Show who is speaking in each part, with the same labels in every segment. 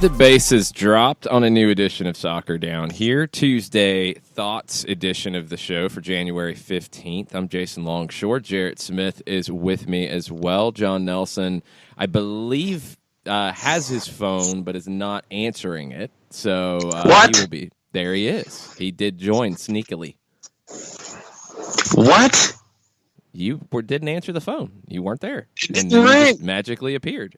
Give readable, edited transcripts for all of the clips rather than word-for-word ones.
Speaker 1: the bases dropped on a new edition of Soccer Down here. Tuesday Thoughts edition of the show for January 15th. I'm Jason Longshore. Jarrett Smith is with me as well. John Nelson, I believe, has his phone but is not answering it. So
Speaker 2: what?
Speaker 1: He will be. There he is. He did join sneakily.
Speaker 2: What?
Speaker 1: You didn't answer the phone. You weren't there.
Speaker 2: And
Speaker 1: then you just magically appeared.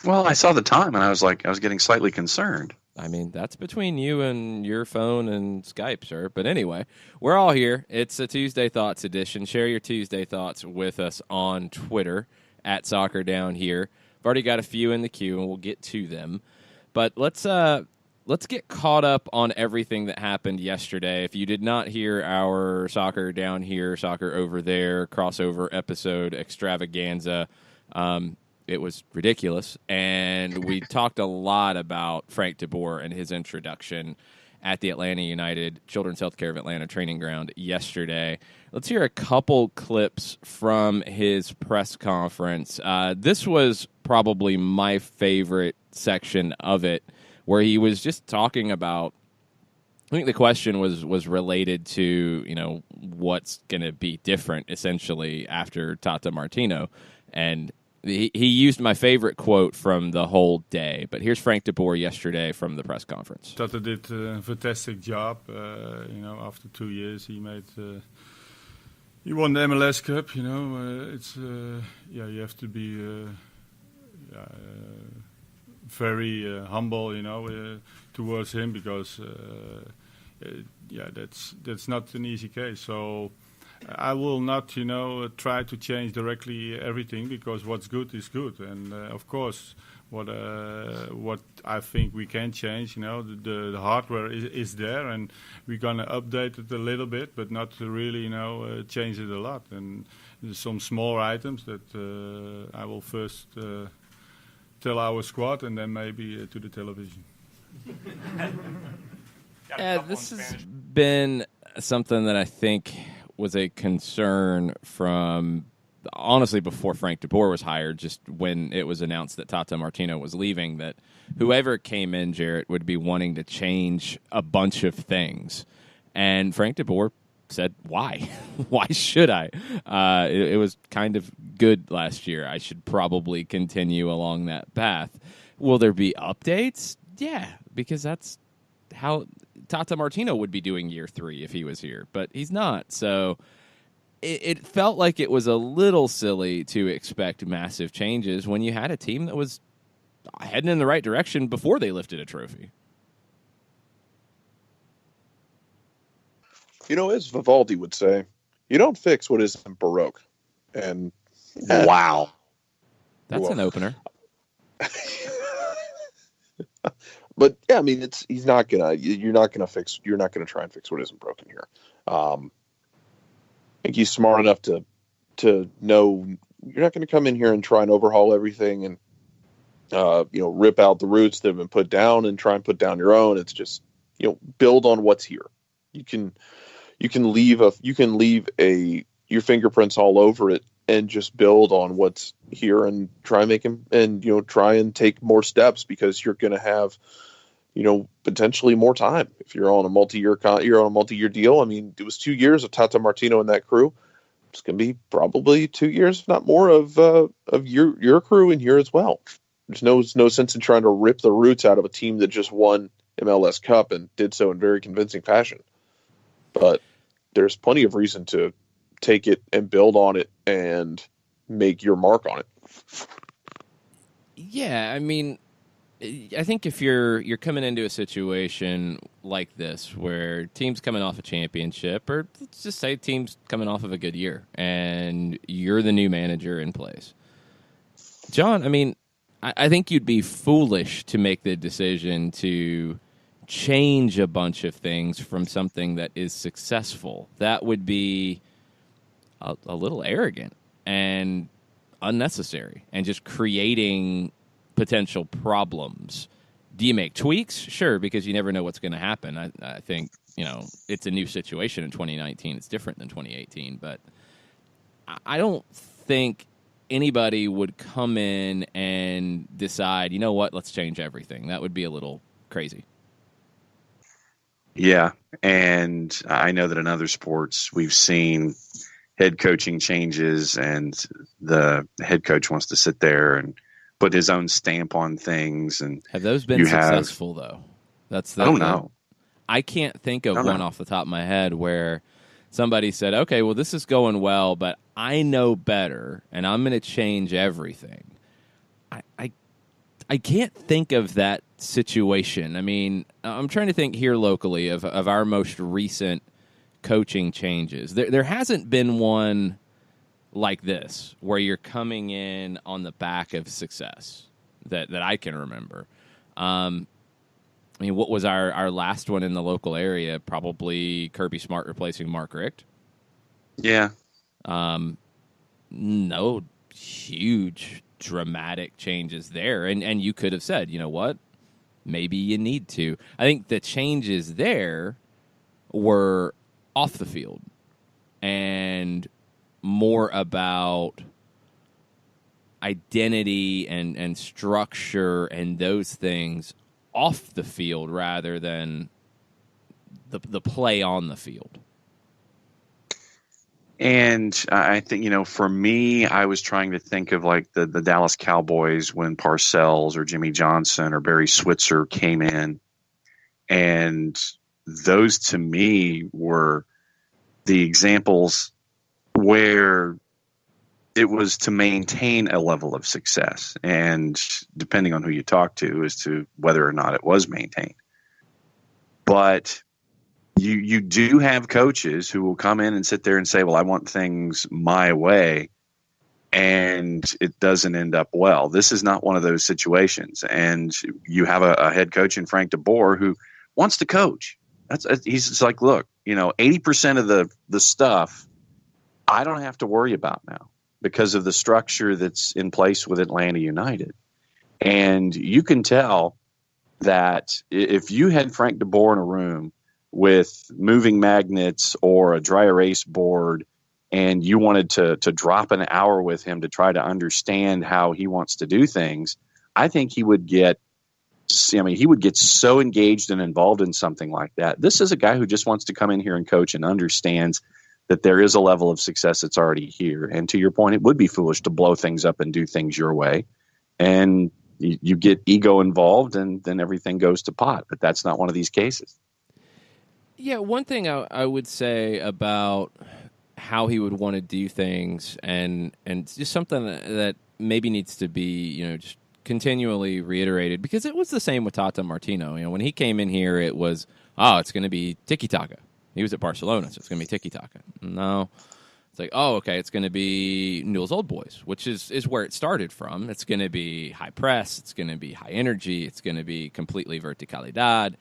Speaker 2: Well, I saw the time, and I was getting slightly concerned.
Speaker 1: I mean, that's between you and your phone and Skype, sir. But anyway, we're all here. It's a Tuesday Thoughts edition. Share your Tuesday thoughts with us on Twitter at Soccer Down Here. I've already got a few in the queue, and we'll get to them. But let's get caught up on everything that happened yesterday. If you did not hear our Soccer Down Here, Soccer Over There crossover episode extravaganza, it was ridiculous, and we talked a lot about Frank de Boer and his introduction at the Atlanta United Children's Healthcare of Atlanta training ground yesterday. Let's hear a couple clips from his press conference. This was probably my favorite section of it, where he was just talking about, I think the question was related to, you know, what's going to be different, essentially, after Tata Martino, and he used my favorite quote from the whole day, but here's Frank de Boer yesterday from the press conference.
Speaker 3: Tata did a fantastic job. After 2 years, he won the MLS Cup. You have to be very humble, towards him, because that's not an easy case. So I will not, try to change directly everything, because what's good is good. And of course, what I think we can change, the hardware is there, and we're gonna update it a little bit, but not to really, change it a lot. And there's some small items that I will first tell our squad, and then maybe to the television.
Speaker 1: This has been something that I think was a concern from, honestly, before Frank de Boer was hired, just when it was announced that Tata Martino was leaving, that whoever came in, Jarrett, would be wanting to change a bunch of things. And Frank de Boer said, why? Why should I? It was kind of good last year. I should probably continue along that path. Will there be updates? Yeah, because that's how Tata Martino would be doing year 3 if he was here, but he's not. So it felt like it was a little silly to expect massive changes when you had a team that was heading in the right direction before they lifted a trophy.
Speaker 4: As Vivaldi would say, you don't fix what isn't Baroque. And
Speaker 2: wow.
Speaker 1: That's an opener.
Speaker 4: But yeah, I mean, you're not gonna try and fix what isn't broken here. I think he's smart enough to know you're not going to come in here and try and overhaul everything and rip out the roots that have been put down and try and put down your own. It's just build on what's here. You can leave your fingerprints all over it and just build on what's here and try and take more steps, because you're going to have potentially more time if you're on a multi-year deal. I mean, it was 2 years of Tata Martino and that crew. It's going to be probably 2 years, if not more, of your crew in here as well. There's no sense in trying to rip the roots out of a team that just won MLS Cup and did so in very convincing fashion. But there's plenty of reason to take it and build on it and make your mark on it.
Speaker 1: Yeah, I mean, I think if you're coming into a situation like this, where team's coming off a championship, or let's just say team's coming off of a good year, and you're the new manager in place, John, I mean, I think you'd be foolish to make the decision to change a bunch of things from something that is successful. That would be a little arrogant and unnecessary, and just creating potential problems. Do you make tweaks? Sure, because you never know what's going to happen. I think, it's a new situation in 2019. It's different than 2018, but I don't think anybody would come in and decide, you know what, let's change everything. That would be a little crazy.
Speaker 2: Yeah, and I know that in other sports we've seen head coaching changes, and the head coach wants to sit there and put his own stamp on things. And
Speaker 1: have those been successful though?
Speaker 2: I don't know.
Speaker 1: I can't think of one off the top of my head where somebody said, okay, well, this is going well, but I know better, and I'm going to change everything. I can't think of that situation. I mean, I'm trying to think here locally of our most recent coaching changes. There hasn't been one like this where you're coming in on the back of success that I can remember. I mean, what was our last one in the local area? Probably Kirby Smart replacing Mark Richt.
Speaker 2: Yeah.
Speaker 1: No huge dramatic changes there. And you could have said, you know what? Maybe you need to. I think the changes there were off the field and more about identity and structure and those things off the field rather than the play on the field.
Speaker 2: And I think, for me, I was trying to think of like the Dallas Cowboys when Parcells or Jimmy Johnson or Barry Switzer came in. And those to me were the examples where it was to maintain a level of success. And depending on who you talk to as to whether or not it was maintained. But you do have coaches who will come in and sit there and say, well, I want things my way, and it doesn't end up well. This is not one of those situations. And you have a head coach in Frank DeBoer who wants to coach. He's just like, look, 80% of the stuff I don't have to worry about now because of the structure that's in place with Atlanta United. And you can tell that if you had Frank DeBoer in a room with moving magnets or a dry erase board, and you wanted to drop an hour with him to try to understand how he wants to do things, I think he would get so engaged and involved in something like that. This is a guy who just wants to come in here and coach and understands that there is a level of success that's already here. And to your point, it would be foolish to blow things up and do things your way. And you get ego involved, and then everything goes to pot. But that's not one of these cases.
Speaker 1: Yeah, one thing I would say about how he would want to do things, and just something that maybe needs to be, just continually reiterated, because it was the same with Tata Martino. When he came in here, it was, it's going to be tiki-taka. He was at Barcelona, so it's going to be tiki-taka. No. It's like, okay, it's going to be Newell's Old Boys, which is where it started from. It's going to be high press. It's going to be high energy. It's going to be completely verticalidad.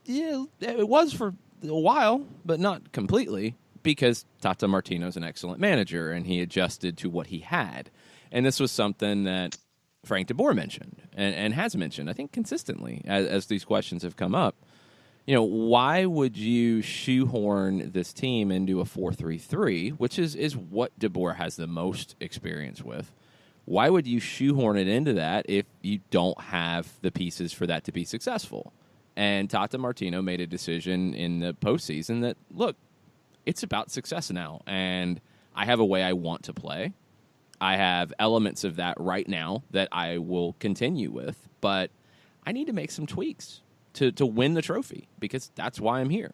Speaker 1: Yeah, it was for a while, but not completely, because Tata Martino's an excellent manager, and he adjusted to what he had. And this was something that Frank DeBoer mentioned and has mentioned, I think, consistently as these questions have come up. Why would you shoehorn this team into a 4-3-3, which is what DeBoer has the most experience with? Why would you shoehorn it into that if you don't have the pieces for that to be successful? And Tata Martino made a decision in the postseason that, look, it's about success now, and I have a way I want to play. I have elements of that right now that I will continue with, but I need to make some tweaks to win the trophy, because that's why I'm here.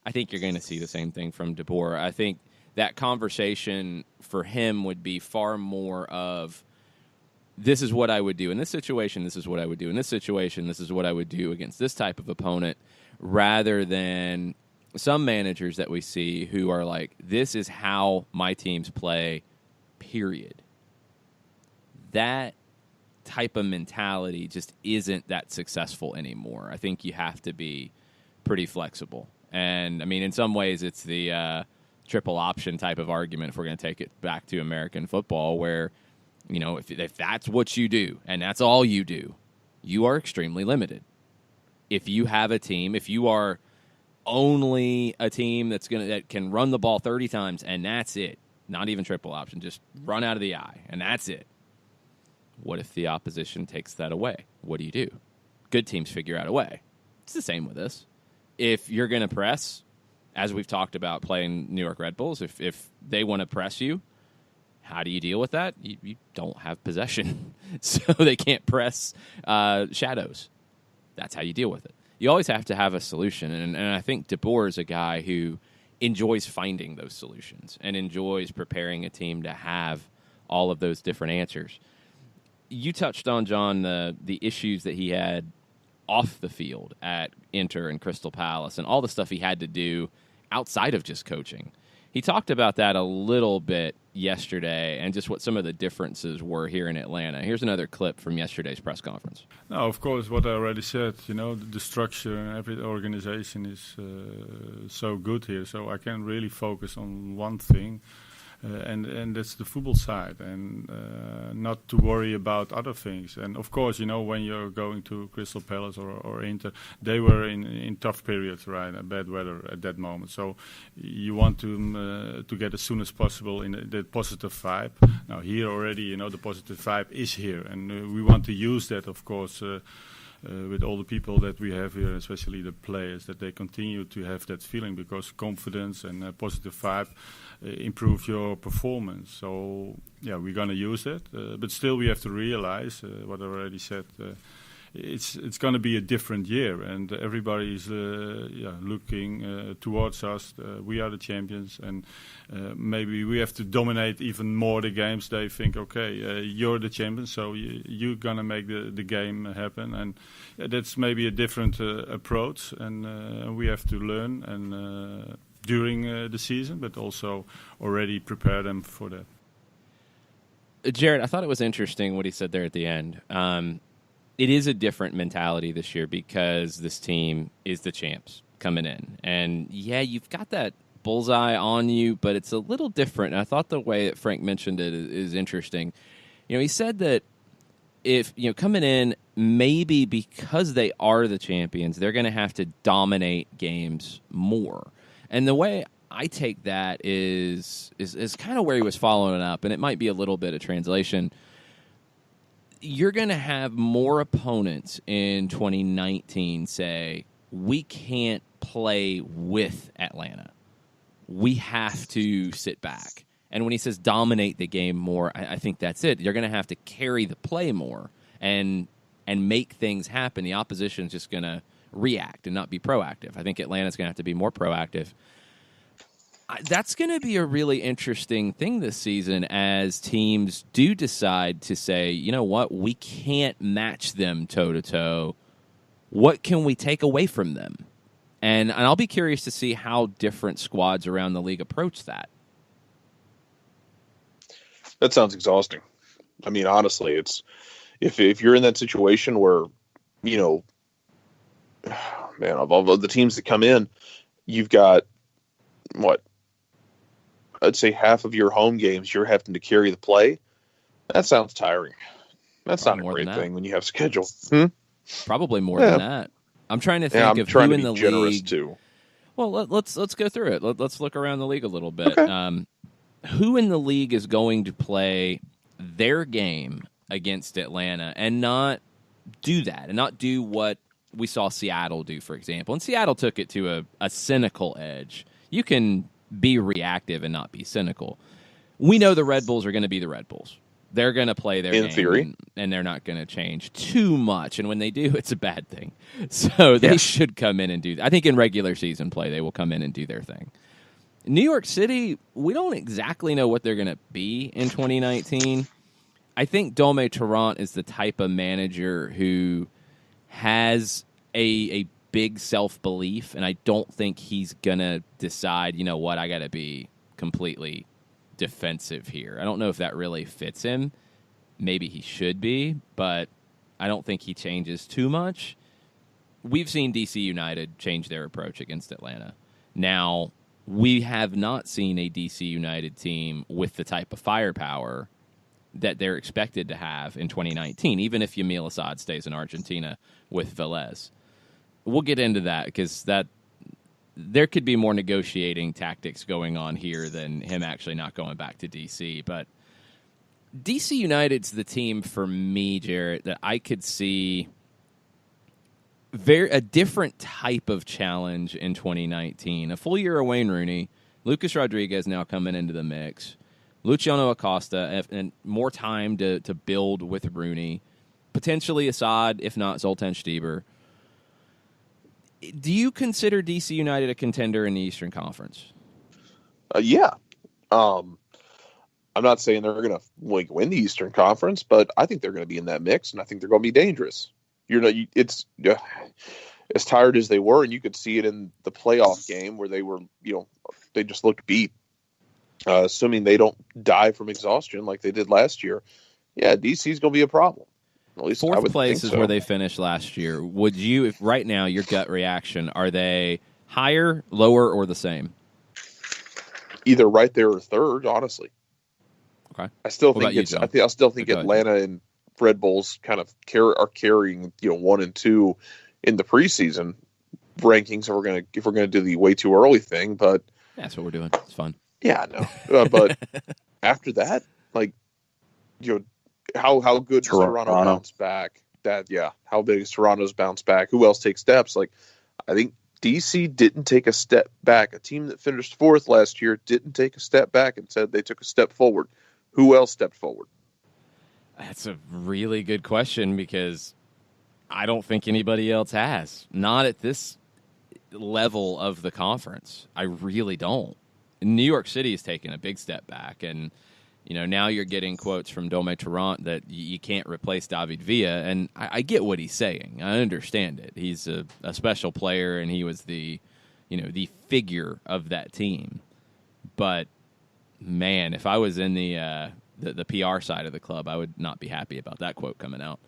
Speaker 1: I think you're going to see the same thing from DeBoer. I think that conversation for him would be far more of, this is what I would do in this situation, this is what I would do in this situation, this is what I would do against this type of opponent, rather than some managers that we see who are like, this is how my teams play, period. That type of mentality just isn't that successful anymore. I think you have to be pretty flexible. And, I mean, in some ways it's the triple option type of argument, if we're going to take it back to American football, where, if that's what you do and that's all you do, you are extremely limited. If you have a team, if you are only a team that can run the ball 30 times and that's it, not even triple option, just run out of the eye, and that's it. What if the opposition takes that away? What do you do? Good teams figure out a way. It's the same with this. If you're going to press, as we've talked about playing New York Red Bulls, if they want to press you, how do you deal with that? You don't have possession, so they can't press shadows. That's how you deal with it. You always have to have a solution, and I think De Boer is a guy who enjoys finding those solutions and enjoys preparing a team to have all of those different answers. You touched on, John, the issues that he had off the field at Inter and Crystal Palace and all the stuff he had to do outside of just coaching. He talked about that a little bit yesterday and just what some of the differences were here in Atlanta. Here's another clip from yesterday's press conference.
Speaker 3: No, of course, what I already said, the structure and every organization is so good here. So I can really focus on one thing, and that's the football side, and not to worry about other things. And of course, when you're going to Crystal Palace or Inter, they were in tough periods, right? Bad weather at that moment. So you want to get as soon as possible in the positive vibe. Now here already, the positive vibe is here, and we want to use that, of course. With all the people that we have here, especially the players, that they continue to have that feeling, because confidence and positive vibe improve your performance. So, yeah, we're going to use that. But still we have to realize, what I already said, it's going to be a different year, and everybody is looking towards us. We are the champions, and maybe we have to dominate even more the games. They think, okay, you're the champion, so you're going to make the game happen, and that's maybe a different approach, and we have to learn and during the season, but also already prepare them for that.
Speaker 1: Jared, I thought it was interesting what he said there at the end. It is a different mentality this year because this team is the champs coming in. And, yeah, you've got that bullseye on you, but it's a little different. And I thought the way that Frank mentioned it is interesting. He said that if, coming in, maybe because they are the champions, they're going to have to dominate games more. And the way I take that is kind of where he was following it up, and it might be a little bit of translation. You're going to have more opponents in 2019 say, we can't play with Atlanta. We have to sit back. And when he says dominate the game more, I think that's it. You're going to have to carry the play more and make things happen. The opposition's just going to react and not be proactive. I think Atlanta's going to have to be more proactive. That's going to be a really interesting thing this season as teams do decide to say, you know what, we can't match them toe-to-toe. What can we take away from them? And I'll be curious to see how different squads around the league approach that.
Speaker 4: That sounds exhausting. I mean, honestly, it's if you're in that situation where, man, of all the teams that come in, you've got, I'd say half of your home games you're having to carry the play. That sounds tiring. That's
Speaker 1: Probably
Speaker 4: not a great thing when you have schedule.
Speaker 1: Probably more than that. I'm trying to think of who in the league.
Speaker 4: Too.
Speaker 1: Well, let's go through it. Let's look around the league a little bit.
Speaker 4: Okay.
Speaker 1: Who in the league is going to play their game against Atlanta and not do that and not do what we saw Seattle do, for example? And Seattle took it to a cynical edge. You can be reactive and not be cynical. We know the Red Bulls are going to be the Red Bulls. They're going to play their game,
Speaker 4: in theory,
Speaker 1: and they're not going to change too much. And when they do, it's a bad thing. So they should come in and do that. I think in regular season play, they will come in and do their thing. New York City, we don't exactly know what they're going to be in 2019. I think Dome Tarrant is the type of manager who has a big self-belief, and I don't think he's going to decide, you know what, I got to be completely defensive here. I don't know if that really fits him. Maybe he should be, but I don't think he changes too much. We've seen DC United change their approach against Atlanta. Now, we have not seen a DC United team with the type of firepower that they're expected to have in 2019, even if Yamil Assad stays in Argentina with Velez. We'll get into that because there could be more negotiating tactics going on here than him actually not going back to DC. But DC United's the team for me, Jarrett, that I could see a different type of challenge in 2019. A full year of Wayne Rooney, Lucas Rodriguez now coming into the mix, Luciano Acosta, and more time to build with Rooney, potentially Assad, if not Zoltan Stieber. Do you consider DC United a contender in the Eastern Conference?
Speaker 4: Yeah. I'm not saying they're going to win the Eastern Conference, but I think they're going to be in that mix, and I think they're going to be dangerous. It's as tired as they were, and you could see it in the playoff game where they were, they just looked beat. Assuming they don't die from exhaustion like they did last year, yeah, DC's going to be a problem. At least
Speaker 1: fourth place is where they finished last year. Would you, if right now, your gut reaction, are they higher, lower, or the same?
Speaker 4: Either right there or third, honestly.
Speaker 1: Okay.
Speaker 4: I still think I still think Atlanta and Red Bulls kind of are carrying 1 and 2 in the preseason rankings. If we're gonna do the way too early thing, but
Speaker 1: that's what we're doing. It's fun.
Speaker 4: Yeah, no. But after that, how good does Toronto bounce back? How big is Toronto's bounce back? Who else takes steps? I think DC didn't take a step back. A team that finished 4th last year didn't take a step back and said they took a step forward. Who else stepped forward?
Speaker 1: That's a really good question because I don't think anybody else has. Not at this level of the conference. I really don't. New York City is taking a big step back, and now you're getting quotes from Dome Tarrant that you can't replace David Villa, and I get what he's saying. I understand it. He's a special player, and he was the figure of that team. But man, if I was in the PR side of the club, I would not be happy about that quote coming out.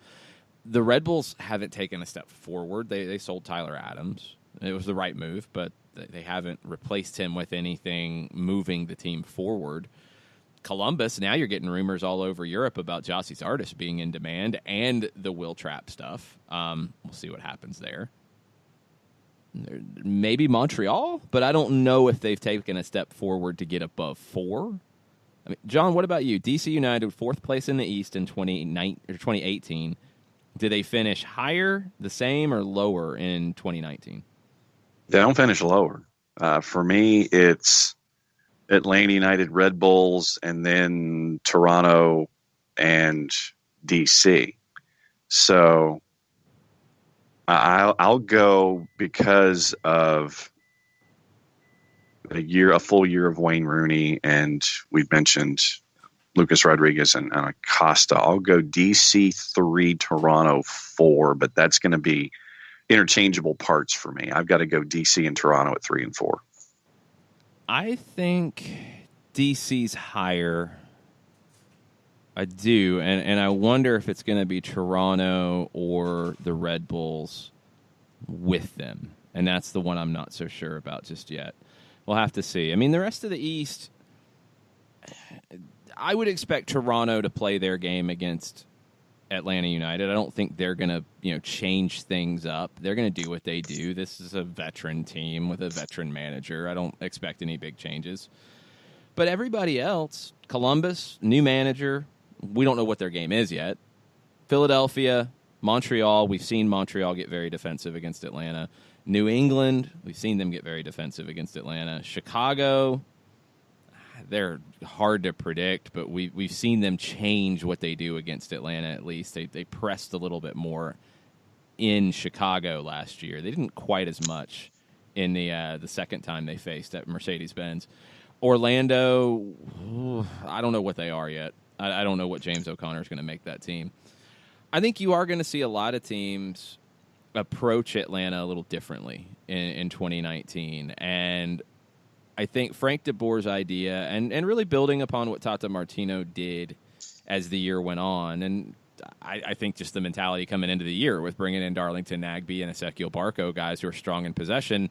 Speaker 1: The Red Bulls haven't taken a step forward. They sold Tyler Adams. It was the right move, but they haven't replaced him with anything moving the team forward. Columbus, now you're getting rumors all over Europe about Jossie Zardes being in demand and the Will Trapp stuff. We'll see what happens there. Maybe Montreal, but I don't know if they've taken a step forward to get above 4. I mean, John, what about you? DC United, 4th place in the East in 2018. Did they finish higher, the same, or lower in 2019?
Speaker 2: They don't finish lower. For me, it's Atlanta United, Red Bulls, and then Toronto and DC. So I'll go because of a full year of Wayne Rooney, and we've mentioned Lucas Rodriguez and Acosta. I'll go DC 3, Toronto 4, but that's going to be interchangeable parts for me. I've got to go DC and Toronto at 3 and 4.
Speaker 1: I think DC's higher. I do, and I wonder if it's going to be Toronto or the Red Bulls with them, and that's the one I'm not so sure about just yet. We'll have to see. I mean, the rest of the East, I would expect Toronto to play their game against Atlanta United. I don't think they're going to, change things up. They're going to do what they do. This is a veteran team with a veteran manager. I don't expect any big changes. But everybody else, Columbus, new manager, we don't know what their game is yet. Philadelphia, Montreal, we've seen Montreal get very defensive against Atlanta. New England, we've seen them get very defensive against Atlanta. Chicago, they're hard to predict, but we've seen them change what they do against Atlanta at least. They pressed a little bit more in Chicago last year. They didn't quite as much in the second time they faced at Mercedes-Benz. Orlando, I don't know what they are yet. I don't know what James O'Connor is going to make that team. I think you are going to see a lot of teams approach Atlanta a little differently in 2019. And I think Frank de Boer's idea, and really building upon what Tata Martino did as the year went on, and I think just the mentality coming into the year with bringing in Darlington Nagbe and Ezequiel Barco, guys who are strong in possession,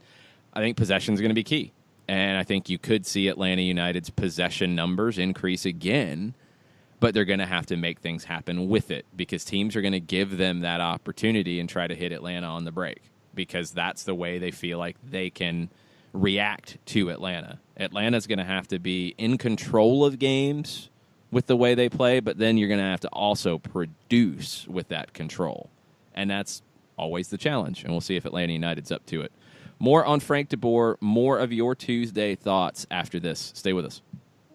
Speaker 1: I think possession is going to be key. And I think you could see Atlanta United's possession numbers increase again, but they're going to have to make things happen with it because teams are going to give them that opportunity and try to hit Atlanta on the break because that's the way they feel like they can react to Atlanta. Atlanta's going to have to be in control of games with the way they play, but then you're going to have to also produce with that control. And that's always the challenge, and we'll see if Atlanta United's up to it. More on Frank DeBoer, more of your Tuesday thoughts after this. Stay with us.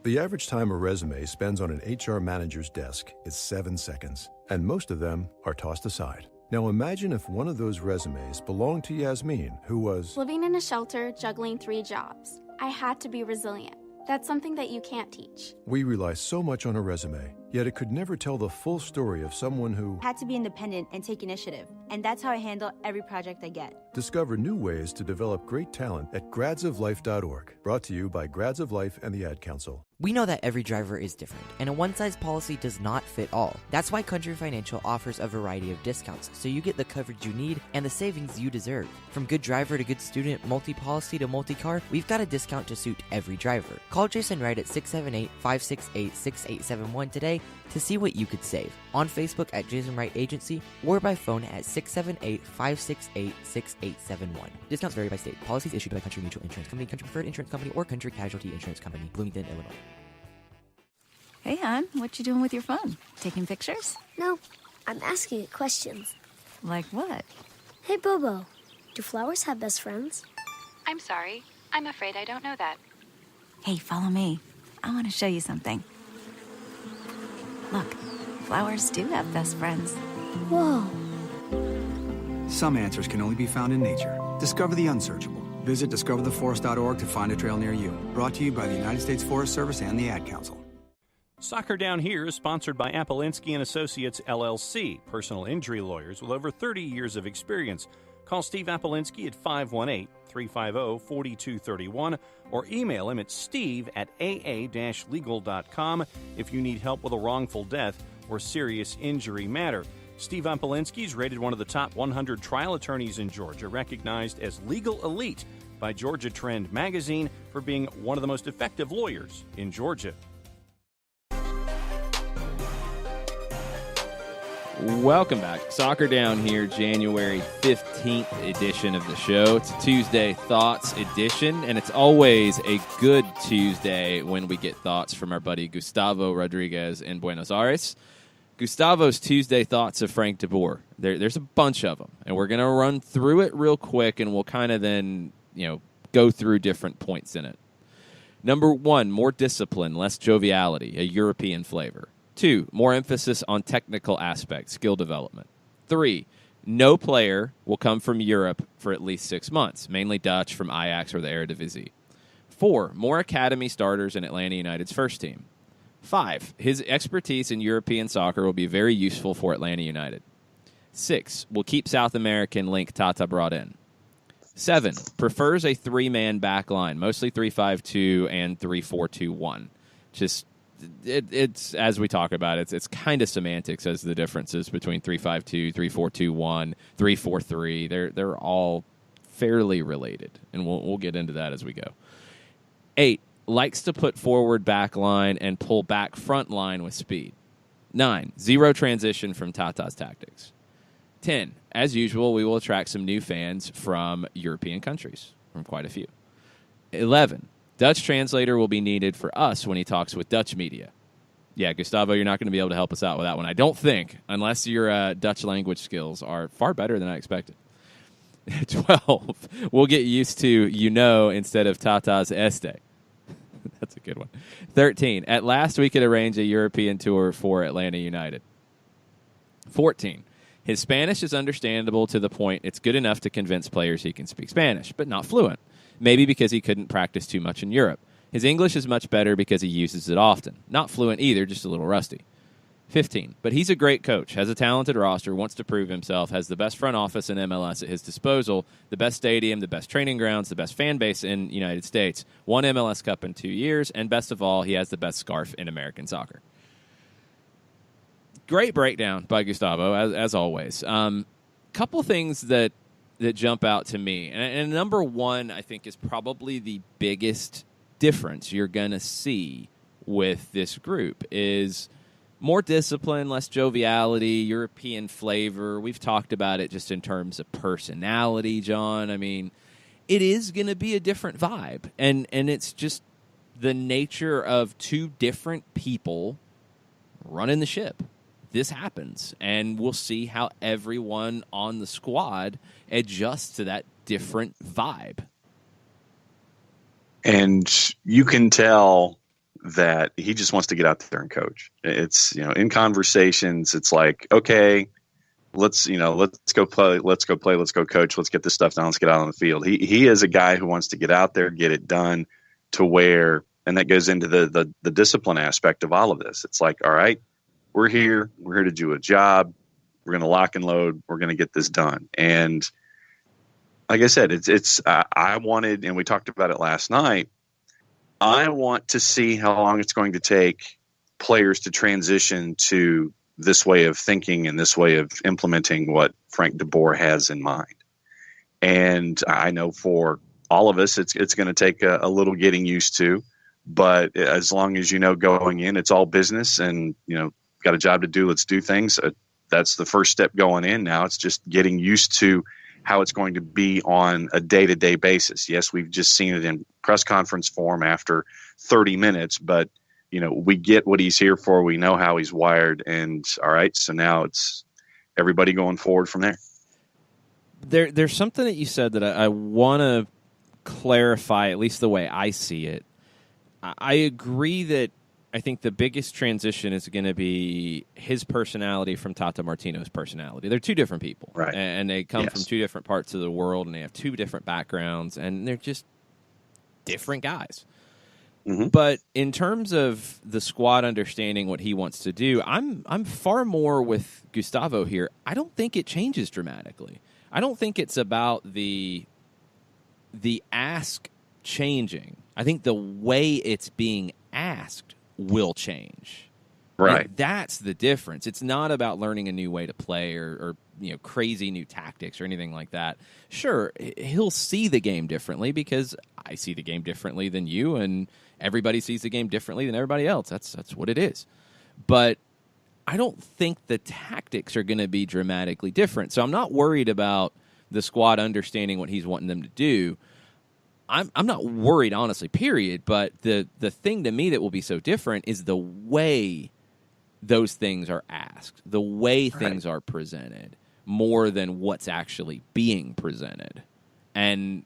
Speaker 5: The average time a resume spends on an HR manager's desk is 7 seconds, and most of them are tossed aside. Now imagine if one of those resumes belonged to Yasmin, who was
Speaker 6: living in a shelter, juggling 3 jobs. I had to be resilient. That's something that you can't teach.
Speaker 5: We rely so much on a resume, yet it could never tell the full story of someone who
Speaker 7: had to be independent and take initiative. And that's how I handle every project I get.
Speaker 5: Discover new ways to develop great talent at gradsoflife.org. Brought to you by Grads of Life and the Ad Council.
Speaker 8: We know that every driver is different, and a one-size policy does not fit all. That's why Country Financial offers a variety of discounts, so you get the coverage you need and the savings you deserve. From good driver to good student, multi-policy to multi-car, we've got a discount to suit every driver. Call Jason Wright at 678-568-6871 today to see what you could save. On Facebook at Jason Wright Agency or by phone at 678-568-6871. Discounts vary by state. Policies issued by Country Mutual Insurance Company, Country Preferred Insurance Company, or Country Casualty Insurance Company, Bloomington, Illinois.
Speaker 9: Hey, hon, what you doing with your phone? Taking pictures?
Speaker 10: No, I'm asking it questions.
Speaker 9: Like what?
Speaker 10: Hey, Bobo, do flowers have best friends?
Speaker 11: I'm sorry. I'm afraid I don't know that.
Speaker 9: Hey, follow me. I want to show you something. Look, flowers do have best friends.
Speaker 10: Whoa.
Speaker 12: Some answers can only be found in nature. Discover the unsearchable. Visit discovertheforest.org to find a trail near you. Brought to you by the United States Forest Service and the Ad Council.
Speaker 13: Soccer Down Here is sponsored by Apolinski and Associates, LLC, personal injury lawyers with over 30 years of experience. Call Steve Apolinski at 518-350-4231 or email him at steve@aa-legal.com if you need help with a wrongful death or serious injury matter. Steve Apolinski is rated one of the top 100 trial attorneys in Georgia, recognized as Legal Elite by Georgia Trend magazine for being one of the most effective lawyers in Georgia.
Speaker 1: Welcome back. Soccer Down Here, January 15th edition of the show. It's a Tuesday Thoughts edition, and it's always a good Tuesday when we get thoughts from our buddy Gustavo Rodriguez in Buenos Aires. Gustavo's Tuesday Thoughts of Frank DeBoer. There's a bunch of them, and we're going to run through it real quick, and we'll kind of then, go through different points in it. Number 1, more discipline, less joviality, a European flavor. 2, more emphasis on technical aspects, skill development. 3, no player will come from Europe for at least 6 months, mainly Dutch from Ajax or the Eredivisie. 4, more academy starters in Atlanta United's first team. 5, his expertise in European soccer will be very useful for Atlanta United. 6, will keep South American link Tata brought in. 7, prefers a 3-man back line, mostly 3-5-2 and 3-4-2-1. It's as we talk about it, it's kind of semantics as the differences between 3-5-2, 3-4-2-1, 3-4-3. They're all fairly related, and we'll get into that as we go. 8, likes to put forward back line and pull back front line with speed. 9, zero transition from Tata's tactics. 10, as usual, we will attract some new fans from European countries, from quite a few. 11, Dutch translator will be needed for us when he talks with Dutch media. Yeah, Gustavo, you're not going to be able to help us out with that one, I don't think, unless your Dutch language skills are far better than I expected. 12, we'll get used to instead of Tata's este. That's a good one. 13, at last we could arrange a European tour for Atlanta United. 14, his Spanish is understandable to the point it's good enough to convince players he can speak Spanish, but not fluent. Maybe because he couldn't practice too much in Europe. His English is much better because he uses it often. Not fluent either, just a little rusty. 15, but he's a great coach, has a talented roster, wants to prove himself, has the best front office in MLS at his disposal, the best stadium, the best training grounds, the best fan base in the United States, won MLS Cup in 2 years, and best of all, he has the best scarf in American soccer. Great breakdown by Gustavo, as always. Couple things that jump out to me. And number 1, I think, is probably the biggest difference you're going to see with this group is more discipline, less joviality, European flavor. We've talked about it just in terms of personality, John. I mean, it is going to be a different vibe. And it's just the nature of two different people running the ship. This happens, and we'll see how everyone on the squad adjusts to that different vibe.
Speaker 2: And you can tell that he just wants to get out there and coach. It's, in conversations, it's like, okay, let's go play, let's go coach, let's get this stuff done, let's get out on the field. He is a guy who wants to get out there, get it done, to where, and that goes into the discipline aspect of all of this. It's like, all right, we're here to do a job. We're going to lock and load. We're going to get this done. And like I said, I wanted, and we talked about it last night, I want to see how long it's going to take players to transition to this way of thinking and this way of implementing what Frank DeBoer has in mind. And I know for all of us, it's going to take a little getting used to, but as long as going in, it's all business, and got a job to do, let's do things. That's the first step going in. Now it's just getting used to how it's going to be on a day-to-day basis. Yes, we've just seen it in press conference form after 30 minutes, but we get what he's here for. We know how he's wired, and all right, so now it's everybody going forward from there.
Speaker 1: There's something that you said that I want to clarify, at least the way I see it. I agree that I think the biggest transition is going to be his personality from Tata Martino's personality. They're two different people,
Speaker 2: right?
Speaker 1: And they come from two different parts of the world, and they have two different backgrounds, and they're just different guys. Mm-hmm. But in terms of the squad understanding what he wants to do, I'm far more with Gustavo here. I don't think it changes dramatically. I don't think it's about the ask changing. I think the way it's being asked will change.
Speaker 2: Right.
Speaker 1: And that's the difference. It's not about learning a new way to play or crazy new tactics or anything like that. Sure, he'll see the game differently because I see the game differently than you, and everybody sees the game differently than everybody else. That's what it is. But I don't think the tactics are going to be dramatically different. So I'm not worried about the squad understanding what he's wanting them to do. I'm not worried, honestly, period. But the thing to me that will be so different is the way those things are asked, the way things are presented, more than what's actually being presented. And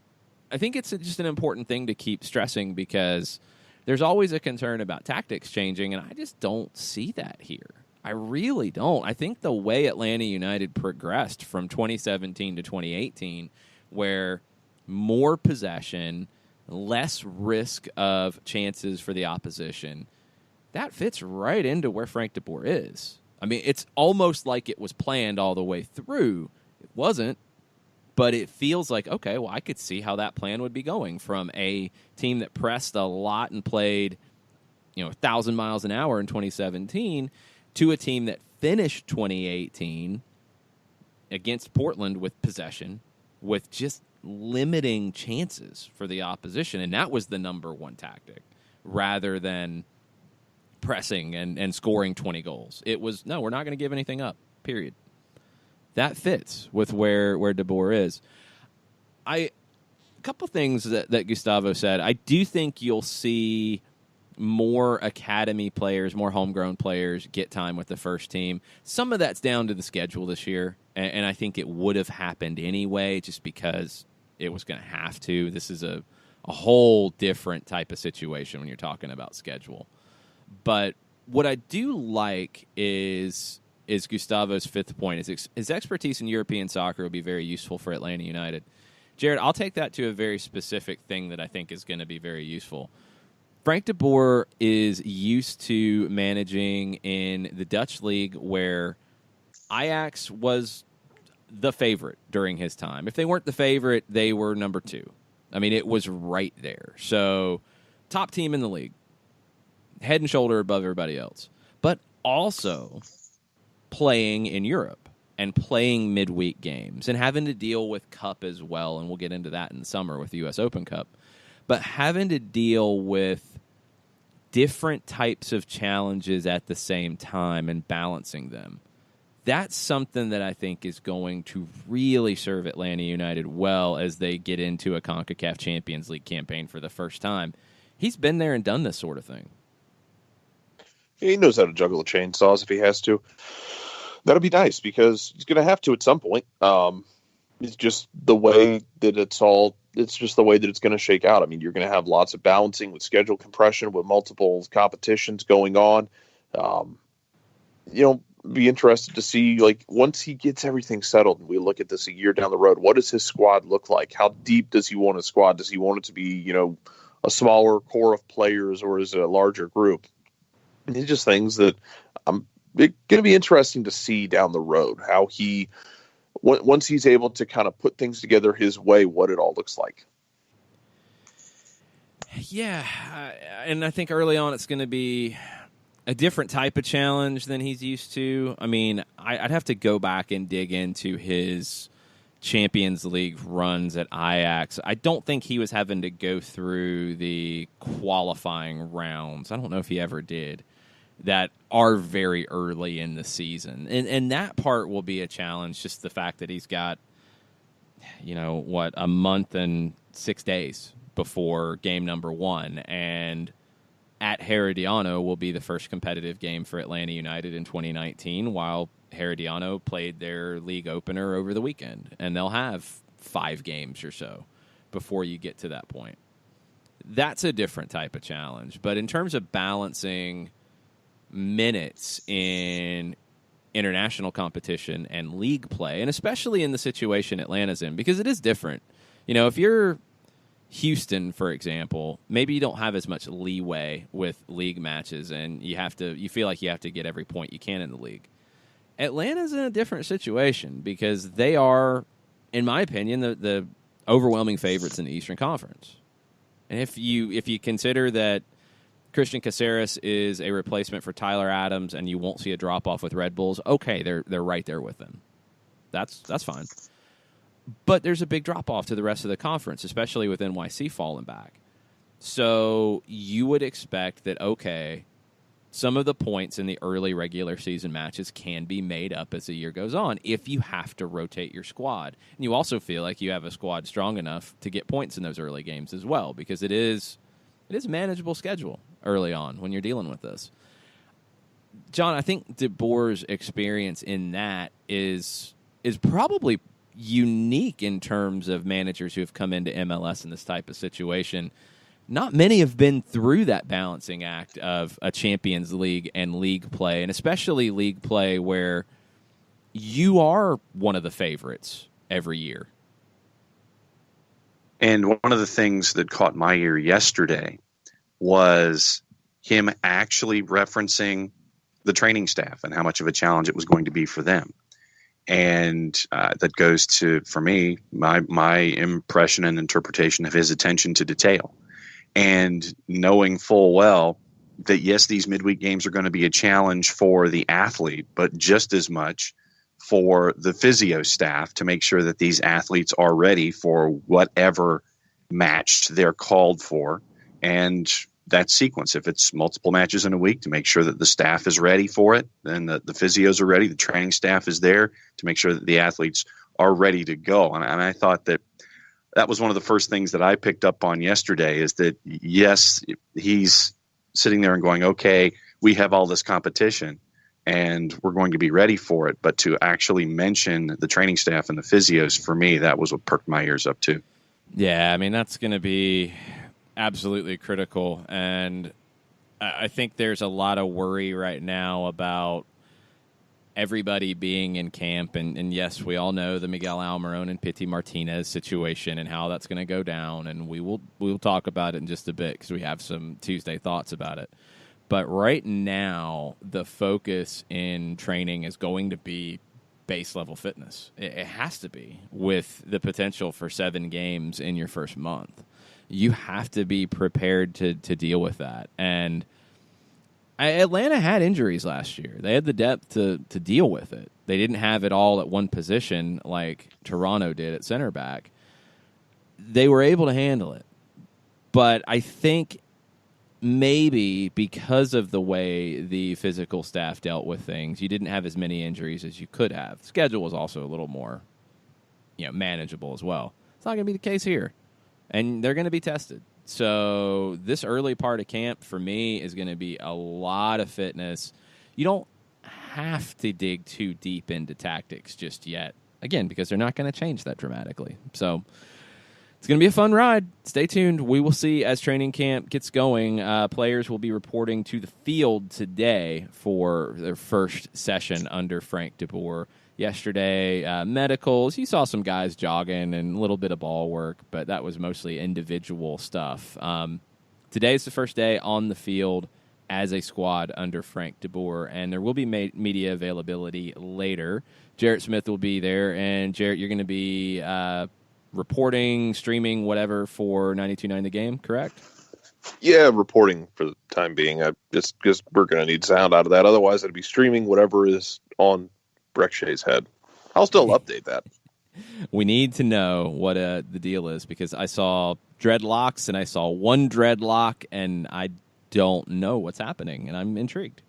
Speaker 1: I think it's just an important thing to keep stressing, because there's always a concern about tactics changing, and I just don't see that here. I really don't. I think the way Atlanta United progressed from 2017 to 2018, where more possession, less risk of chances for the opposition, that fits right into where Frank DeBoer is. I mean, it's almost like it was planned all the way through. It wasn't, but it feels like, okay, well, I could see how that plan would be going from a team that pressed a lot and played 1,000 miles an hour in 2017 to a team that finished 2018 against Portland with possession, with just limiting chances for the opposition. And that was the number one tactic, rather than pressing and scoring 20 goals. It was, no, we're not going to give anything up, period. That fits with where DeBoer is. A couple things that Gustavo said. I do think you'll see more academy players, more homegrown players get time with the first team. Some of that's down to the schedule this year, and I think it would have happened anyway just because it was going to have to. This is a whole different type of situation when you're talking about schedule. But what I do like is Gustavo's fifth point. His expertise in European soccer will be very useful for Atlanta United. Jared, I'll take that to a very specific thing that I think is going to be very useful. Frank de Boer is used to managing in the Dutch league, where Ajax was the favorite during his time. If they weren't the favorite, they were number 2. I mean, it was right there. So, top team in the league, head and shoulder above everybody else, but also playing in Europe and playing midweek games and having to deal with Cup as well, and we'll get into that in the summer with the U.S. Open Cup, but having to deal with different types of challenges at the same time and balancing them. That's something that I think is going to really serve Atlanta United well as they get into a CONCACAF Champions League campaign for the first time. He's been there and done this sort of thing.
Speaker 4: He knows how to juggle the chainsaws if he has to. That'll be nice because he's going to have to at some point. It's just the way that it's just the way that it's going to shake out. I mean, you're going to have lots of balancing with schedule compression, with multiple competitions going on. Be interested to see, like, once he gets everything settled and we look at this a year down the road, what does his squad look like? How deep does he want his squad? Does he want it to be, a smaller core of players, or is it a larger group? And it's just things that it's going to be interesting to see down the road, how once he's able to kind of put things together his way, what it all looks like.
Speaker 1: Yeah, and I think early on it's going to be a different type of challenge than he's used to. I mean, I'd have to go back and dig into his Champions League runs at Ajax. I don't think he was having to go through the qualifying rounds. I don't know if he ever did. That are very early in the season. And that part will be a challenge, just the fact that he's got, a month and 6 days before game number 1. And at Herediano will be the first competitive game for Atlanta United in 2019, while Herediano played their league opener over the weekend. And they'll have 5 games or so before you get to that point. That's a different type of challenge. But in terms of balancing minutes in international competition and league play, and especially in the situation Atlanta's in, because it is different. If you're Houston, for example, maybe you don't have as much leeway with league matches, and you feel like you have to get every point you can in the league. Atlanta's in a different situation because they are, in my opinion, the overwhelming favorites in the Eastern Conference. And if you consider that Christian Caceres is a replacement for Tyler Adams, and you won't see a drop off with Red Bulls, okay, they're right there with them. That's fine. But there's a big drop off to the rest of the conference, especially with NYC falling back. So you would expect that, okay, some of the points in the early regular season matches can be made up as the year goes on if you have to rotate your squad. And you also feel like you have a squad strong enough to get points in those early games as well, because it is a manageable schedule early on when you're dealing with this. John, I think De Boer's experience in that is probably unique in terms of managers who have come into MLS in this type of situation. Not many have been through that balancing act of a Champions League and league play, and especially league play where you are one of the favorites every year.
Speaker 2: And one of the things that caught my ear yesterday was him actually referencing the training staff and how much of a challenge it was going to be for them. And that goes to, for me, my impression and interpretation of his attention to detail. And knowing full well that, yes, these midweek games are going to be a challenge for the athlete, but just as much for the physio staff to make sure that these athletes are ready for whatever match they're called for. And that sequence, if it's multiple matches in a week, to make sure that the staff is ready for it, then the physios are ready, the training staff is there to make sure that the athletes are ready to go. And I thought that was one of the first things that I picked up on yesterday, is that, yes, he's sitting there and going, okay, we have all this competition and we're going to be ready for it. But to actually mention the training staff and the physios, for me, that was what perked my ears up too.
Speaker 1: Yeah, I mean, that's going to be absolutely critical. And I think there's a lot of worry right now about everybody being in camp. And yes, we all know the Miguel Almiron and Pity Martinez situation and how that's going to go down. And we'll talk about it in just a bit because we have some Tuesday thoughts about it. But right now, the focus in training is going to be base level fitness. It has to be, with the potential for 7 games in your first month. You have to be prepared to deal with that. And Atlanta had injuries last year. They had the depth to deal with it. They didn't have it all at one position like Toronto did at center back. They were able to handle it. But I think maybe because of the way the physical staff dealt with things, you didn't have as many injuries as you could have. The schedule was also a little more, manageable as well. It's not going to be the case here. And they're going to be tested. So this early part of camp, for me, is going to be a lot of fitness. You don't have to dig too deep into tactics just yet. Again, because they're not going to change that dramatically. So it's going to be a fun ride. Stay tuned. We will see as training camp gets going. Players will be reporting to the field today for their first session under Frank DeBoer. Yesterday, medicals. You saw some guys jogging and a little bit of ball work, but that was mostly individual stuff. Today's the first day on the field as a squad under Frank DeBoer, and there will be media availability later. Jarrett Smith will be there, and Jarrett, you're going to be reporting, streaming, whatever for 92.9 The Game, correct?
Speaker 4: Yeah, reporting for the time being. Just we're going to need sound out of that. Otherwise, it'd be streaming whatever is on Breck Shea's head. I'll still update that.
Speaker 1: We need to know what the deal is, because I saw dreadlocks and I saw one dreadlock, and I don't know what's happening, and I'm intrigued.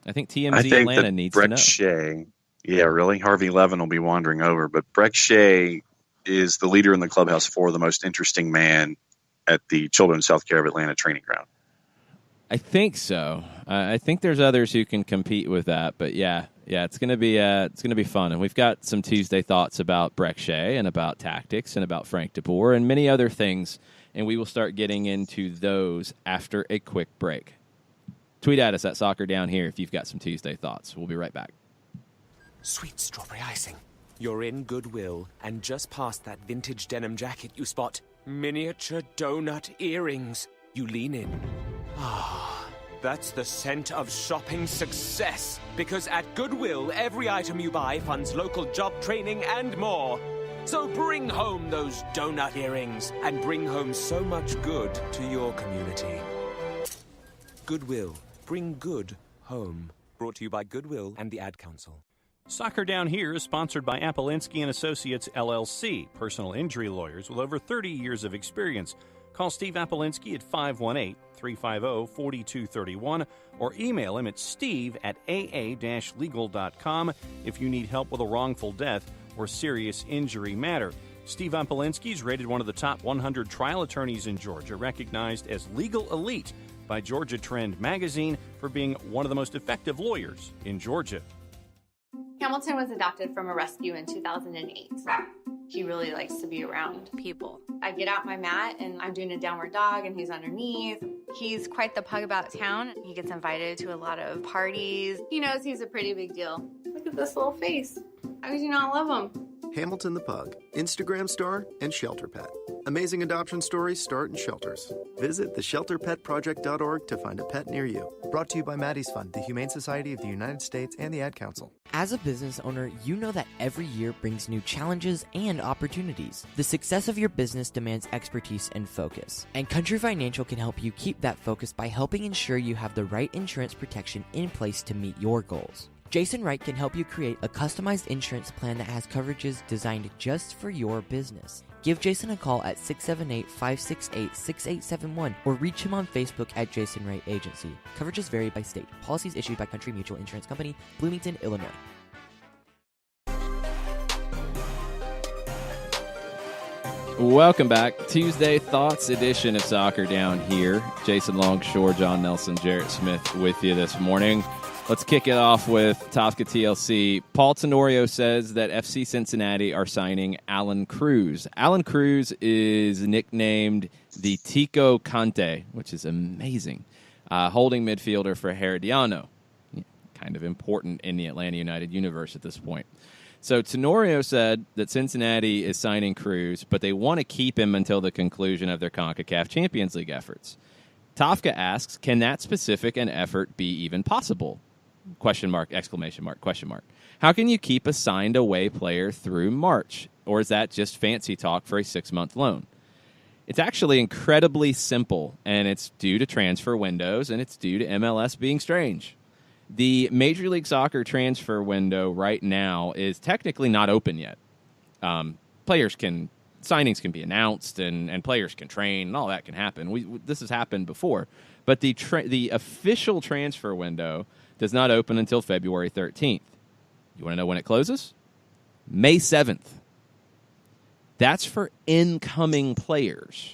Speaker 1: I think TMZ Atlanta needs to know.
Speaker 2: Breck Shea, yeah, really? Harvey Levin will be wandering over, but Breck Shea is the leader in the clubhouse for the most interesting man at the Children's Healthcare of Atlanta training ground.
Speaker 1: I think so. I think there's others who can compete with that, but yeah, it's gonna be fun, and we've got some Tuesday thoughts about Breck Shea and about tactics and about Frank DeBoer and many other things, and we will start getting into those after a quick break. Tweet at us at Soccer Down Here if you've got some Tuesday thoughts. We'll be right back.
Speaker 14: Sweet strawberry icing. You're in Goodwill, and just past that vintage denim jacket, you spot miniature donut earrings. You lean in. Ah, that's the scent of shopping success. Because at Goodwill, every item you buy funds local job training and more. So bring home those donut earrings and bring home so much good to your community. Goodwill. Bring good home. Brought to you by Goodwill and the Ad Council.
Speaker 13: Soccer Down Here is sponsored by Appolinsky & Associates, LLC, personal injury lawyers with over 30 years of experience. Call Steve Appolinsky at 518-350-4231 or email him at steve@aa-legal.com if you need help with a wrongful death or serious injury matter. Steve Appolinsky is rated one of the top 100 trial attorneys in Georgia, recognized as legal elite by Georgia Trend magazine for being one of the most effective lawyers in Georgia.
Speaker 15: Hamilton was adopted from a rescue in 2008. He really likes to be around people. I get out my mat and I'm doing a downward dog and he's underneath. He's quite the pug about town. He gets invited to a lot of parties. He knows he's a pretty big deal. Look at this little face. How could you not love him?
Speaker 16: Hamilton the Pug, Instagram star and shelter pet. Amazing adoption stories start in shelters. Visit theshelterpetproject.org to find a pet near you. Brought to you by Maddie's Fund, the Humane Society of the United States, and the Ad Council.
Speaker 8: As a business owner, you know that every year brings new challenges and opportunities. The success of your business demands expertise and focus. And Country Financial can help you keep that focus by helping ensure you have the right insurance protection in place to meet your goals. Jason Wright can help you create a customized insurance plan that has coverages designed just for your business. Give Jason a call at 678-568-6871 or reach him on Facebook at Jason Wright Agency. Coverages vary by state. Policies issued by Country Mutual Insurance Company, Bloomington, Illinois.
Speaker 1: Welcome back. Tuesday Thoughts edition of Soccer Down Here. Jason Longshore, John Nelson, Jarrett Smith with you this morning. Let's kick it off with Tosca TLC. Paul Tenorio says that FC Cincinnati are signing Alan Cruz. Alan Cruz is nicknamed the Tico Conte, which is amazing. Holding midfielder for Herediano. Kind of important in the Atlanta United universe at this point. So Tenorio said that Cincinnati is signing Cruz, but they want to keep him until the conclusion of their CONCACAF Champions League efforts. Tafka asks, can that specific an effort be even possible? Question mark, exclamation mark, question mark. How can you keep a signed away player through March? Or is that just fancy talk for a 6-month loan? It's actually incredibly simple, and it's due to transfer windows, and it's due to MLS being strange. The Major League Soccer transfer window right now is technically not open yet. Players can signings can be announced and players can train and all that can happen. This has happened before. But the official transfer window does not open until February 13th. You want to know when it closes? May 7th. That's for incoming players.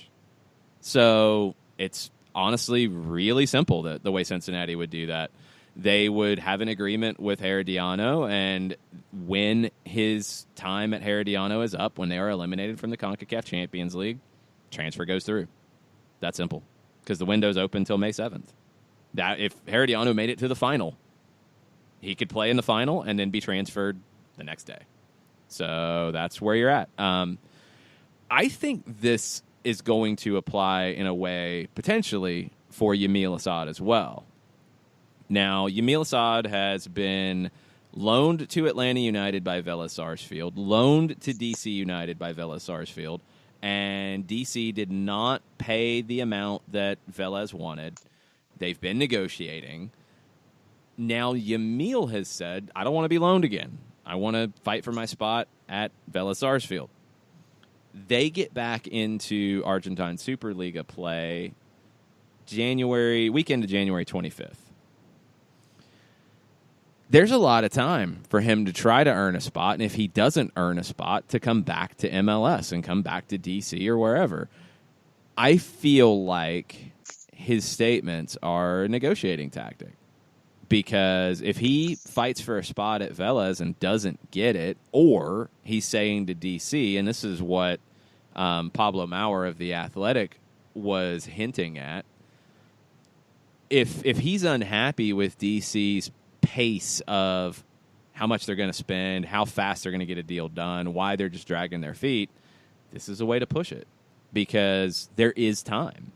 Speaker 1: So it's honestly really simple the way Cincinnati would do that. They would have an agreement with Herediano, and when his time at Herediano is up, when they are eliminated from the CONCACAF Champions League, transfer goes through. That simple. Because the window's open until May 7th. That if Herediano made it to the final, he could play in the final and then be transferred the next day. So that's where you're at. I think this is going to apply in a way potentially for Yamil Asad as well. Now, Yamil Asad has been loaned to Atlanta United by Vélez Sarsfield, loaned to DC United by Vélez Sarsfield, and DC did not pay the amount that Vélez wanted. They've been negotiating. Now, Yamil has said, I don't want to be loaned again. I want to fight for my spot at Vélez Sarsfield. They get back into Argentine Superliga play weekend of January 25th. There's a lot of time for him to try to earn a spot, and if he doesn't earn a spot, to come back to MLS and come back to DC or wherever. I feel like his statements are a negotiating tactic, because if he fights for a spot at Vélez and doesn't get it, or he's saying to DC, and this is what Pablo Maurer of The Athletic was hinting at, if he's unhappy with DC's pace of how much they're going to spend, how fast they're going to get a deal done, why they're just dragging their feet, this is a way to push it, because there is time.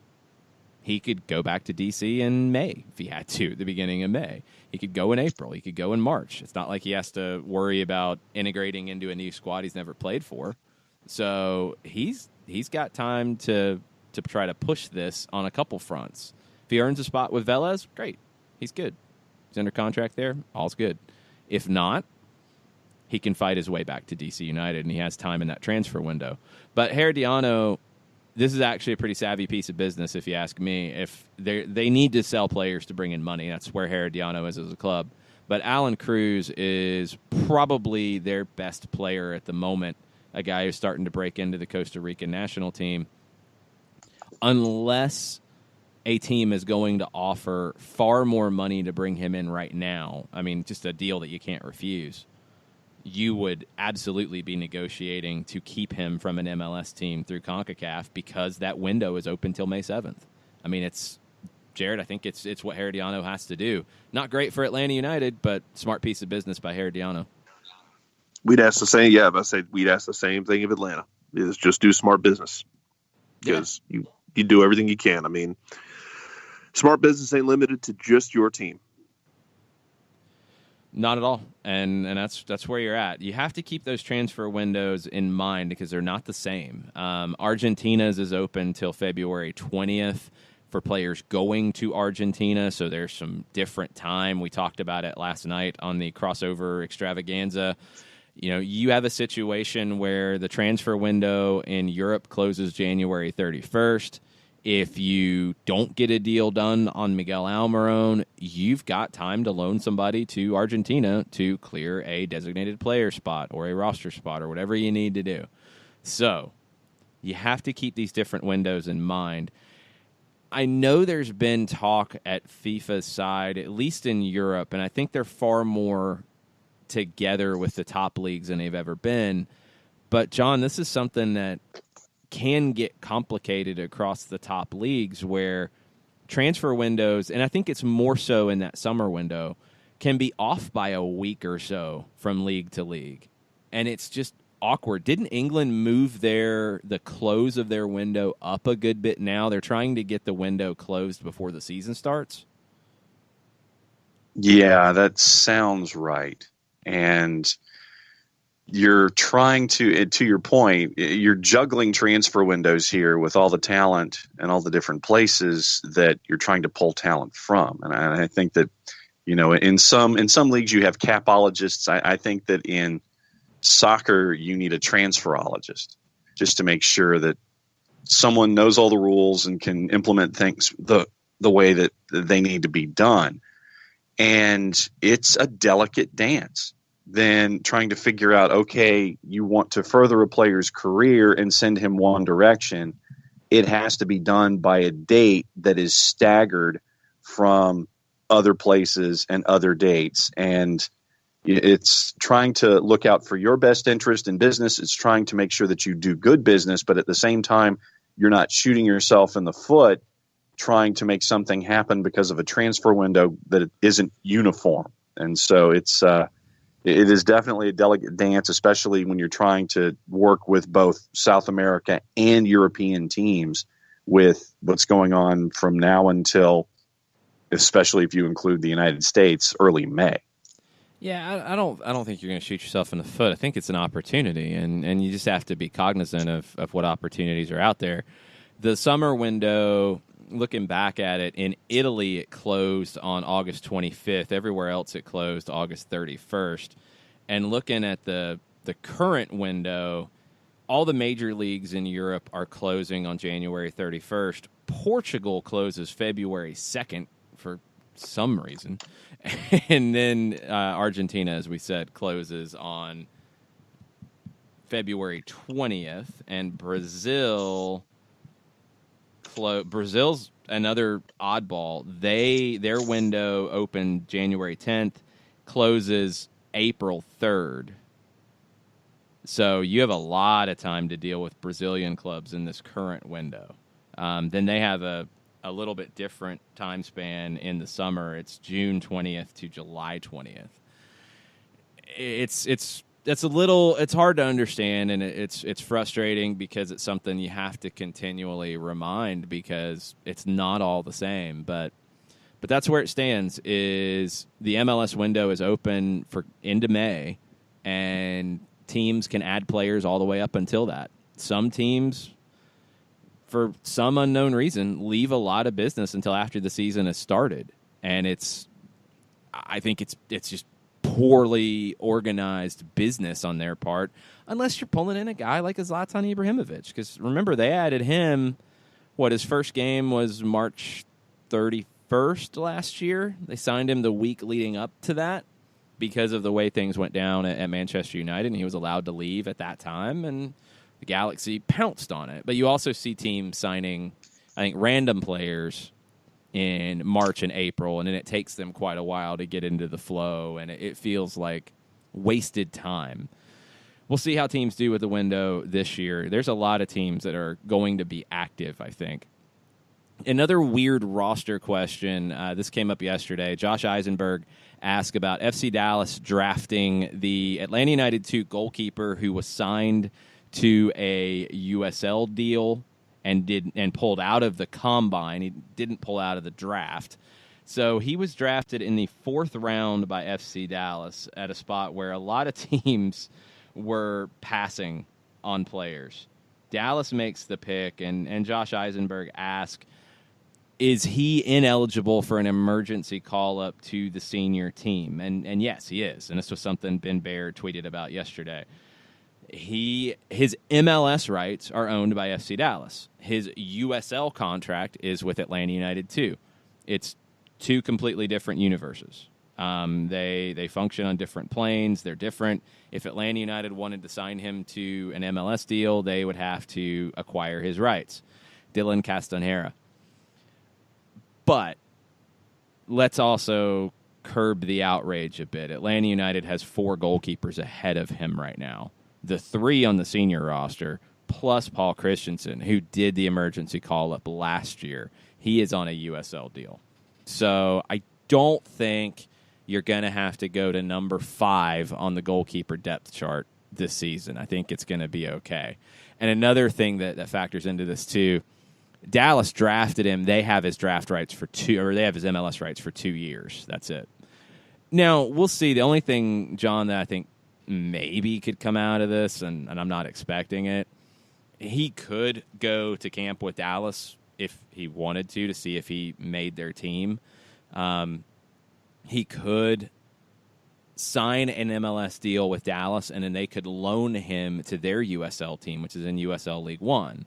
Speaker 1: He could go back to DC in May if he had to, at the beginning of May. He could go in April. He could go in March. It's not like he has to worry about integrating into a new squad he's never played for. So he's got time to try to push this on a couple fronts. If he earns a spot with Vélez, great. He's good. He's under contract there. All's good. If not, he can fight his way back to DC United, and he has time in that transfer window. But Herediano, this is actually a pretty savvy piece of business, if you ask me. If they need to sell players to bring in money, that's where Herediano is as a club. But Alan Cruz is probably their best player at the moment, a guy who's starting to break into the Costa Rican national team. Unless a team is going to offer far more money to bring him in right now, I mean, just a deal that you can't refuse, you would absolutely be negotiating to keep him from an MLS team through CONCACAF, because that window is open till May 7th. I mean, Jared, I think it's what Herediano has to do. Not great for Atlanta United, but smart piece of business by Herediano.
Speaker 4: We'd ask the same. Yeah, we'd ask the same thing of Atlanta. Is just do smart business, because you do everything you can. I mean, smart business ain't limited to just your team.
Speaker 1: Not at all, and that's where you're at. You have to keep those transfer windows in mind, because they're not the same. Argentina's is open till February 20th for players going to Argentina, so there's some different time. We talked about it last night on the crossover extravaganza. You know, you have a situation where the transfer window in Europe closes January 31st. If you don't get a deal done on Miguel Almiron, you've got time to loan somebody to Argentina to clear a designated player spot or a roster spot or whatever you need to do. So you have to keep these different windows in mind. I know there's been talk at FIFA's side, at least in Europe, and I think they're far more together with the top leagues than they've ever been. But, John, this is something that can get complicated across the top leagues, where transfer windows, and I think it's more so in that summer window, can be off by a week or so from league to league. And it's just awkward. Didn't England move the close of their window up a good bit now? They're trying to get the window closed before the season starts.
Speaker 2: Yeah, that sounds right. And you're trying to your point, you're juggling transfer windows here with all the talent and all the different places that you're trying to pull talent from. And I think that, you know, in some leagues you have capologists. I think that in soccer you need a transferologist. just to make sure that someone knows all the rules and can implement things the way that they need to be done. And it's a delicate dance. Then trying to figure out, okay, you want to further a player's career and send him one direction. It has to be done by a date that is staggered from other places and other dates. And it's trying to look out for your best interest in business. It's trying to make sure that you do good business, but at the same time, you're not shooting yourself in the foot trying to make something happen because of a transfer window that isn't uniform. And so it is definitely a delicate dance, especially when you're trying to work with both South America and European teams with what's going on from now until, especially if you include the United States, early May.
Speaker 1: Yeah, I don't think you're going to shoot yourself in the foot. I think it's an opportunity, and you just have to be cognizant of what opportunities are out there. The summer window, looking back at it, in Italy it closed on August 25th. Everywhere else it closed August 31st. And looking at the current window, all the major leagues in Europe are closing on January 31st. Portugal closes February 2nd for some reason. And then Argentina, as we said, closes on February 20th. And Brazil's another oddball. Their window opened January 10th, closes April 3rd. So you have a lot of time to deal with Brazilian clubs in this current window. Then they have a little bit different time span in the summer. It's June 20th to July 20th. It's hard to understand, and it's frustrating because it's something you have to continually remind because it's not all the same. But that's where it stands. Is the MLS window is open for into May, and teams can add players all the way up until that. Some teams, for some unknown reason, leave a lot of business until after the season has started, and I think it's just poorly organized business on their part, unless you're pulling in a guy like a Zlatan Ibrahimovic. Because remember, they added him. His first game was March 31st last year. They signed him the week leading up to that because of the way things went down at Manchester United, and he was allowed to leave at that time, and the Galaxy pounced on it. But you also see teams signing, I think, random players in March and April, and then it takes them quite a while to get into the flow, and it feels like wasted time. We'll see how teams do with the window this year. There's a lot of teams that are going to be active, I think. Another weird roster question. This came up yesterday. Josh Eisenberg asked about FC Dallas drafting the Atlanta United 2 goalkeeper who was signed to a USL deal and pulled out of the combine. He didn't pull out of the draft. So he was drafted in the 4th round by FC Dallas at a spot where a lot of teams were passing on players. Dallas makes the pick, and Josh Eisenberg asked, is he ineligible for an emergency call-up to the senior team? And yes, he is. And this was something Ben Baer tweeted about yesterday. His MLS rights are owned by FC Dallas. His USL contract is with Atlanta United 2. It's two completely different universes. They function on different planes. They're different. If Atlanta United wanted to sign him to an MLS deal, they would have to acquire his rights. Dylan Castanheira. But let's also curb the outrage a bit. Atlanta United has 4 goalkeepers ahead of him right now. The 3 on the senior roster, plus Paul Christensen, who did the emergency call-up last year. He is on a USL deal. So I don't think you're going to have to go to number 5 on the goalkeeper depth chart this season. I think it's going to be okay. And another thing that factors into this, too, Dallas drafted him. They have his draft rights for 2, or they have his MLS rights for 2 years. That's it. Now, we'll see. The only thing, John, that I think maybe could come out of this, and I'm not expecting it, he could go to camp with Dallas if he wanted to see if he made their team. He could sign an MLS deal with Dallas, and then they could loan him to their USL team, which is in USL League One.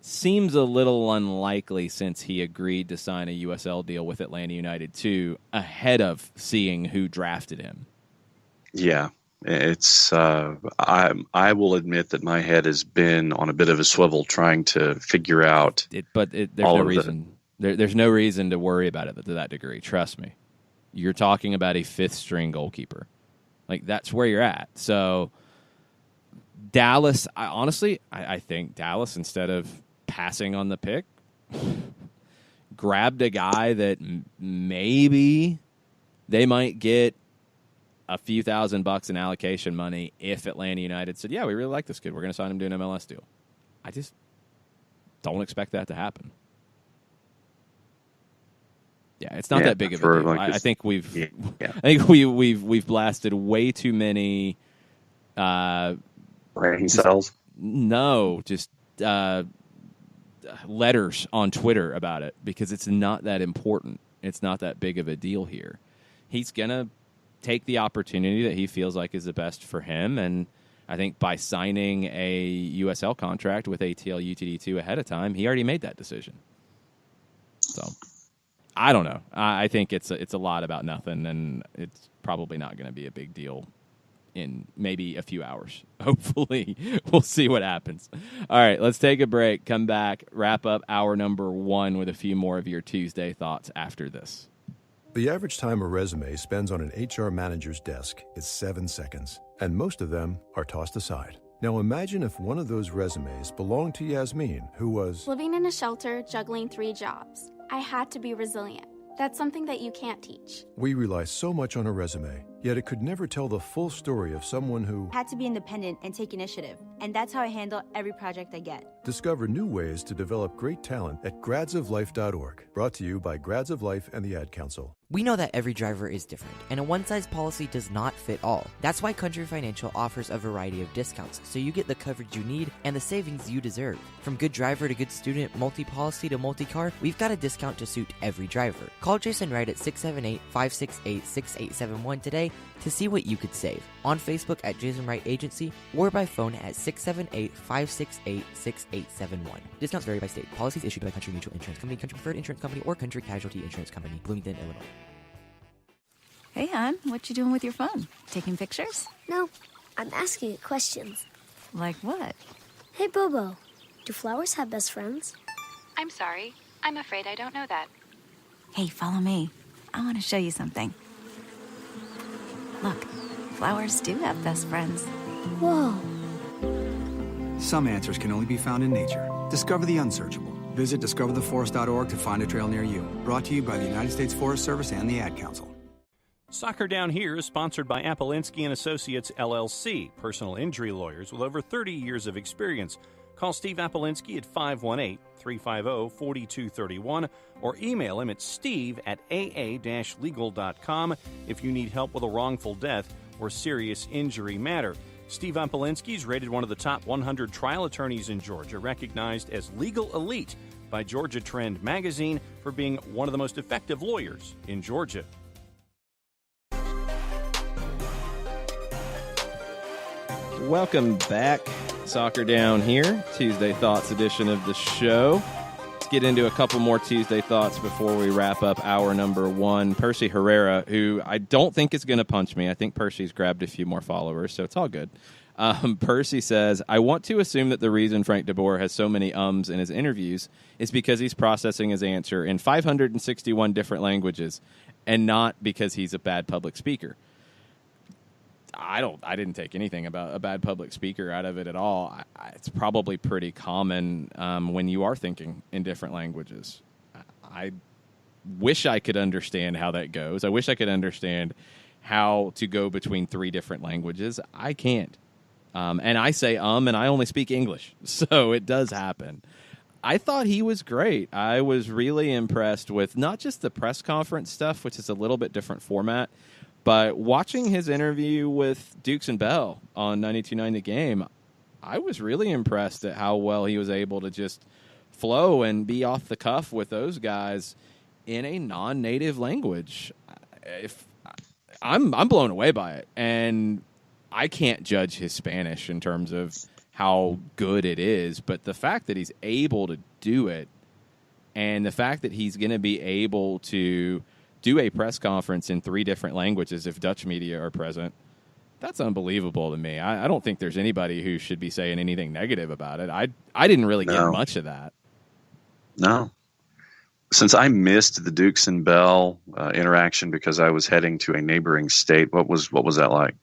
Speaker 1: Seems a little unlikely since he agreed to sign a USL deal with Atlanta United too, ahead of seeing who drafted him.
Speaker 2: Yeah, it's. I will admit that my head has been on a bit of a swivel trying to figure out.
Speaker 1: There's no reason. There's no reason to worry about it to that degree. Trust me. You're talking about a fifth-string goalkeeper. Like, that's where you're at. So, Dallas, I think Dallas, instead of passing on the pick, grabbed a guy that maybe they might get a few $1,000 in allocation money if Atlanta United said, yeah, we really like this kid. We're going to sign him to an MLS deal. I just don't expect that to happen. Yeah, it's not that big of a deal. I think we've blasted way too many
Speaker 2: brain cells.
Speaker 1: No, just letters on Twitter about it because it's not that important. It's not that big of a deal here. He's gonna take the opportunity that he feels like is the best for him, and I think by signing a USL contract with ATL UTD2 ahead of time, he already made that decision. So. I don't know. I think it's a lot about nothing, and it's probably not going to be a big deal in maybe a few hours. Hopefully, we'll see what happens. All right, let's take a break, come back, wrap up hour number 1 with a few more of your Tuesday thoughts after this.
Speaker 5: The average time a resume spends on an HR manager's desk is 7 seconds, and most of them are tossed aside. Now imagine if one of those resumes belonged to Yasmin, who was
Speaker 6: living in a shelter, juggling 3 jobs. I had to be resilient. That's something that you can't teach.
Speaker 5: We rely so much on a resume, yet it could never tell the full story of someone who
Speaker 7: had to be independent and take initiative. And that's how I handle every project I get.
Speaker 5: Discover new ways to develop great talent at gradsoflife.org. Brought to you by Grads of Life and the Ad Council.
Speaker 8: We know that every driver is different, and a one-size policy does not fit all. That's why Country Financial offers a variety of discounts, so you get the coverage you need and the savings you deserve. From good driver to good student, multi-policy to multi-car, we've got a discount to suit every driver. Call Jason Wright at 678-568-6871 today to see what you could save. On Facebook at Jason Wright Agency or by phone at 678-568-6871. Discounts vary by state. Policies issued by Country Mutual Insurance Company, Country Preferred Insurance Company, or Country Casualty Insurance Company, Bloomington, Illinois.
Speaker 9: Hey, hon, what you doing with your phone? Taking pictures?
Speaker 10: No, I'm asking it questions.
Speaker 9: Like what?
Speaker 10: Hey, Bobo, do flowers have best friends?
Speaker 11: I'm sorry. I'm afraid I don't know that.
Speaker 9: Hey, follow me. I want to show you something. Look, flowers do have best friends.
Speaker 10: Whoa.
Speaker 12: Some answers can only be found in nature. Discover the unsearchable. Visit discovertheforest.org to find a trail near you. Brought to you by the United States Forest Service and the Ad Council.
Speaker 13: Soccer Down Here is sponsored by Apolinski and Associates, LLC, personal injury lawyers with over 30 years of experience. Call Steve Apolinski at 518-350-4231 or email him at steve@aa-legal.com if you need help with a wrongful death or serious injury matter. Steve Apolinski is rated one of the top 100 trial attorneys in Georgia, recognized as legal elite by Georgia Trend magazine for being one of the most effective lawyers in Georgia.
Speaker 1: Welcome back. Soccer Down Here, Tuesday Thoughts edition of the show. Let's get into a couple more Tuesday Thoughts before we wrap up hour number 1. Percy Herrera, who I don't think is going to punch me. I think Percy's grabbed a few more followers, so it's all good. Percy says, I want to assume that the reason Frank de Boer has so many ums in his interviews is because he's processing his answer in 561 different languages and not because he's a bad public speaker. I didn't take anything about a bad public speaker out of it at all. It's probably pretty common when you are thinking in different languages. I wish I could understand how that goes. I wish I could understand how to go between 3 different languages. I can't. And I say and I only speak English, so it does happen. I thought he was great. I was really impressed with not just the press conference stuff, which is a little bit different format, but watching his interview with Dukes and Bell on 92.9 The Game, I was really impressed at how well he was able to just flow and be off the cuff with those guys in a non-native language. I'm blown away by it, and I can't judge his Spanish in terms of how good it is, but the fact that he's able to do it, and the fact that he's going to be able to do a press conference in 3 different languages if Dutch media are present, that's unbelievable to me. I don't think there's anybody who should be saying anything negative about it. I didn't really get much of that. No.
Speaker 2: Since I missed the Dukes and Bell interaction because I was heading to a neighboring state, what was that like?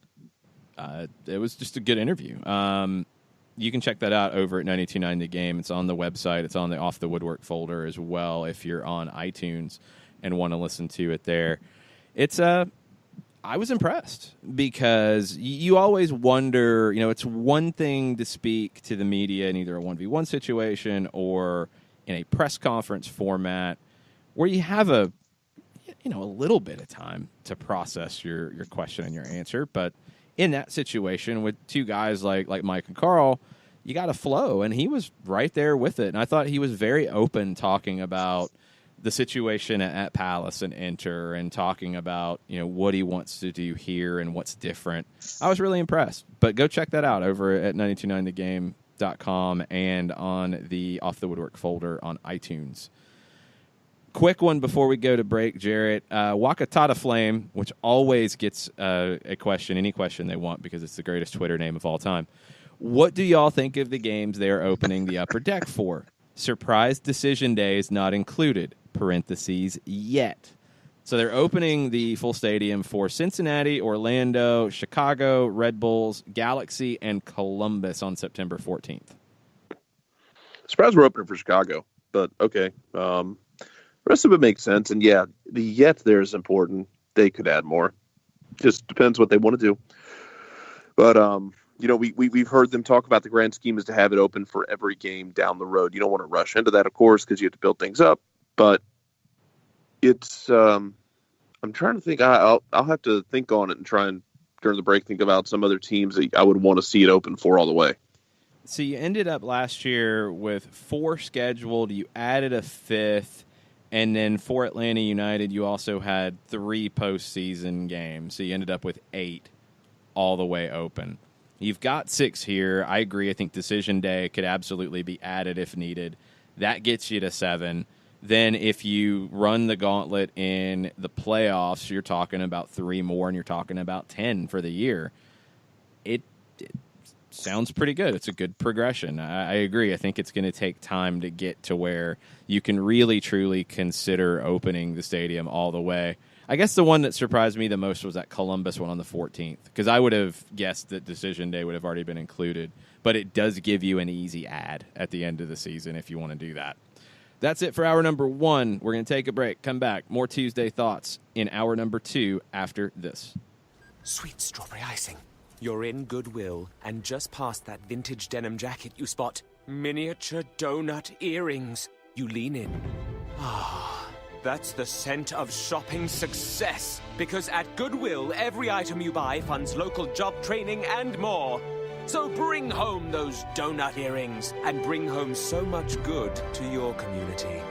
Speaker 1: It was just a good interview. You can check that out over at 92.9 The Game. It's on the website. It's on the Off the Woodwork folder as well if you're on iTunes and want to listen to it there. It's I was impressed because you always wonder, it's one thing to speak to the media in either a 1v1 situation or in a press conference format where you have a little bit of time to process your question and your answer. But in that situation with 2 guys like Mike and Carl, you got to flow, and he was right there with it. And I thought he was very open talking about the situation at Palace and Inter and talking about, what he wants to do here and what's different. I was really impressed. But go check that out over at 929thegame.com and on the Off the Woodwork folder on iTunes. Quick one before we go to break, Jarrett. Wakatata Flame, which always gets a question, any question they want, because it's the greatest Twitter name of all time. What do y'all think of the games they are opening the upper deck for? Surprise decision days not included, parentheses, yet. So they're opening the full stadium for Cincinnati, Orlando, Chicago, Red Bulls, Galaxy, and Columbus on September 14th.
Speaker 4: Surprised we're opening for Chicago, but okay. The rest of it makes sense. And yeah, the yet there is important. They could add more. Just depends what they want to do. But, we've heard them talk about the grand scheme is to have it open for every game down the road. You don't want to rush into that, of course, because you have to build things up. But it's, I'm trying to think. I'll have to think on it and try and, during the break, think about some other teams that I would want to see it open for all the way.
Speaker 1: So you ended up last year with 4 scheduled. You added a 5th. And then for Atlanta United, you also had 3 postseason games. So you ended up with 8 all the way open. You've got 6 here. I agree. I think decision day could absolutely be added if needed. That gets you to 7. Then if you run the gauntlet in the playoffs, you're talking about 3 more, and you're talking about 10 for the year. It sounds pretty good. It's a good progression. I agree. I think it's going to take time to get to where you can really, truly consider opening the stadium all the way. I guess the one that surprised me the most was that Columbus one on the 14th, because I would have guessed that decision day would have already been included, but it does give you an easy add at the end of the season if you want to do that. That's it for hour number 1. We're going to take a break, come back, more Tuesday Thoughts in hour number 2 after this.
Speaker 14: Sweet strawberry icing. You're in Goodwill, and just past that vintage denim jacket, you spot miniature donut earrings. You lean in. Ah, that's the scent of shopping success. Because at Goodwill, every item you buy funds local job training and more. So bring home those donut earrings and bring home so much good to your community.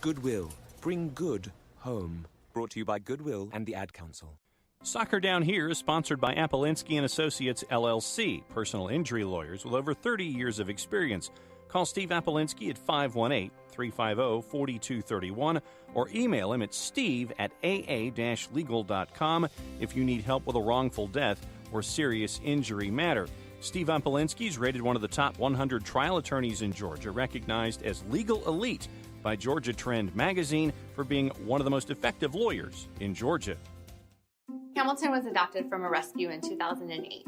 Speaker 14: Goodwill. Bring good home. Brought to you by Goodwill and the Ad Council.
Speaker 13: Soccer Down Here is sponsored by Apolinski & Associates, LLC, personal injury lawyers with over 30 years of experience. Call Steve Apolinski at 518-350-4231 or email him at steve@aa-legal.com if you need help with a wrongful death or serious injury matter. Steve Apolinski is rated one of the top 100 trial attorneys in Georgia, recognized as Legal Elite by Georgia Trend magazine for being one of the most effective lawyers in Georgia.
Speaker 15: Hamilton was adopted from a rescue in 2008.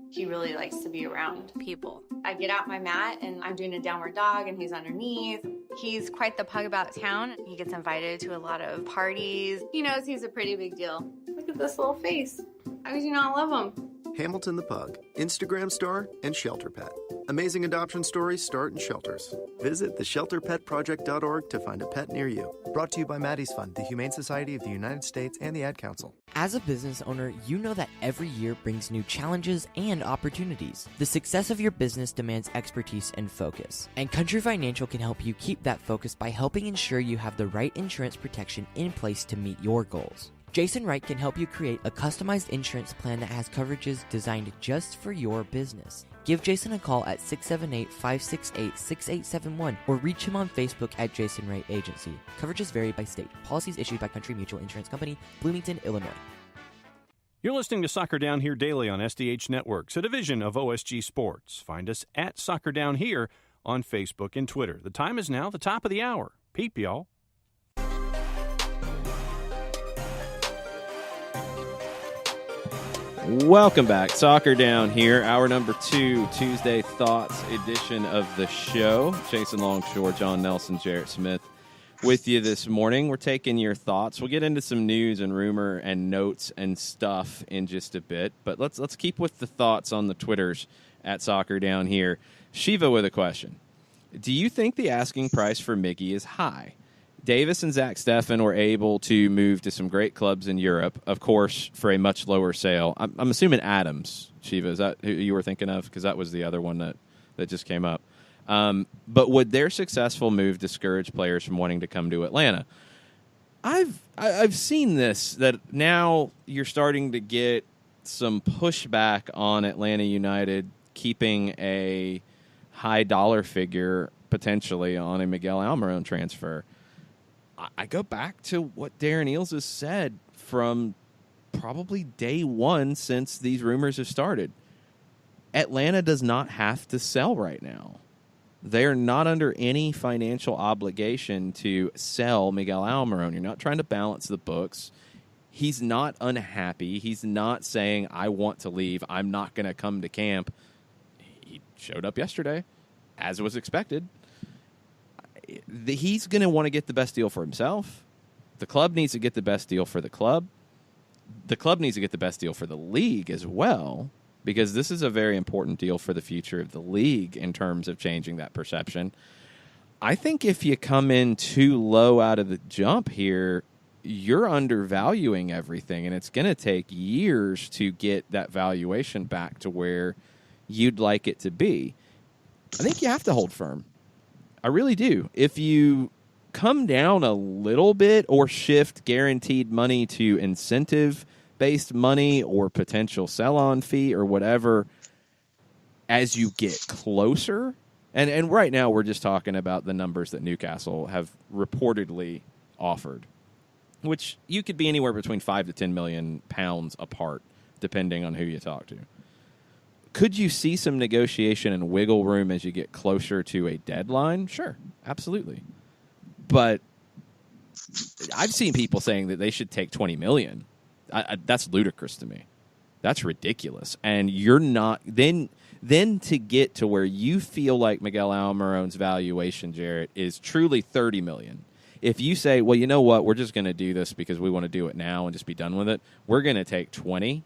Speaker 15: He really likes to be around people. I get out my mat and I'm doing a downward dog and he's underneath. He's quite the pug about town. He gets invited to a lot of parties. He knows he's a pretty big deal. Look at this little face. How could you not love him?
Speaker 16: Hamilton the Pug, Instagram star and shelter pet. Amazing adoption stories start in shelters. Visit theshelterpetproject.org to find a pet near you. Brought to you by Maddie's Fund, the Humane Society of the United States, and the Ad Council.
Speaker 8: As a business owner, you know that every year brings new challenges and opportunities. The success of your business demands expertise and focus. And Country Financial can help you keep that focus by helping ensure you have the right insurance protection in place to meet your goals. Jason Wright can help you create a customized insurance plan that has coverages designed just for your business. Give Jason a call at 678-568-6871 or reach him on Facebook at Jason Wright Agency. Coverages vary by state. Policies issued by Country Mutual Insurance Company, Bloomington, Illinois.
Speaker 13: You're listening to Soccer Down Here daily on SDH Networks, a division of OSG Sports. Find us at Soccer Down Here on Facebook and Twitter. The time is now the top of the hour. Peep, y'all.
Speaker 1: Welcome back. Soccer Down Here, hour number 2, Tuesday Thoughts edition of the show. Jason Longshore, John Nelson, Jarrett Smith with you this morning. We're taking your thoughts. We'll get into some news and rumor and notes and stuff in just a bit, but let's keep with the thoughts on the Twitters at Soccer Down Here. Shiva with a question. Do you think the asking price for Miggy is high? Davis and Zach Steffen were able to move to some great clubs in Europe, of course, for a much lower sale. I'm assuming Adams, Shiva, is that who you were thinking of? Because that was the other one that just came up. But would their successful move discourage players from wanting to come to Atlanta? I've seen this, that now you're starting to get some pushback on Atlanta United keeping a high dollar figure potentially on a Miguel Almiron transfer. I go back to what Darren Eales has said from probably day one since these rumors have started. Atlanta does not have to sell right now. They are not under any financial obligation to sell Miguel Almiron. You're not trying to balance the books. He's not unhappy. He's not saying, I want to leave. I'm not going to come to camp. He showed up yesterday, as was expected. He's going to want to get the best deal for himself. The club needs to get the best deal for the club. The club needs to get the best deal for the league as well, because this is a very important deal for the future of the league in terms of changing that perception. I think if you come in too low out of the jump here, you're undervaluing everything, and it's going to take years to get that valuation back to where you'd like it to be. I think you have to hold firm. I really do. If you come down a little bit or shift guaranteed money to incentive-based money or potential sell-on fee or whatever as you get closer, and right now we're just talking about the numbers that Newcastle have reportedly offered, which you could be anywhere between 5 to 10 million pounds apart, depending on who you talk to. Could you see some negotiation and wiggle room as you get closer to a deadline? Sure, absolutely. But I've seen people saying that they should take $20 million. That's ludicrous to me. That's ridiculous. And you're not then to get to where you feel like Miguel Almiron's valuation, Jarrett, is truly $30 million. If you say, well, you know what, we're just going to do this because we want to do it now and just be done with it, we're going to take 20.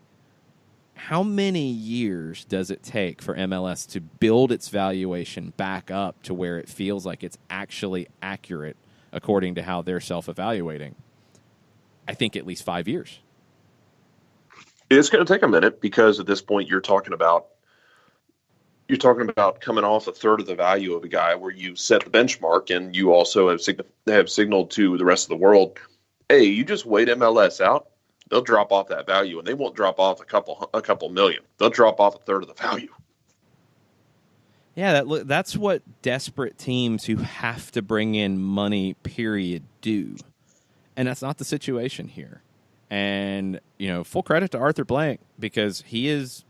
Speaker 1: How many years does it take for MLS to build its valuation back up to where it feels like it's actually accurate according to how they're self-evaluating? I think at least 5 years.
Speaker 4: It's going to take a minute because at this point you're talking about coming off a third of the value of a guy where you set the benchmark, and you also have signaled to the rest of the world, hey, you just wait MLS out. They'll drop off that value, and they won't drop off a couple million. They'll drop off a third of the value.
Speaker 1: Yeah, that's what desperate teams who have to bring in money, period, do. And that's not the situation here. And, full credit to Arthur Blank, because he is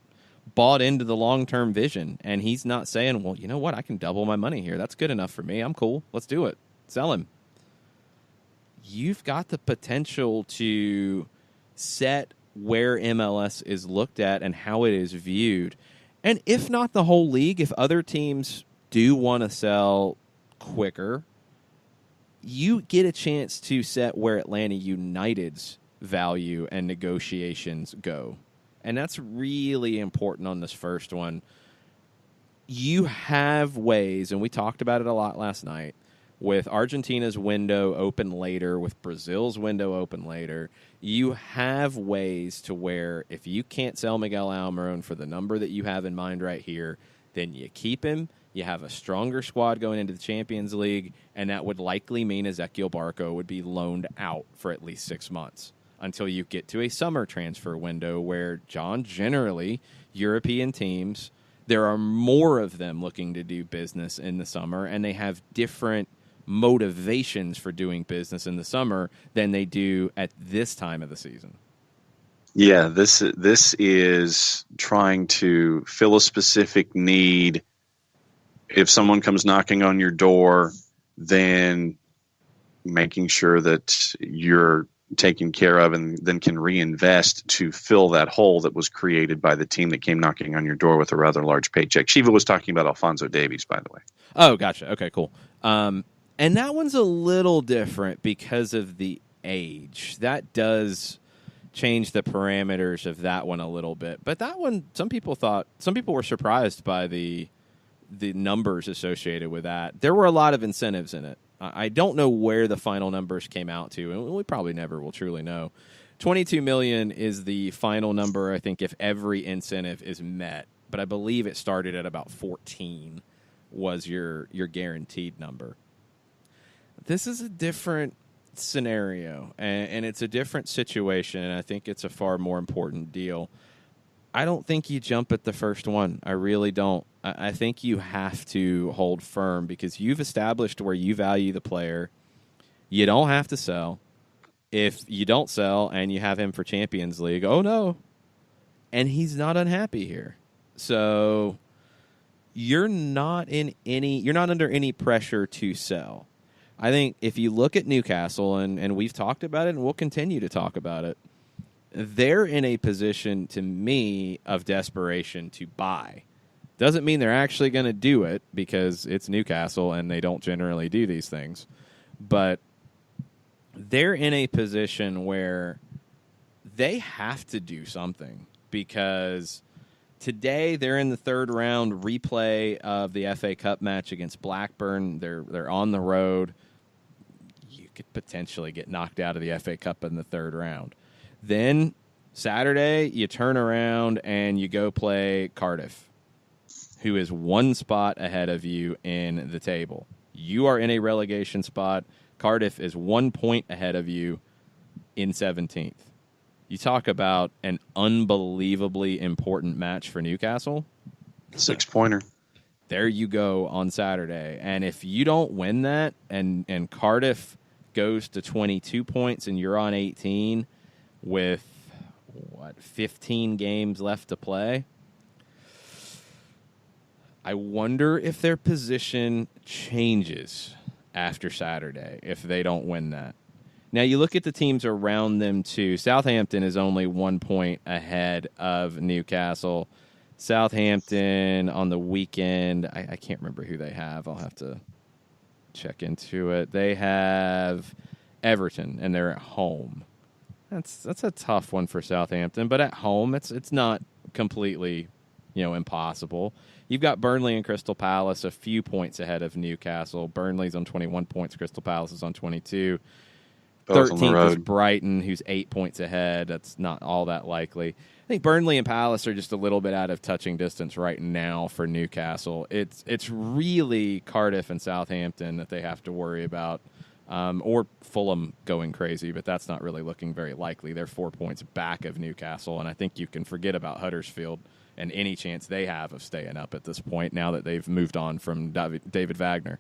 Speaker 1: bought into the long-term vision, and he's not saying, well, you know what, I can double my money here. That's good enough for me. I'm cool. Let's do it. Sell him. You've got the potential to set where MLS is looked at and how it is viewed. And if not the whole league, if other teams do want to sell quicker, you get a chance to set where Atlanta United's value and negotiations go. And that's really important on this first one. You have ways, and we talked about it a lot last night, with Argentina's window open later, with Brazil's window open later, you have ways to where if you can't sell Miguel Almiron for the number that you have in mind right here, then you keep him. You have a stronger squad going into the Champions League, and that would likely mean Ezequiel Barco would be loaned out for at least 6 months. until you get to a summer transfer window where, John, generally, European teams, there are more of them looking to do business in the summer, and they have different motivations for doing business in the summer than they do at this time of the season.
Speaker 2: Yeah, this is trying to fill a specific need. If someone comes knocking on your door, then making sure that you're taken care of and then can reinvest to fill that hole that was created by the team that came knocking on your door with a rather large paycheck. Shiva was talking about Alphonso Davies, by the way.
Speaker 1: Oh, gotcha. Okay, cool. And that one's a little different because of the age. That does change the parameters of that one a little bit. But that one, some people were surprised by the numbers associated with that. There were a lot of incentives in it. I don't know where the final numbers came out to, and we probably never will truly know. $22 million is the final number, I think, if every incentive is met. But I believe it started at about 14 was your guaranteed number. This is a different scenario, and it's a different situation, and I think it's a far more important deal. I don't think you jump at the first one. I really don't. I think you have to hold firm because you've established where you value the player. You don't have to sell. If you don't sell and you have him for Champions League, oh no. And he's not unhappy here. So you're not under any pressure to sell. I think if you look at Newcastle, and we've talked about it and we'll continue to talk about it, they're in a position, to me, of desperation to buy. Doesn't mean they're actually going to do it because it's Newcastle and they don't generally do these things. But they're in a position where they have to do something because today they're in the third round replay of the FA Cup match against Blackburn. They're on the road. You could potentially get knocked out of the FA Cup in the third round. Then Saturday, you turn around and you go play Cardiff, who is one spot ahead of you in the table. You are in a relegation spot. Cardiff is 1 point ahead of you in 17th. You talk about an unbelievably important match for Newcastle.
Speaker 2: 6-pointer.
Speaker 1: There you go on Saturday. And if you don't win that and Cardiff goes to 22 points and you're on 18 with, 15 games left to play, I wonder if their position changes after Saturday if they don't win that. Now, you look at the teams around them, too. Southampton is only 1 point ahead of Newcastle. Southampton on the weekend, I can't remember who they have. I'll have to check into it. They have Everton, and they're at home. That's a tough one for Southampton, but at home, it's not completely, impossible. You've got Burnley and Crystal Palace a few points ahead of Newcastle. Burnley's on 21 points. Crystal Palace is on 22.
Speaker 2: Both
Speaker 1: 13th is Brighton, who's 8 points ahead. That's not all that likely. I think Burnley and Palace are just a little bit out of touching distance right now for Newcastle. It's really Cardiff and Southampton that they have to worry about, or Fulham going crazy, but that's not really looking very likely. They're 4 points back of Newcastle, and I think you can forget about Huddersfield and any chance they have of staying up at this point now that they've moved on from David Wagner.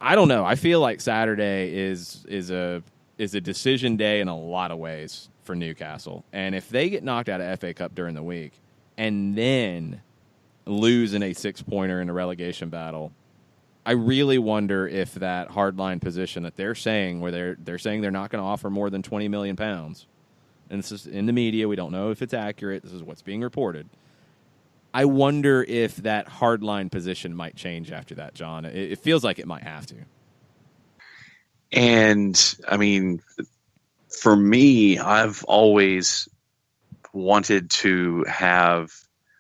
Speaker 1: I don't know. I feel like Saturday is a decision day in a lot of ways for Newcastle. And if they get knocked out of FA Cup during the week and then lose in a 6-pointer in a relegation battle, I really wonder if that hardline position that they're saying, where they're saying they're not going to offer more than £20 million, and this is in the media, we don't know if it's accurate, this is what's being reported. I wonder if that hardline position might change after that, John. It feels like it might have to.
Speaker 2: And, I mean, for me, I've always wanted to have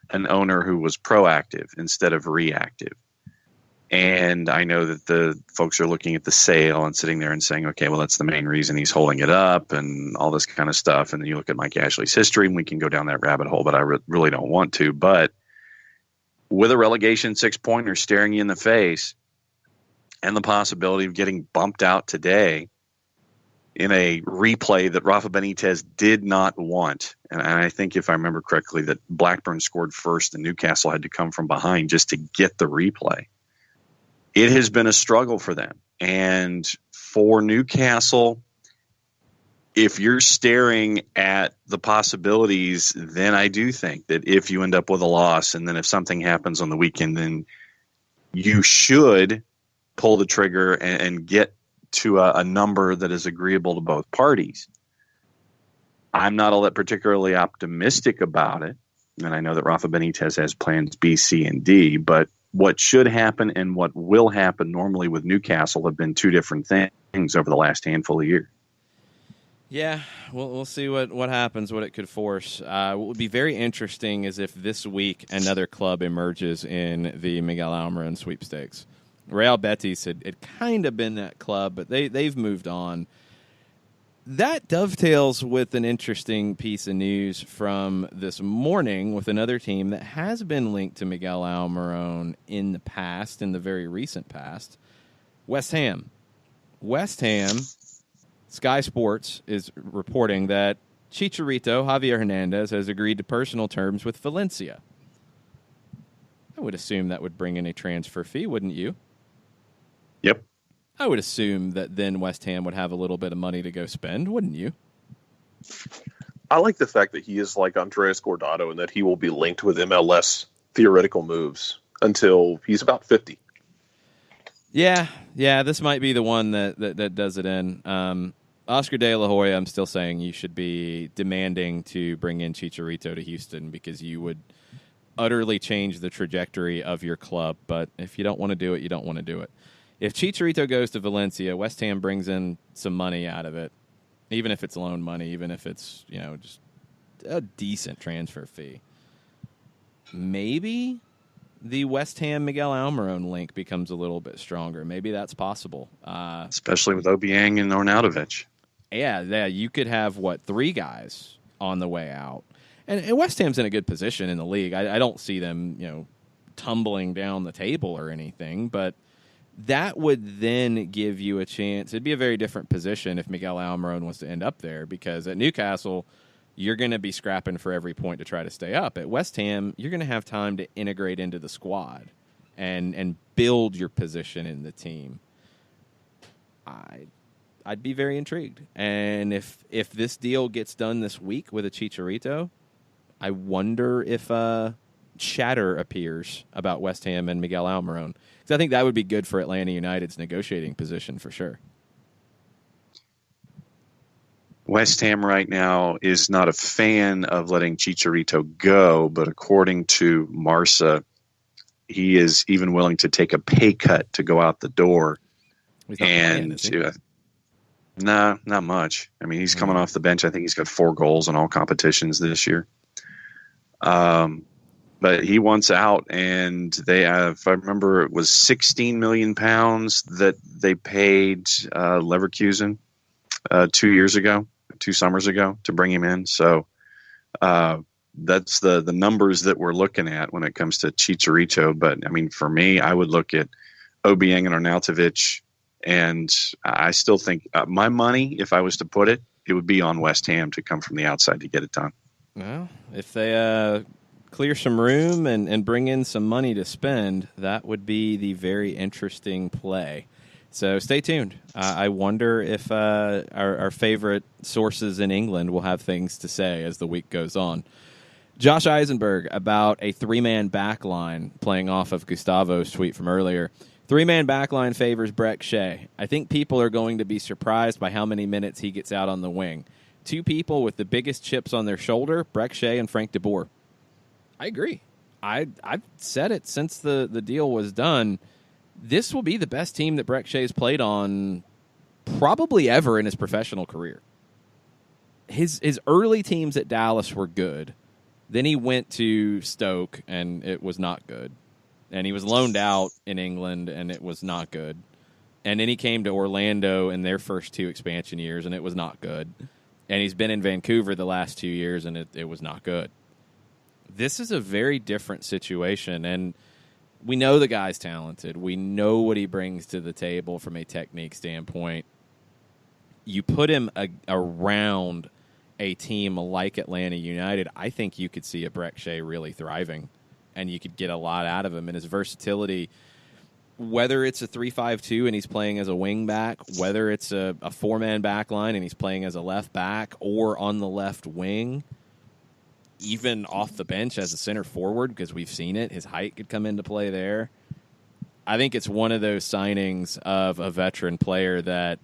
Speaker 2: an owner who was proactive instead of reactive. And I know that the folks are looking at the sale and sitting there and saying, okay, well, that's the main reason he's holding it up and all this kind of stuff. And then you look at Mike Ashley's history, and we can go down that rabbit hole, but I really don't want to. But with a relegation 6-pointer staring you in the face and the possibility of getting bumped out today, in a replay that Rafa Benitez did not want. And I think, if I remember correctly, that Blackburn scored first and Newcastle had to come from behind just to get the replay. It has been a struggle for them. And for Newcastle, if you're staring at the possibilities, then I do think that if you end up with a loss and then if something happens on the weekend, then you should pull the trigger and get to a number that is agreeable to both parties. I'm not all that particularly optimistic about it. And I know that Rafa Benitez has plans B, C, and D, but what should happen and what will happen normally with Newcastle have been two different things over the last handful of years.
Speaker 1: Yeah, we'll see what happens, what it could force. What would be very interesting is if this week another club emerges in the Miguel Almiron sweepstakes. Real Betis had kind of been that club, but they've moved on. That dovetails with an interesting piece of news from this morning with another team that has been linked to Miguel Almiron in the past, in the very recent past, West Ham. West Ham, Sky Sports is reporting that Chicharito, Javier Hernandez, has agreed to personal terms with Valencia. I would assume that would bring in a transfer fee, wouldn't you?
Speaker 2: Yep.
Speaker 1: I would assume that then West Ham would have a little bit of money to go spend, wouldn't you?
Speaker 4: I like the fact that he is like Andres Guardado and that he will be linked with MLS theoretical moves until he's about 50.
Speaker 1: Yeah, this might be the one that does it in. Oscar De La Hoya, I'm still saying you should be demanding to bring in Chicharito to Houston because you would utterly change the trajectory of your club. But if you don't want to do it, you don't want to do it. If Chicharito goes to Valencia, West Ham brings in some money out of it, even if it's loan money, even if it's, just a decent transfer fee. Maybe the West Ham Miguel Almiron link becomes a little bit stronger. Maybe that's possible.
Speaker 2: Especially with Obiang and Arnautovic.
Speaker 1: Yeah, you could have, 3 guys on the way out. And West Ham's in a good position in the league. I don't see them, tumbling down the table or anything, but that would then give you a chance. It'd be a very different position if Miguel Almiron was to end up there, because at Newcastle, you're going to be scrapping for every point to try to stay up. At West Ham, you're going to have time to integrate into the squad and build your position in the team. I'd be very intrigued. And if this deal gets done this week with a Chicharito, I wonder if chatter appears about West Ham and Miguel Almiron. Because I think that would be good for Atlanta United's negotiating position for sure.
Speaker 2: West Ham right now is not a fan of letting Chicharito go, but according to Marca, he is even willing to take a pay cut to go out the door. And no, not much. I mean, he's coming off the bench. I think he's got 4 goals in all competitions this year. But he wants out, and they have, if I remember, it was £16 million that they paid Leverkusen 2 summers ago to bring him in. So that's the numbers that we're looking at when it comes to Chicharito. But, I mean, for me, I would look at Obiang and Arnautovic, and I still think my money, if I was to put it, it would be on West Ham to come from the outside to get it done.
Speaker 1: Well, if they clear some room and bring in some money to spend, that would be the very interesting play. So stay tuned. I wonder if our favorite sources in England will have things to say as the week goes on. Josh Eisenberg about a 3-man back line, playing off of Gustavo's tweet from earlier. 3-man back line favors Brek Shea. I think people are going to be surprised by how many minutes he gets out on the wing. 2 people with the biggest chips on their shoulder, Brek Shea and Frank de Boer. I agree. I've said it since the deal was done. This will be the best team that Brek Shea's played on probably ever in his professional career. His early teams at Dallas were good. Then he went to Stoke, and it was not good. And he was loaned out in England, and it was not good. And then he came to Orlando in their first 2 expansion years, and it was not good. And he's been in Vancouver the last 2 years, and it was not good. This is a very different situation, and we know the guy's talented. We know what he brings to the table from a technique standpoint. you put him around a team like Atlanta United, I think you could see a Breck Shea really thriving, and you could get a lot out of him. And his versatility, whether it's a 3-5-2 and he's playing as a wing back, whether it's a 4-man back line and he's playing as a left back or on the left wing, even off the bench as a center forward, because we've seen it, his height could come into play there. I think it's one of those signings of a veteran player that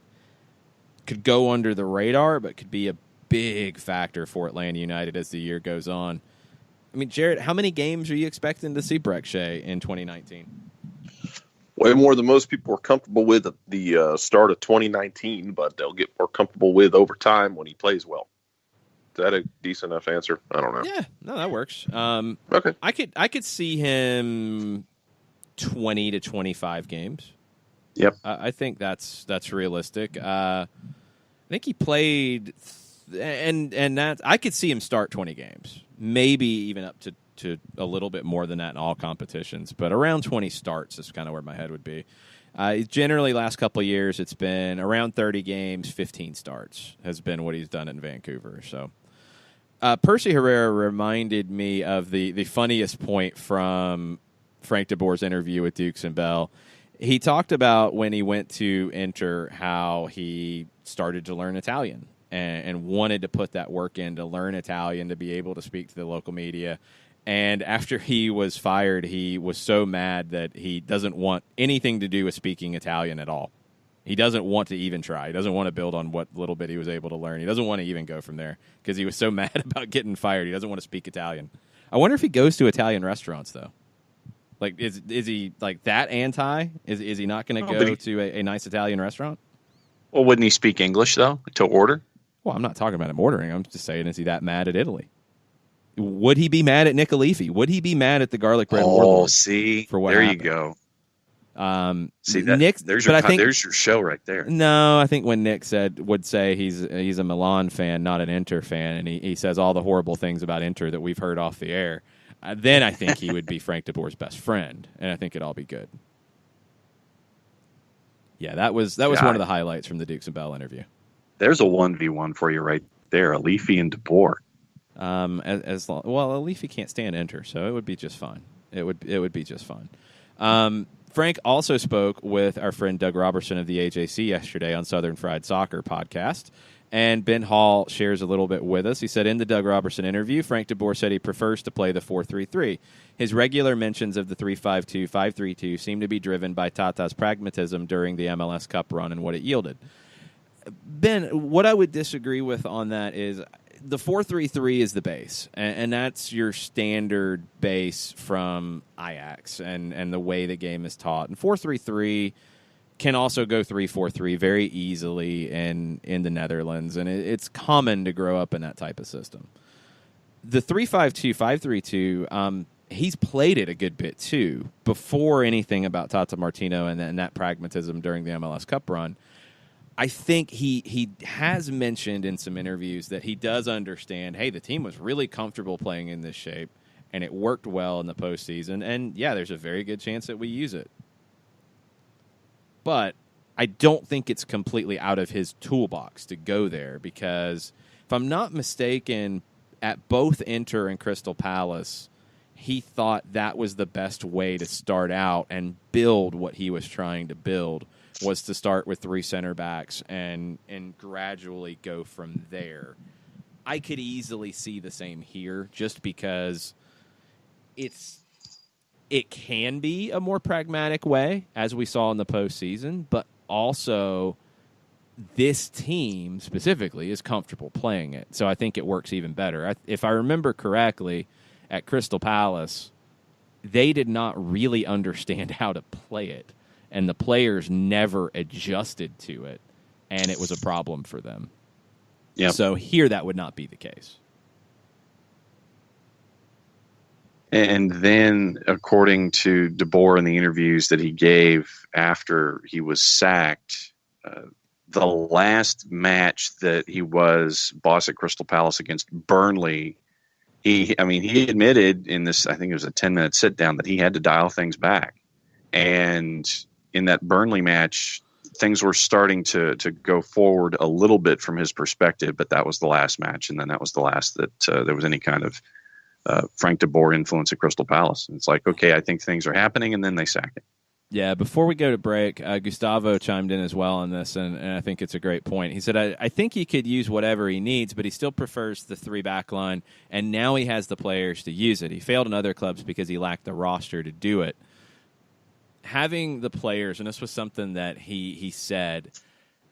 Speaker 1: could go under the radar but could be a big factor for Atlanta United as the year goes on. I mean, Jared, how many games are you expecting to see Breck Shea in 2019?
Speaker 4: Way more than most people were comfortable with at the start of 2019, but they'll get more comfortable with over time when he plays well. Is that a decent enough answer? I don't know.
Speaker 1: Yeah, no, that works.
Speaker 4: Okay.
Speaker 1: I could see him 20 to 25 games.
Speaker 2: Yep.
Speaker 1: I think that's realistic. I think he played, and that I could see him start 20 games, maybe even up to a little bit more than that in all competitions, but around 20 starts is kind of where my head would be. Generally, last couple of years, it's been around 30 games, 15 starts has been what he's done in Vancouver. So, Percy Herrera reminded me of the funniest point from Frank de Boer's interview with Dukes and Bell. He talked about when he went to Inter how he started to learn Italian and wanted to put that work in to learn Italian to be able to speak to the local media. And after he was fired, he was so mad that he doesn't want anything to do with speaking Italian at all. He doesn't want to even try. He doesn't want to build on what little bit he was able to learn. He doesn't want to even go from there because he was so mad about getting fired. He doesn't want to speak Italian. I wonder if he goes to Italian restaurants, though. Like, is he like that anti? Is he not going to go to a nice Italian restaurant?
Speaker 2: Well, wouldn't he speak English, though, to order?
Speaker 1: Well, I'm not talking about him ordering. I'm just saying, is he that mad at Italy? Would he be mad at Nick Alifi? Would he be mad at the garlic bread?
Speaker 2: Oh, see,
Speaker 1: for what
Speaker 2: there
Speaker 1: happened?
Speaker 2: You go. See that?
Speaker 1: Nick,
Speaker 2: there's your show right there.
Speaker 1: No, I think when Nick would say he's a Milan fan, not an Inter fan, and he says all the horrible things about Inter that we've heard off the air, then I think he would be Frank de Boer's best friend, and I think it'd all be good. Yeah, that was one of the highlights from the Dukes and Bell interview.
Speaker 2: There's a 1v1 for you right there, Alifi and de Boer.
Speaker 1: Alifi can't stand Inter, so it would be just fine. It would be just fine. Frank also spoke with our friend Doug Robertson of the AJC yesterday on Southern Fried Soccer podcast, and Ben Hall shares a little bit with us. He said in the Doug Robertson interview, Frank de Boer said he prefers to play the 4-3-3. His regular mentions of the 3-5-2, 5-3-2 seem to be driven by Tata's pragmatism during the MLS Cup run and what it yielded. Ben, what I would disagree with on that is the 4-3-3 is the base, and that's your standard base from Ajax and the way the game is taught. And 4-3-3 can also go 3-4-3 very easily in the Netherlands, and it's common to grow up in that type of system. The 3-5-2, 5-3-2, he's played it a good bit too before anything about Tata Martino and that pragmatism during the MLS Cup run. I think he has mentioned in some interviews that he does understand, hey, the team was really comfortable playing in this shape, and it worked well in the postseason. And, yeah, there's a very good chance that we use it. But I don't think it's completely out of his toolbox to go there because, if I'm not mistaken, at both Inter and Crystal Palace, he thought that was the best way to start out and build what he was trying to build, was to start with 3 center backs and gradually go from there. I could easily see the same here just because it can be a more pragmatic way, as we saw in the postseason, but also this team specifically is comfortable playing it. So I think it works even better. If I remember correctly, at Crystal Palace, they did not really understand how to play it, and the players never adjusted to it, and it was a problem for them.
Speaker 2: Yep.
Speaker 1: So here that would not be the case.
Speaker 2: And then, according to de Boer in the interviews that he gave after he was sacked, the last match that he was boss at Crystal Palace against Burnley, he admitted in this, I think it was a 10-minute sit-down, that he had to dial things back. And in that Burnley match, things were starting to go forward a little bit from his perspective, but that was the last match, and then that was the last that there was any kind of Frank DeBoer influence at Crystal Palace. And it's like, okay, I think things are happening, and then they sack it.
Speaker 1: Yeah, before we go to break, Gustavo chimed in as well on this, and I think it's a great point. He said, I think he could use whatever he needs, but he still prefers the 3-back line, and now he has the players to use it. He failed in other clubs because he lacked the roster to do it. Having the players, and this was something that he said,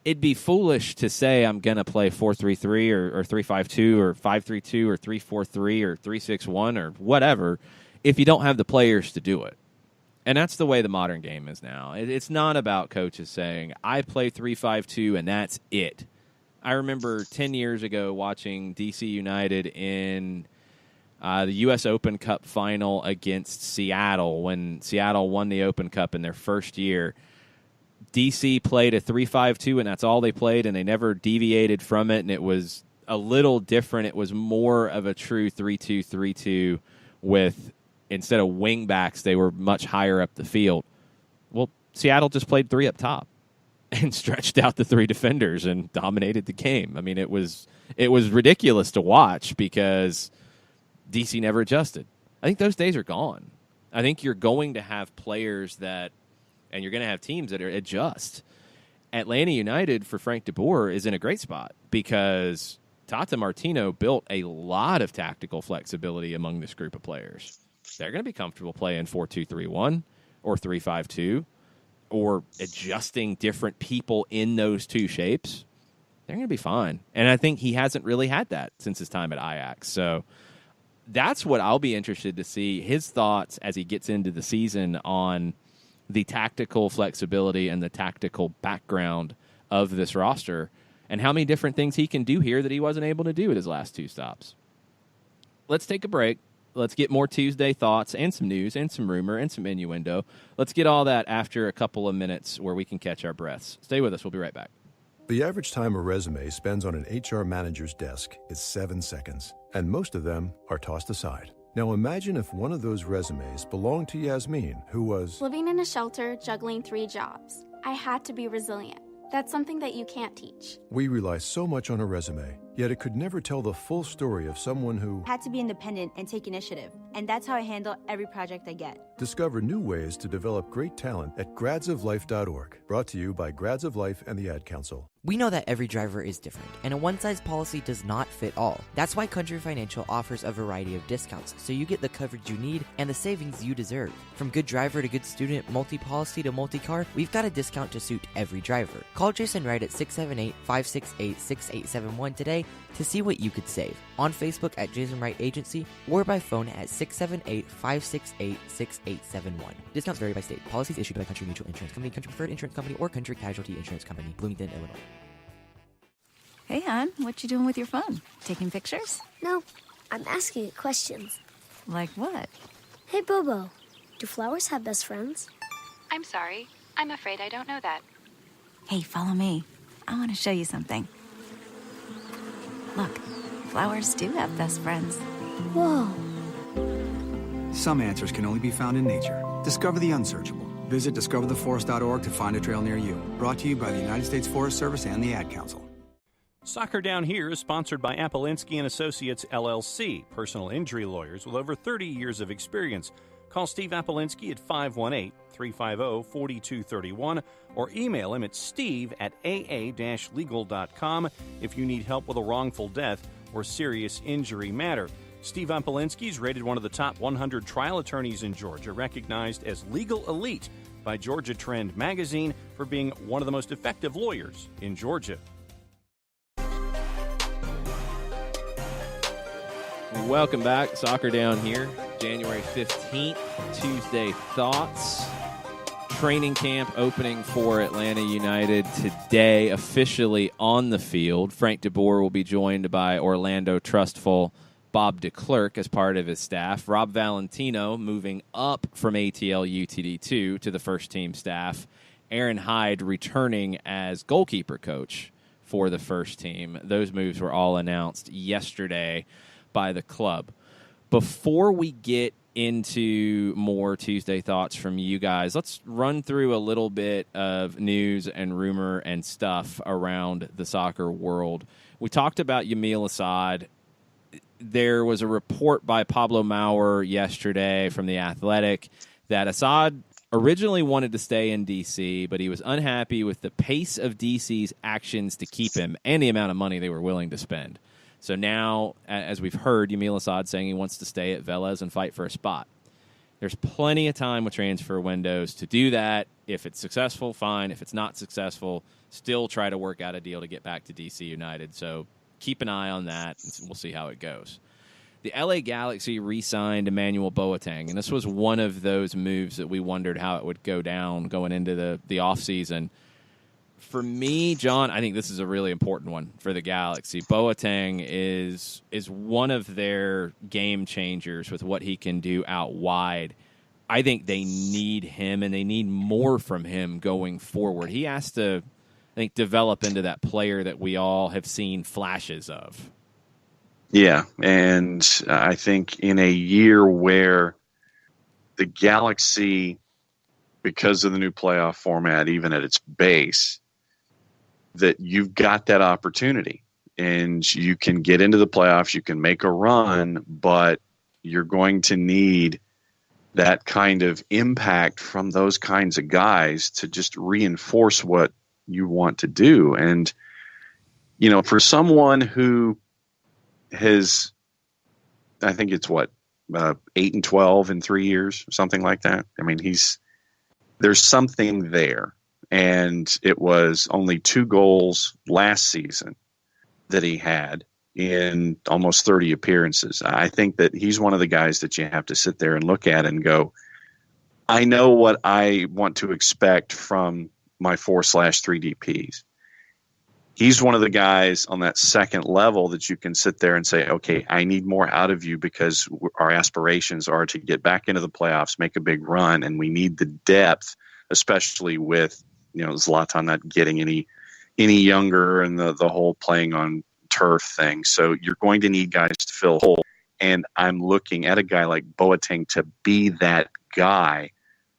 Speaker 1: it'd be foolish to say I'm going to play 4-3-3 or 3-5-2 or 5-3-2 or 3-4-3 or 3-6-1 or whatever if you don't have the players to do it. And that's the way the modern game is now. It's not about coaches saying, I play 3-5-2 and that's it. I remember 10 years ago watching DC United in the U.S. Open Cup final against Seattle when Seattle won the Open Cup in their first year. DC played a 3-5-2, and that's all they played, and they never deviated from it, and it was a little different. It was more of a true 3-2-3-2 with, instead of wing backs, they were much higher up the field. Well, Seattle just played 3 up top and stretched out the 3 defenders and dominated the game. I mean, it was ridiculous to watch because DC never adjusted. I think those days are gone. I think you're going to have players that, and you're going to have teams that adjust. Atlanta United, for Frank DeBoer, is in a great spot because Tata Martino built a lot of tactical flexibility among this group of players. They're going to be comfortable playing 4-2-3-1 or 3-5-2 or adjusting different people in those two shapes. They're going to be fine. And I think he hasn't really had that since his time at Ajax. So that's what I'll be interested to see, his thoughts as he gets into the season on the tactical flexibility and the tactical background of this roster and how many different things he can do here that he wasn't able to do at his last 2 stops. Let's take a break. Let's get more Tuesday thoughts and some news and some rumor and some innuendo. Let's get all that after a couple of minutes where we can catch our breaths. Stay with us. We'll be right back.
Speaker 5: The average time a resume spends on an HR manager's desk is 7 seconds, and most of them are tossed aside. Now imagine if one of those resumes belonged to Yasmin, who was
Speaker 6: Living in a shelter, juggling 3 jobs. I had to be resilient. That's something that you can't teach.
Speaker 5: We rely so much on a resume, yet it could never tell the full story of someone who
Speaker 7: had to be independent and take initiative. And that's how I handle every project I get.
Speaker 5: Discover new ways to develop great talent at gradsoflife.org. Brought to you by Grads of Life and the Ad Council.
Speaker 8: We know that every driver is different, and a one-size policy does not fit all. That's why Country Financial offers a variety of discounts, so you get the coverage you need and the savings you deserve. From good driver to good student, multi-policy to multi-car, we've got a discount to suit every driver. Call Jason Wright at 678-568-6871 today to see what you could save. On Facebook at Jason Wright Agency or by phone at 678-568-6871. Discounts vary by state. Policies issued by Country Mutual Insurance Company, Country Preferred Insurance Company, or Country Casualty Insurance Company, Bloomington, Illinois.
Speaker 9: Hey, hon, what you doing with your phone? Taking pictures?
Speaker 10: No, I'm asking it questions.
Speaker 9: Like what?
Speaker 10: Hey, Bobo, do flowers have best friends?
Speaker 11: I'm sorry. I'm afraid I don't know that.
Speaker 9: Hey, follow me. I want to show you something. Look, flowers do have best friends.
Speaker 10: Whoa.
Speaker 12: Some answers can only be found in nature. Discover the unsearchable. Visit discovertheforest.org to find a trail near you. Brought to you by the United States Forest Service and the Ad Council.
Speaker 13: Soccer Down Here is sponsored by Appolinsky & Associates, LLC, personal injury lawyers with over 30 years of experience. Call Steve Appolinsky at 518-350-4231 or email him at steve@aa-legal.com if you need help with a wrongful death or serious injury matter. Steve Appolinsky is rated one of the top 100 trial attorneys in Georgia, recognized as legal elite by Georgia Trend magazine for being one of the most effective lawyers in Georgia.
Speaker 1: Welcome back. Soccer Down Here, January 15th, Tuesday Thoughts. Training camp opening for Atlanta United today, officially on the field. Frank DeBoer will be joined by Orlando Trustful Bob DeClercq as part of his staff. Rob Valentino moving up from ATL UTD2 to the first team staff. Aaron Hyde returning as goalkeeper coach for the first team. Those moves were all announced yesterday by the club. Before we get into more Tuesday thoughts from you guys, let's run through a little bit of news and rumor and stuff around the soccer world. We talked about Yamil Asad. There was a report by Pablo Maurer yesterday from The Athletic that Asad originally wanted to stay in D.C., but he was unhappy with the pace of D.C.'s actions to keep him and the amount of money they were willing to spend. So now, as we've heard, Yamil Asad saying he wants to stay at Velez and fight for a spot. There's plenty of time with transfer windows to do that. If it's successful, fine. If it's not successful, still try to work out a deal to get back to D.C. United. So keep an eye on that, and we'll see how it goes. The LA Galaxy re-signed Emmanuel Boateng, and this was one of those moves that we wondered how it would go down going into the offseason. For me, John, I think this is a really important one for the Galaxy. Boateng is one of their game changers with what he can do out wide. I think they need him, and they need more from him going forward. He has to, I think, develop into that player that we all have seen flashes of.
Speaker 2: Yeah, and I think in a year where the Galaxy, because of the new playoff format, even at its base, that you've got that opportunity and you can get into the playoffs, you can make a run, but you're going to need that kind of impact from those kinds of guys to just reinforce what you want to do. And, you know, for someone who has, I think it's 8-12 in 3 years, something like that. I mean, there's something there. And it was only 2 goals last season that he had in almost 30 appearances. I think that he's one of the guys that you have to sit there and look at and go, I know what I want to expect from my 4/3 DPs. He's one of the guys on that second level that you can sit there and say, okay, I need more out of you because our aspirations are to get back into the playoffs, make a big run, and we need the depth, especially with, you know, Zlatan not getting any younger and the whole playing on turf thing. So you're going to need guys to fill a hole. And I'm looking at a guy like Boateng to be that guy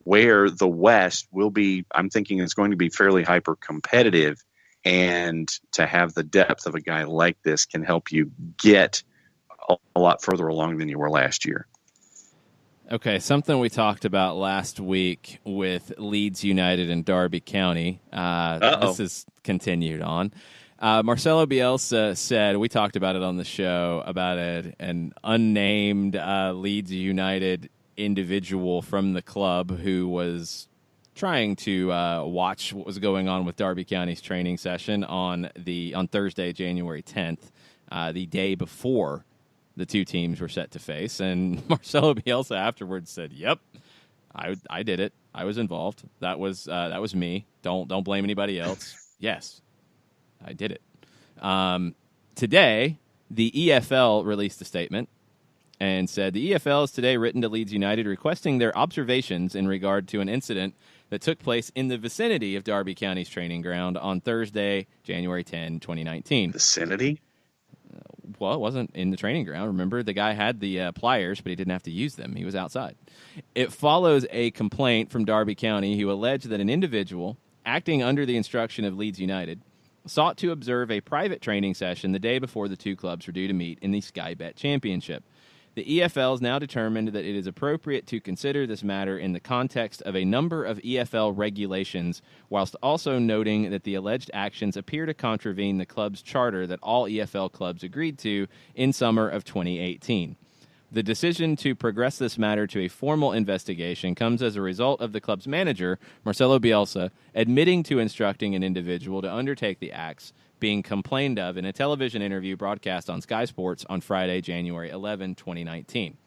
Speaker 2: where the West will be, I'm thinking it's going to be fairly hyper competitive. And to have the depth of a guy like this can help you get a lot further along than you were last year.
Speaker 1: Okay, something we talked about last week with Leeds United and Derby County. This is continued on. Marcelo Bielsa said, we talked about it on the show, about an unnamed Leeds United individual from the club who was trying to watch what was going on with Derby County's training session on Thursday, January 10th, the day before the two teams were set to face. And Marcelo Bielsa afterwards said, "Yep, I did it. I was involved. That was me. Don't blame anybody else. Yes, I did it." Today, the EFL released a statement and said the EFL has today written to Leeds United requesting their observations in regard to an incident that took place in the vicinity of Derby County's training ground on Thursday, January 10, 2019.
Speaker 2: Vicinity?
Speaker 1: Well, it wasn't in the training ground. Remember, the guy had the pliers, but he didn't have to use them. He was outside. It follows a complaint from Derby County who alleged that an individual, acting under the instruction of Leeds United, sought to observe a private training session the day before the two clubs were due to meet in the Sky Bet Championship. The EFL has now determined that it is appropriate to consider this matter in the context of a number of EFL regulations, whilst also noting that the alleged actions appear to contravene the club's charter that all EFL clubs agreed to in summer of 2018. The decision to progress this matter to a formal investigation comes as a result of the club's manager, Marcelo Bielsa, admitting to instructing an individual to undertake the acts being complained of in a television interview broadcast on Sky Sports on Friday, January 11, 2019.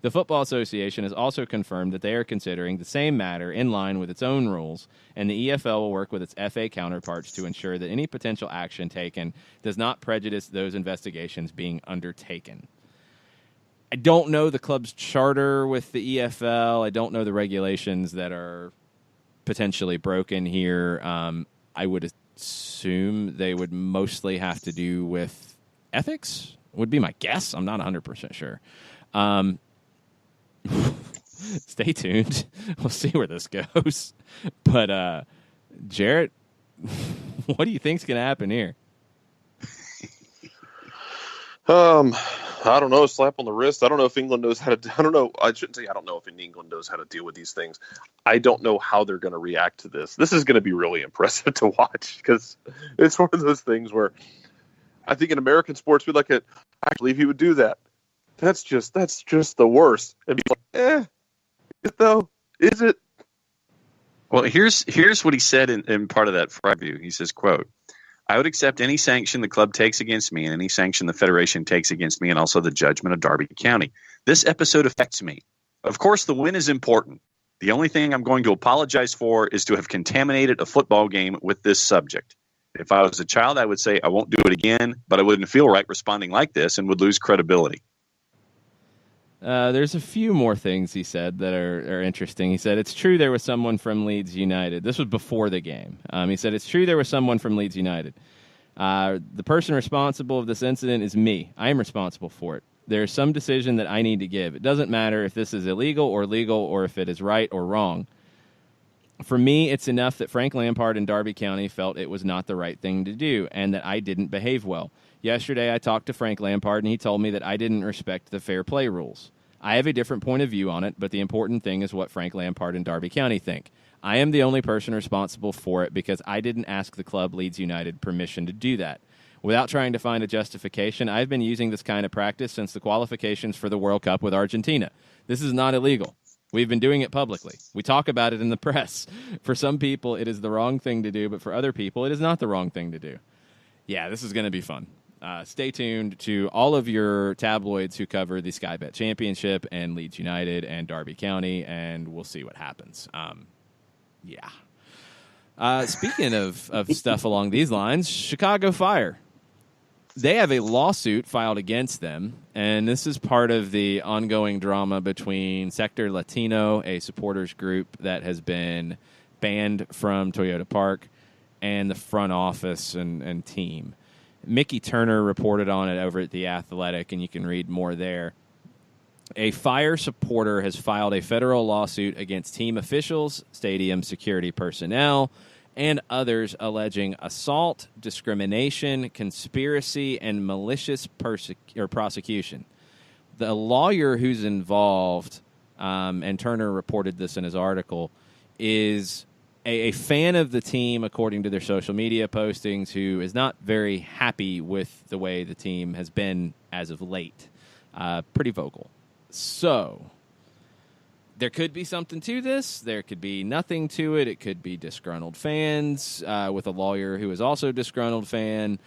Speaker 1: The Football Association has also confirmed that they are considering the same matter in line with its own rules, and the EFL will work with its FA counterparts to ensure that any potential action taken does not prejudice those investigations being undertaken. I don't know the club's charter with the EFL. I don't know the regulations that are potentially broken here. I would assume they would mostly have to do with ethics, would be my guess. I'm not 100% sure. Stay tuned. We'll see where this goes. But, Jarrett, what do you think's going to happen here?
Speaker 4: I don't know. Slap on the wrist. I don't know if England knows how to. I don't know. I shouldn't say I don't know if England knows how to deal with these things. I don't know how they're going to react to this. This is going to be really impressive to watch because it's one of those things where I think in American sports we look at. I believe he would do that. That's just the worst. And be like, is it though? Is it?
Speaker 2: Well, here's what he said in part of that review. He says, quote, "I would accept any sanction the club takes against me and any sanction the Federation takes against me and also the judgment of Derby County. This episode affects me. Of course, the win is important. The only thing I'm going to apologize for is to have contaminated a football game with this subject. If I was a child, I would say I won't do it again, but I wouldn't feel right responding like this and would lose credibility."
Speaker 1: There's a few more things he said that are interesting. He said, it's true there was someone from Leeds United. This was before the game. He said, it's true there was someone from Leeds United. The person responsible of this incident is me. I am responsible for it. There's some decision that I need to give. It doesn't matter if this is illegal or legal or if it is right or wrong. For me, it's enough that Frank Lampard and Derby County felt it was not the right thing to do and that I didn't behave well. Yesterday, I talked to Frank Lampard, and he told me that I didn't respect the fair play rules. I have a different point of view on it, but the important thing is what Frank Lampard and Derby County think. I am the only person responsible for it because I didn't ask the club Leeds United permission to do that. Without trying to find a justification, I've been using this kind of practice since the qualifications for the World Cup with Argentina. This is not illegal. We've been doing it publicly. We talk about it in the press. For some people, it is the wrong thing to do, but for other people, it is not the wrong thing to do. Yeah, this is going to be fun. Stay tuned to all of your tabloids who cover the Sky Bet Championship and Leeds United and Derby County, and we'll see what happens. Speaking of stuff along these lines, Chicago Fire. They have a lawsuit filed against them, and this is part of the ongoing drama between Sector Latino, a supporters group that has been banned from Toyota Park, and the front office and team. Mickey Turner reported on it over at The Athletic, and you can read more there. A Fire supporter has filed a federal lawsuit against team officials, stadium security personnel, and others alleging assault, discrimination, conspiracy, and malicious prosecution. The lawyer who's involved, and Turner reported this in his article, is a fan of the team, according to their social media postings, who is not very happy with the way the team has been as of late. Pretty vocal. So there could be something to this. There could be nothing to it. It could be disgruntled fans with a lawyer who is also a disgruntled fan.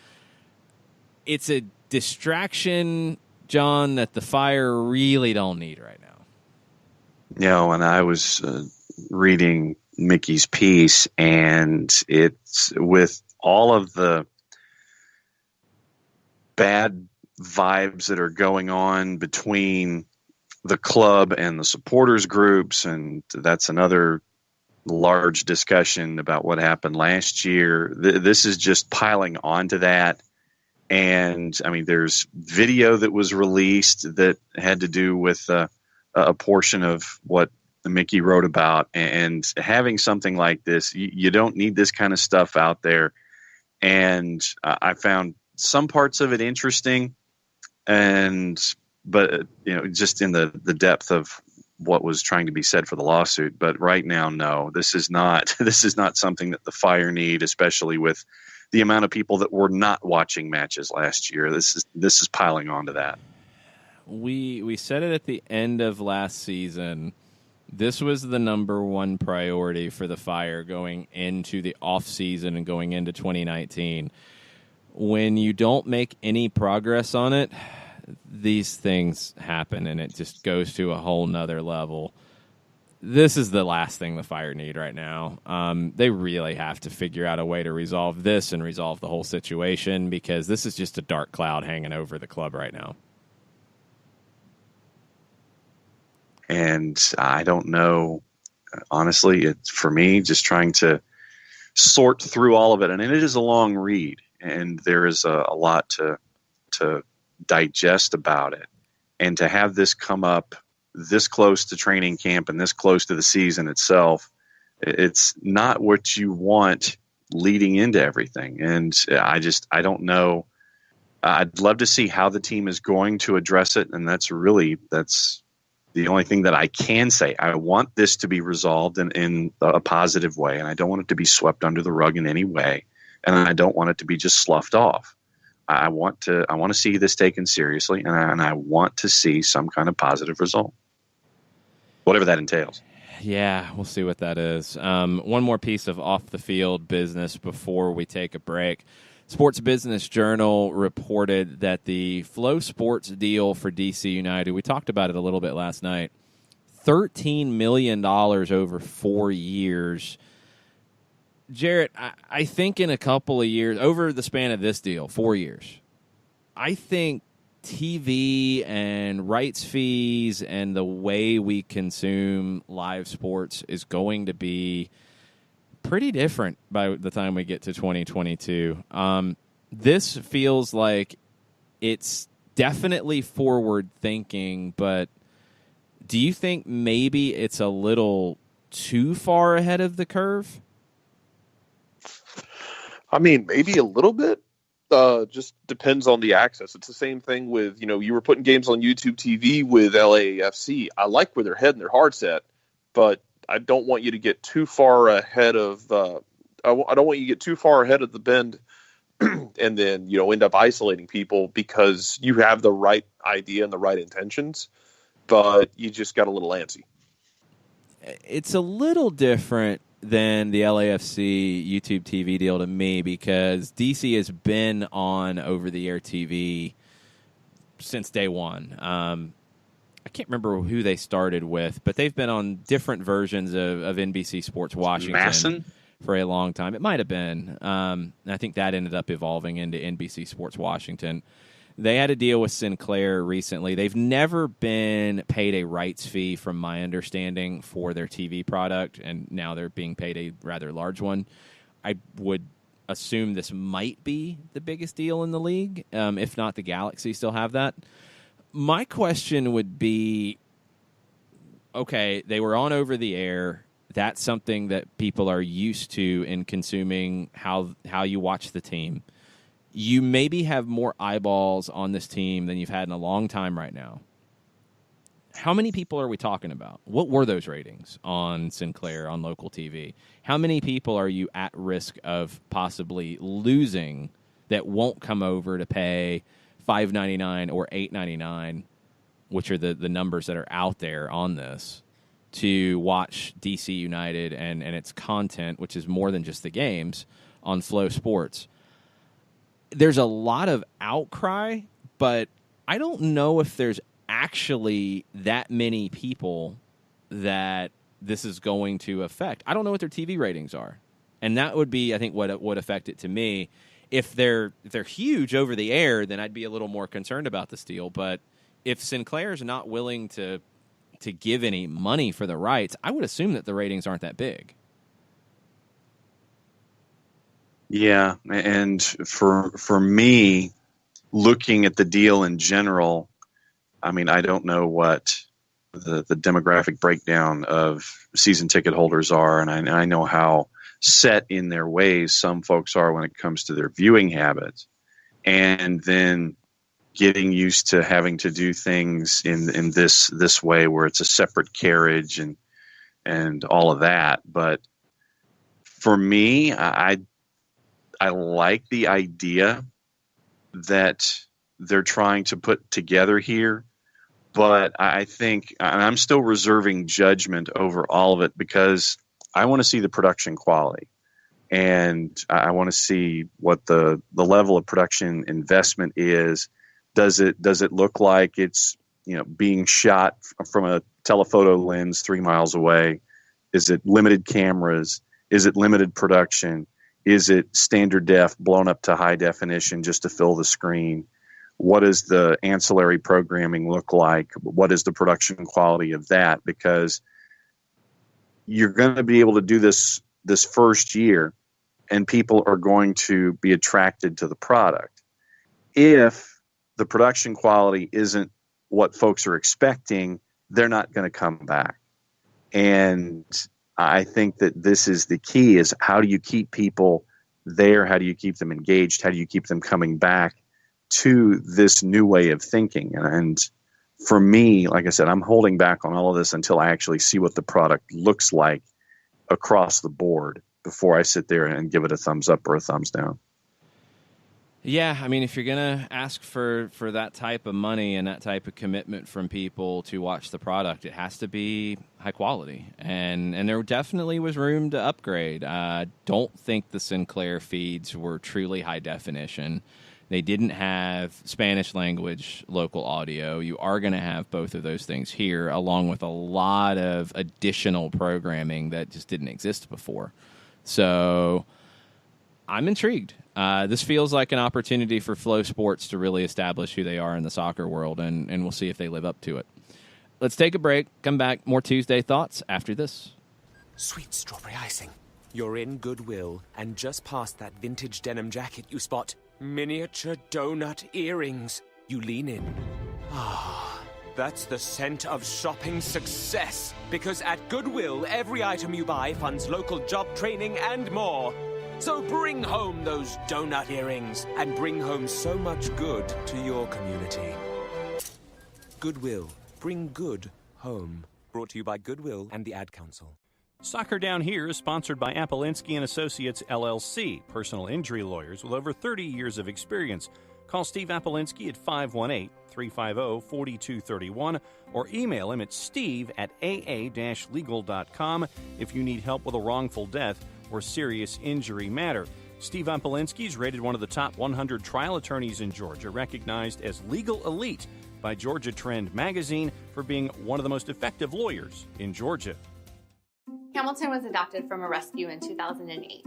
Speaker 1: It's a distraction, John, that the Fire really don't need right now.
Speaker 2: No, and I was reading Mickey's piece, and it's with all of the bad vibes that are going on between the club and the supporters groups, and that's another large discussion about what happened last year. This is just piling onto that. And I mean, there's video that was released that had to do with a portion of what Mickey wrote about, and having something like this, you don't need this kind of stuff out there. And I found some parts of it interesting, but just in the depth of what was trying to be said for the lawsuit. But right now, no, this is not something that the Fire need, especially with the amount of people that were not watching matches last year. This is piling onto that.
Speaker 1: We said it at the end of last season. This was the number one priority for the Fire going into the off season and going into 2019. When you don't make any progress on it, these things happen, and it just goes to a whole nother level. This is the last thing the Fire need right now. They really have to figure out a way to resolve this and resolve the whole situation, because this is just a dark cloud hanging over the club right now.
Speaker 2: And I don't know, honestly, it's for me just trying to sort through all of it. And it is a long read, and there is a lot to digest about it. And to have this come up this close to training camp and this close to the season itself, it's not what you want leading into everything. And I don't know. I'd love to see how the team is going to address it. And that's the only thing that I can say. I want this to be resolved in a positive way. And I don't want it to be swept under the rug in any way. And I don't want it to be just sloughed off. I want to see this taken seriously, and I want to see some kind of positive result, whatever that entails.
Speaker 1: Yeah, we'll see what that is. One more piece of off-the-field business before we take a break. Sports Business Journal reported that the Flow Sports deal for DC United, we talked about it a little bit last night, $13 million over 4 years. Jarrett, I think in a couple of years, over the span of this deal, 4 years, I think TV and rights fees and the way we consume live sports is going to be pretty different by the time we get to 2022. This feels like it's definitely forward thinking, but do you think maybe it's a little too far ahead of the curve?
Speaker 4: I mean, maybe a little bit. Just depends on the access. It's the same thing with, you were putting games on YouTube TV with LAFC. I like where they're heading, their heart's at, but I don't want you to get too far ahead of. I don't want you to get too far ahead of the bend, and then end up isolating people because you have the right idea and the right intentions, but you just got a little antsy.
Speaker 1: It's a little different than the LAFC YouTube TV deal to me because DC has been on over-the-air TV since day one. I can't remember who they started with, but they've been on different versions of NBC Sports Washington
Speaker 2: Masson?
Speaker 1: For a long time. It might have been. And I think that ended up evolving into NBC Sports Washington. They had a deal with Sinclair recently. They've never been paid a rights fee, from my understanding, for their TV product, and now they're being paid a rather large one. I would assume this might be the biggest deal in the league. If not, the Galaxy still have that. My question would be, okay, they were on over the air. That's something that people are used to in consuming how you watch the team. You maybe have more eyeballs on this team than you've had in a long time right now. How many people are we talking about? What were those ratings on Sinclair, on local TV? How many people are you at risk of possibly losing that won't come over to pay $5.99 or $8.99, which are the numbers that are out there on this, to watch DC United and its content, which is more than just the games, on Flow Sports? There's a lot of outcry, but I don't know if there's actually that many people that this is going to affect. I don't know what their TV ratings are. And that would be, I think, what would affect it to me. If they're huge over the air, then I'd be a little more concerned about this deal. But if Sinclair's not willing to give any money for the rights, I would assume that the ratings aren't that big.
Speaker 2: Yeah, and for me, looking at the deal in general, I mean, I don't know what the demographic breakdown of season ticket holders are, and I know how set in their ways some folks are when it comes to their viewing habits, and then getting used to having to do things in this way where it's a separate carriage and all of that. But for me, I like the idea that they're trying to put together here, but I think, and I'm still reserving judgment over all of it because I want to see the production quality, and I want to see what the level of production investment is. Does it look like it's being shot from a telephoto lens 3 miles away? Is it limited cameras? Is it limited production? Is it standard def blown up to high definition just to fill the screen? What does the ancillary programming look like? What is the production quality of that? Because you're going to be able to do this first year, and people are going to be attracted to the product. If the production quality isn't what folks are expecting, they're not going to come back. And I think that this is the key: is how do you keep people there? How do you keep them engaged? How do you keep them coming back to this new way of thinking? And for me, like I said, I'm holding back on all of this until I actually see what the product looks like across the board before I sit there and give it a thumbs up or a thumbs down.
Speaker 1: Yeah, I mean, if you're going to ask for that type of money and that type of commitment from people to watch the product, it has to be high quality. And there definitely was room to upgrade. I don't think the Sinclair feeds were truly high definition. They didn't have Spanish language local audio. You are going to have both of those things here, along with a lot of additional programming that just didn't exist before. So I'm intrigued. This feels like an opportunity for Flow Sports to really establish who they are in the soccer world, and we'll see if they live up to it. Let's take a break, come back, more Tuesday Thoughts after this.
Speaker 14: Sweet strawberry icing. You're in Goodwill, and just past that vintage denim jacket you spot miniature donut earrings. You lean in. Ah, that's the scent of shopping success. Because at Goodwill, every item you buy funds local job training and more. So bring home those donut earrings and bring home so much good to your community. Goodwill. Bring good home. Brought to you by Goodwill and the Ad Council.
Speaker 13: Soccer Down Here is sponsored by Apolinski and Associates, LLC, personal injury lawyers with over 30 years of experience. Call Steve Apolinski at 518-350-4231 or email him at steve@aa-legal.com if you need help with a wrongful death or serious injury matter. Steve Apolinski is rated one of the top 100 trial attorneys in Georgia, recognized as Legal Elite by Georgia Trend magazine for being one of the most effective lawyers in Georgia.
Speaker 15: Hamilton was adopted from a rescue in 2008.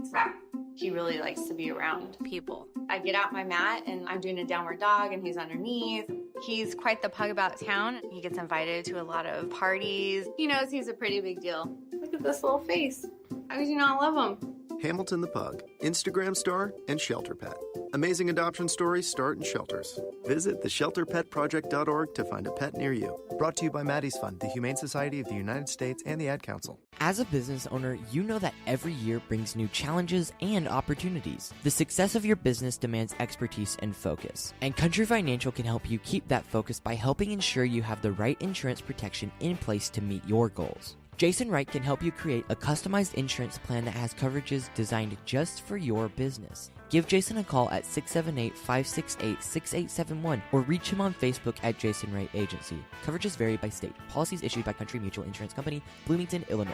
Speaker 15: He really likes to be around people. I get out my mat and I'm doing a downward dog and he's underneath. He's quite the pug about town. He gets invited to a lot of parties. He knows he's a pretty big deal. Look at this little face. How could you not love him?
Speaker 16: Hamilton the Pug, Instagram star and shelter pet. Amazing adoption stories start in shelters. Visit theshelterpetproject.org to find a pet near you. Brought to you by Maddie's Fund, the Humane Society of the United States, and the Ad Council.
Speaker 8: As a business owner, you know that every year brings new challenges and opportunities. The success of your business demands expertise and focus. And Country Financial can help you keep that focus by helping ensure you have the right insurance protection in place to meet your goals. Jason Wright can help you create a customized insurance plan that has coverages designed just for your business. Give Jason a call at 678-568-6871 or reach him on Facebook at Jason Wright Agency. Coverages vary by state. Policies issued by Country Mutual Insurance Company, Bloomington, Illinois.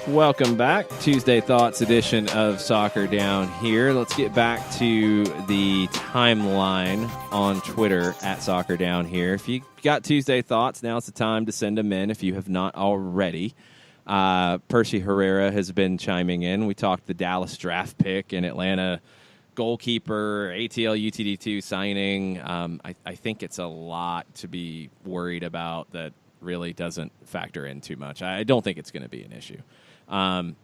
Speaker 1: Welcome back. Tuesday Thoughts edition of Soccer Down Here. Let's get back to the timeline on Twitter at Soccer Down Here. If you got Tuesday Thoughts, now's the time to send them in if you have not already. Percy Herrera has been chiming in. We talked the Dallas draft pick and Atlanta goalkeeper, ATL UTD2 signing. I think it's a lot to be worried about that really doesn't factor in too much. I don't think it's going to be an issue. I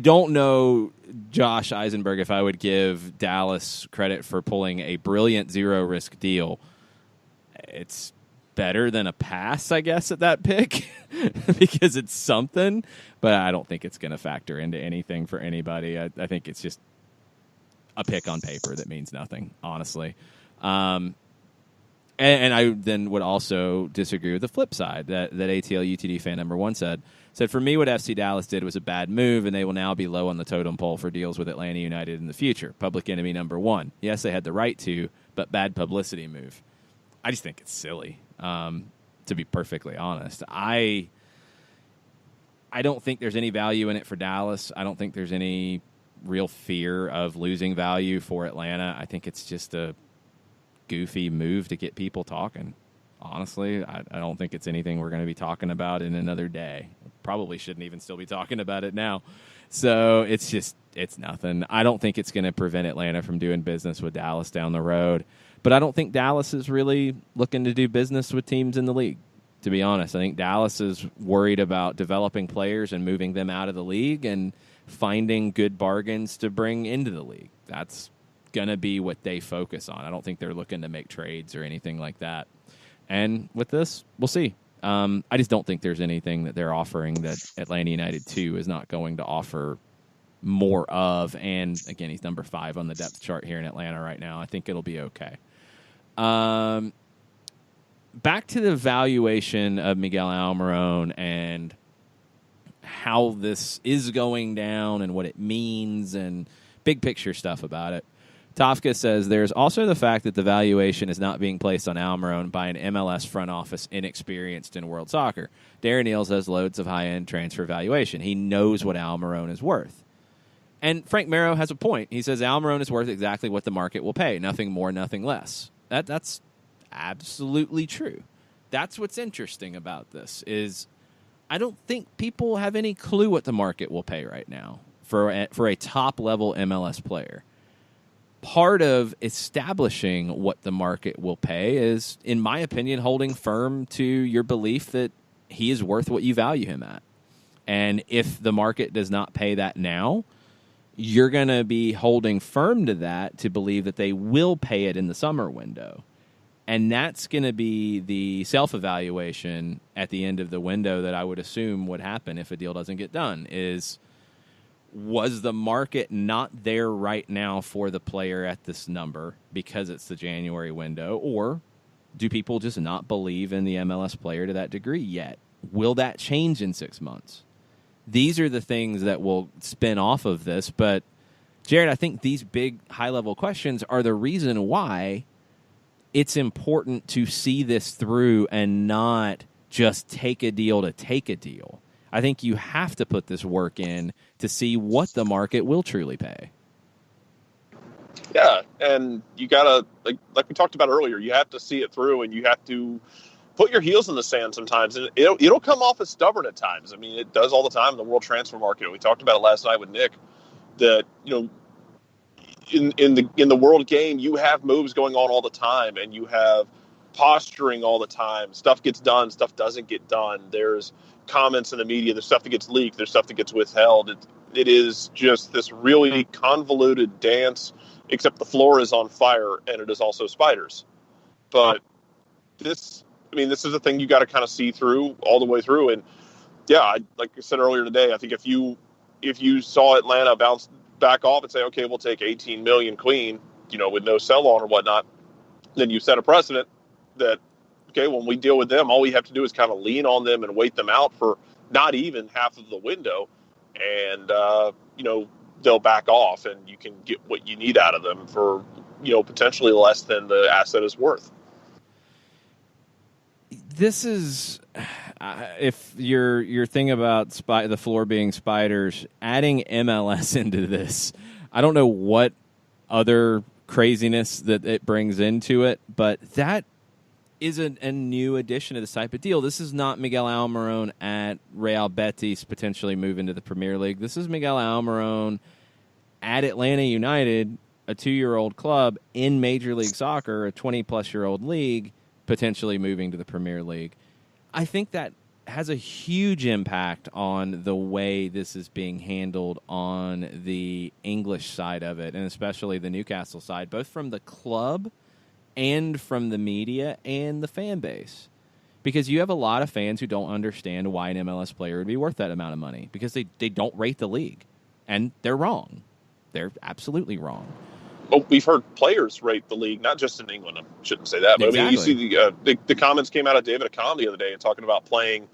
Speaker 1: don't know, Josh Eisenberg, if I would give Dallas credit for pulling a brilliant zero-risk deal. It's better than a pass, I guess, at that pick because it's something, but I don't think it's going to factor into anything for anybody. I think it's just a pick on paper that means nothing, honestly. And I then would also disagree with the flip side that ATL UTD fan number one said, for me, what FC Dallas did was a bad move, and they will now be low on the totem pole for deals with Atlanta United in the future. Public enemy number one. Yes, they had the right to, but bad publicity move. I just think it's silly, to be perfectly honest. I don't think there's any value in it for Dallas. I don't think there's any real fear of losing value for Atlanta. I think it's just a goofy move to get people talking. Honestly, I don't think it's anything we're going to be talking about in another day. Probably shouldn't even still be talking about it now. So it's nothing. I don't think it's going to prevent Atlanta from doing business with Dallas down the road. But I don't think Dallas is really looking to do business with teams in the league, to be honest. I think Dallas is worried about developing players and moving them out of the league and finding good bargains to bring into the league. That's going to be what they focus on. I don't think they're looking to make trades or anything like that. And with this, we'll see. I just don't think there's anything that they're offering that Atlanta United 2 is not going to offer more of. And again, he's number 5 on the depth chart here in Atlanta right now. I think it'll be okay. Back to the valuation of Miguel Almiron and how this is going down and what it means and big picture stuff about it. Tafka says there's also the fact that the valuation is not being placed on Almiron by an MLS front office inexperienced in world soccer. Darren Eales has loads of high-end transfer valuation. He knows what Almiron is worth. And Frank Marrow has a point. He says Almiron is worth exactly what the market will pay, nothing more, nothing less. That's absolutely true. That's what's interesting about this is I don't think people have any clue what the market will pay right now for a top-level MLS player. Part of establishing what the market will pay is, in my opinion, holding firm to your belief that he is worth what you value him at. And if the market does not pay that now, you're going to be holding firm to that to believe that they will pay it in the summer window. And that's going to be the self-evaluation at the end of the window that I would assume would happen if a deal doesn't get done is, was the market not there right now for the player at this number because it's the January window, or do people just not believe in the MLS player to that degree yet? Will that change in 6 months? These are the things that will spin off of this. But, Jared, I think these big high-level questions are the reason why it's important to see this through and not just take a deal to take a deal. I think you have to put this work in to see what the market will truly pay.
Speaker 4: Yeah, and you gotta like we talked about earlier. You have to see it through, and you have to put your heels in the sand sometimes. And it'll come off as stubborn at times. I mean, it does all the time in the world transfer market. We talked about it last night with Nick. That in the world game, you have moves going on all the time, and you have posturing all the time. Stuff gets done, stuff doesn't get done. There's comments in the media, there's stuff that gets leaked, there's stuff that gets withheld. It is just this really convoluted dance, except the floor is on fire and it is also spiders. But this is a thing you got to kind of see through all the way through. And yeah, like I said earlier today, I think if you saw Atlanta bounce back off and say, okay, we'll take 18 million clean, with no sell on or whatnot, then you set a precedent that, okay, when we deal with them, all we have to do is kind of lean on them and wait them out for not even half of the window. And, they'll back off and you can get what you need out of them for, potentially less than the asset is worth.
Speaker 1: This is, if your thing about the floor being spiders, adding MLS into this, I don't know what other craziness that it brings into it, but that is a new addition to this type of deal. This is not Miguel Almiron at Real Betis potentially moving to the Premier League. This is Miguel Almiron at Atlanta United, a 2-year-old club in Major League Soccer, a 20-plus-year-old league, potentially moving to the Premier League. I think that has a huge impact on the way this is being handled on the English side of it, and especially the Newcastle side, both from the club and from the media and the fan base. Because you have a lot of fans who don't understand why an MLS player would be worth that amount of money, because they don't rate the league. And they're wrong. They're absolutely wrong.
Speaker 4: Well, we've heard players rate the league, not just in England. I shouldn't say that. But exactly. I mean, you see the comments came out of David Accam the other day and talking about playing,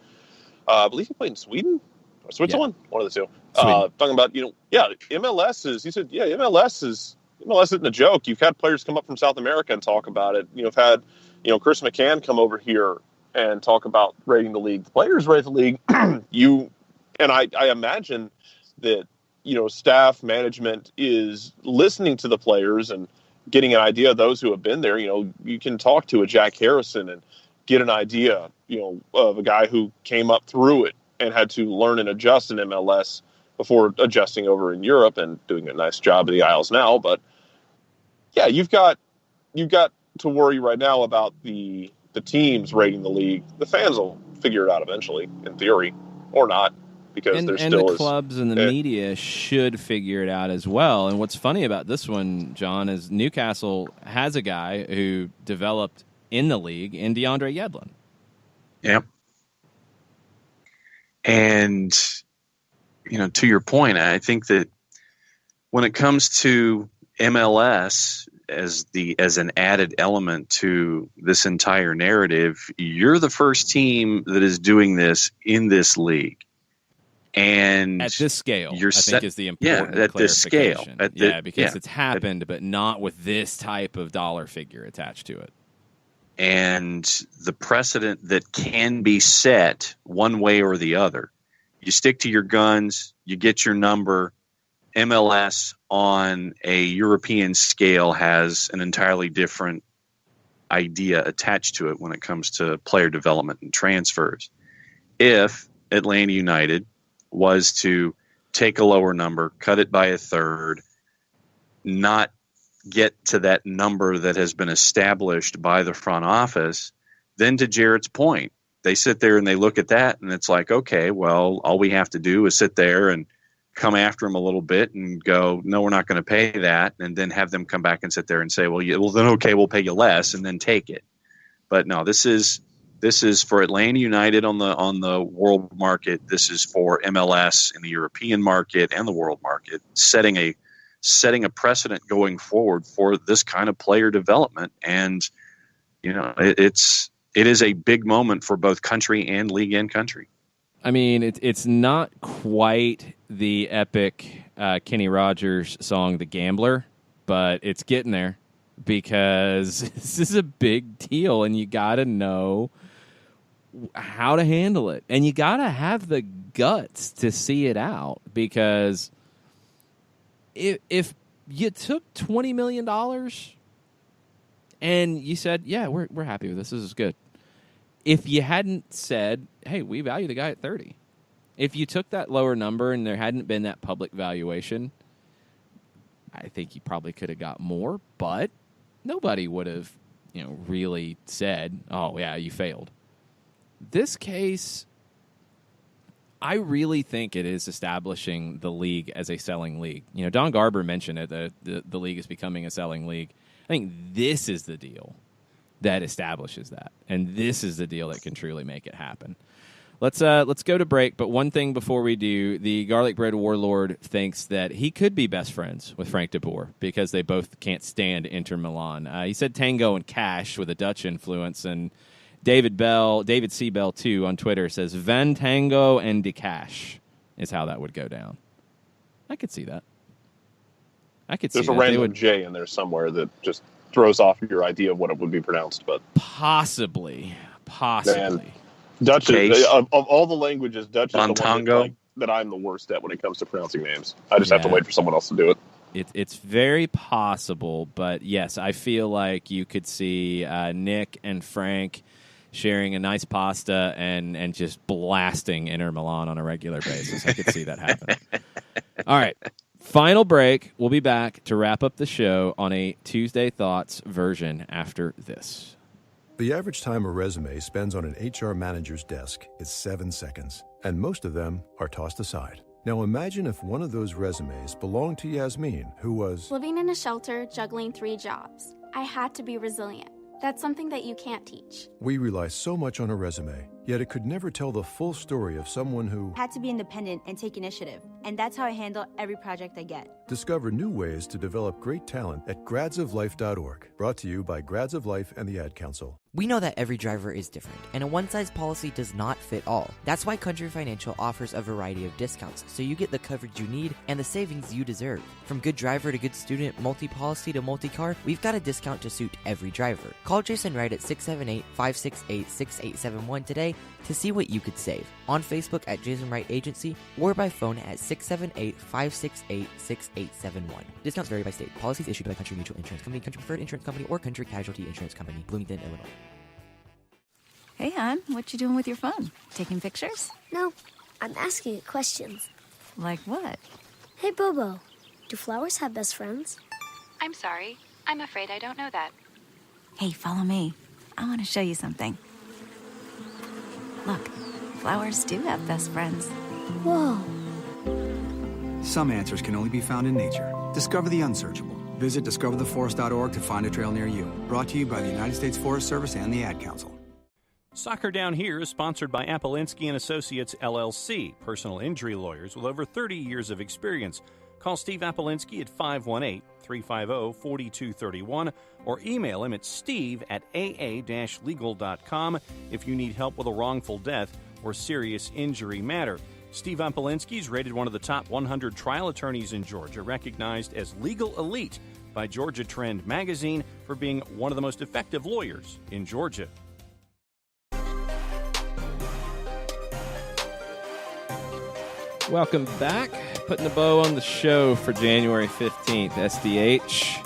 Speaker 4: I believe he played in Sweden or Switzerland, one of the two. Talking about, MLS is, he said, MLS isn't a joke. You've had players come up from South America and talk about it. You've had, Chris McCann come over here and talk about rating the league. The players rate the league. I imagine that, staff management is listening to the players and getting an idea of those who have been there. You can talk to a Jack Harrison and get an idea, of a guy who came up through it and had to learn and adjust in MLS before adjusting over in Europe and doing a nice job of the Isles now. But yeah, you've got to worry right now about the teams rating the league. The fans will figure it out eventually, in theory, or not. because
Speaker 1: and
Speaker 4: there's
Speaker 1: the
Speaker 4: still
Speaker 1: clubs and the media should figure it out as well. And what's funny about this one, John, is Newcastle has a guy who developed in the league in DeAndre Yedlin.
Speaker 2: Yeah. And, to your point, I think that when it comes to MLS as an added element to this entire narrative, you're the first team that is doing this in this league. And
Speaker 1: at this scale,
Speaker 2: I
Speaker 1: think is the important
Speaker 2: at this scale.
Speaker 1: Because it's happened, but not with this type of dollar figure attached to it.
Speaker 2: And the precedent that can be set one way or the other. You stick to your guns, you get your number. MLS on a European scale has an entirely different idea attached to it when it comes to player development and transfers. If Atlanta United was to take a lower number, cut it by a third, not get to that number that has been established by the front office, then to Jarrett's point, they sit there and they look at that and it's like, okay, well, all we have to do is sit there and come after them a little bit and go, no, we're not going to pay that. And then have them come back and sit there and say, well, then, okay, we'll pay you less and then take it. But no, this is for Atlanta United on the world market. This is for MLS in the European market and the world market, setting a precedent going forward for this kind of player development. And, it is a big moment for both country and league and country.
Speaker 1: I mean, it's not quite the epic Kenny Rogers song, The Gambler, but it's getting there because this is a big deal and you got to know how to handle it. And you got to have the guts to see it out, because if you took $20 million and you said, yeah, we're happy with this is good. If you hadn't said, hey, we value the guy at 30, if you took that lower number and there hadn't been that public valuation, I think you probably could have got more, but nobody would have, really said, oh, yeah, you failed. This case, I really think it is establishing the league as a selling league. Don Garber mentioned it, that the league is becoming a selling league. I think this is the deal that establishes that, and this is the deal that can truly make it happen. Let's go to break, but one thing before we do, the Garlic Bread Warlord thinks that he could be best friends with Frank de Boer because they both can't stand Inter Milan. He said Tango and Cash with a Dutch influence, and David C. Bell too on Twitter says Van Tango and De Cash is how that would go down. I could see that.
Speaker 4: There's a random J in there somewhere that just throws off your idea of what it would be pronounced, but
Speaker 1: possibly.
Speaker 4: Man, Dutch is, of all the languages, Dutch is the one that I'm the worst at when it comes to pronouncing names. I just have to wait for someone else to do it.
Speaker 1: It's very possible, but yes, I feel like you could see Nick and Frank sharing a nice pasta and just blasting Inter Milan on a regular basis. I could see that happen. All right. Final break. We'll be back to wrap up the show on a Tuesday Thoughts version after this.
Speaker 5: The average time a resume spends on an HR manager's desk is 7 seconds, and most of them are tossed aside. Now imagine if one of those resumes belonged to Yasmin, who was
Speaker 6: living in a shelter, juggling 3 jobs. I had to be resilient. That's something that you can't teach.
Speaker 5: We rely so much on a resume, yet it could never tell the full story of someone who
Speaker 7: had to be independent and take initiative. And that's how I handle every project I get.
Speaker 5: Discover new ways to develop great talent at gradsoflife.org. Brought to you by Grads of Life and the Ad Council.
Speaker 8: We know that every driver is different, and a one-size policy does not fit all. That's why Country Financial offers a variety of discounts, so you get the coverage you need and the savings you deserve. From good driver to good student, multi-policy to multi-car, we've got a discount to suit every driver. Call Jason Wright at 678-568-6871 today to see what you could save. On Facebook at Jason Wright Agency, or by phone at 678-568-6871. Discounts vary by state. Policies issued by Country Mutual Insurance Company, Country Preferred Insurance Company, or Country Casualty Insurance Company, Bloomington, Illinois.
Speaker 9: Hey, hon, what you doing with your phone? Taking pictures?
Speaker 10: No, I'm asking it questions.
Speaker 9: Like what?
Speaker 10: Hey, Bobo, do flowers have best friends?
Speaker 11: I'm sorry. I'm afraid I don't know that.
Speaker 9: Hey, follow me. I want to show you something. Look, flowers do have best friends.
Speaker 10: Whoa.
Speaker 12: Some answers can only be found in nature. Discover the unsearchable. Visit discovertheforest.org to find a trail near you. Brought to you by the United States Forest Service and the Ad Council.
Speaker 13: Soccer Down Here is sponsored by Appolinsky & Associates, LLC, personal injury lawyers with over 30 years of experience. Call Steve Appolinsky at 518-350-4231 or email him at steve@aa-legal.com if you need help with a wrongful death or serious injury matter. Steve Appolinsky is rated one of the top 100 trial attorneys in Georgia, recognized as legal elite by Georgia Trend magazine for being one of the most effective lawyers in Georgia.
Speaker 1: Welcome back. Putting a bow on the show for January 15th, SDH.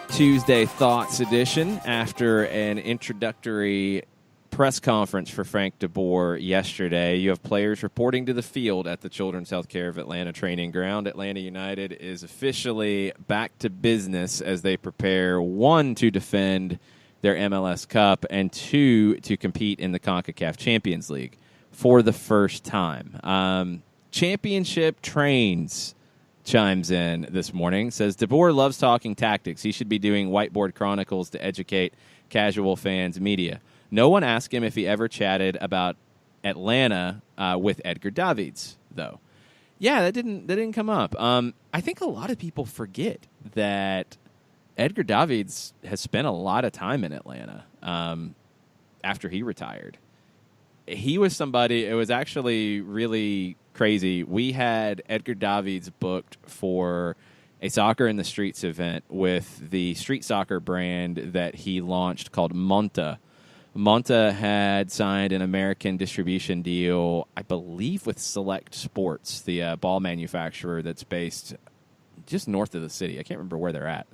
Speaker 1: Tuesday Thoughts edition after an introductory press conference for Frank DeBoer yesterday. You have players reporting to the field at the Children's Healthcare of Atlanta training ground. Atlanta United is officially back to business as they prepare, 1, to defend their MLS Cup, and 2, to compete in the CONCACAF Champions League for the first time. Championship Trains chimes in this morning, says DeBoer loves talking tactics. He should be doing whiteboard chronicles to educate casual fans, media. No one asked him if he ever chatted about Atlanta with Edgar Davids, though. Yeah, that didn't come up. I think a lot of people forget that Edgar Davids has spent a lot of time in Atlanta after he retired. He was somebody, it was actually really crazy. We had Edgar Davids booked for a Soccer in the Streets event with the street soccer brand that he launched called Monta. Monta had signed an American distribution deal, I believe, with Select Sports, the ball manufacturer that's based just north of the city. I can't remember where they're at.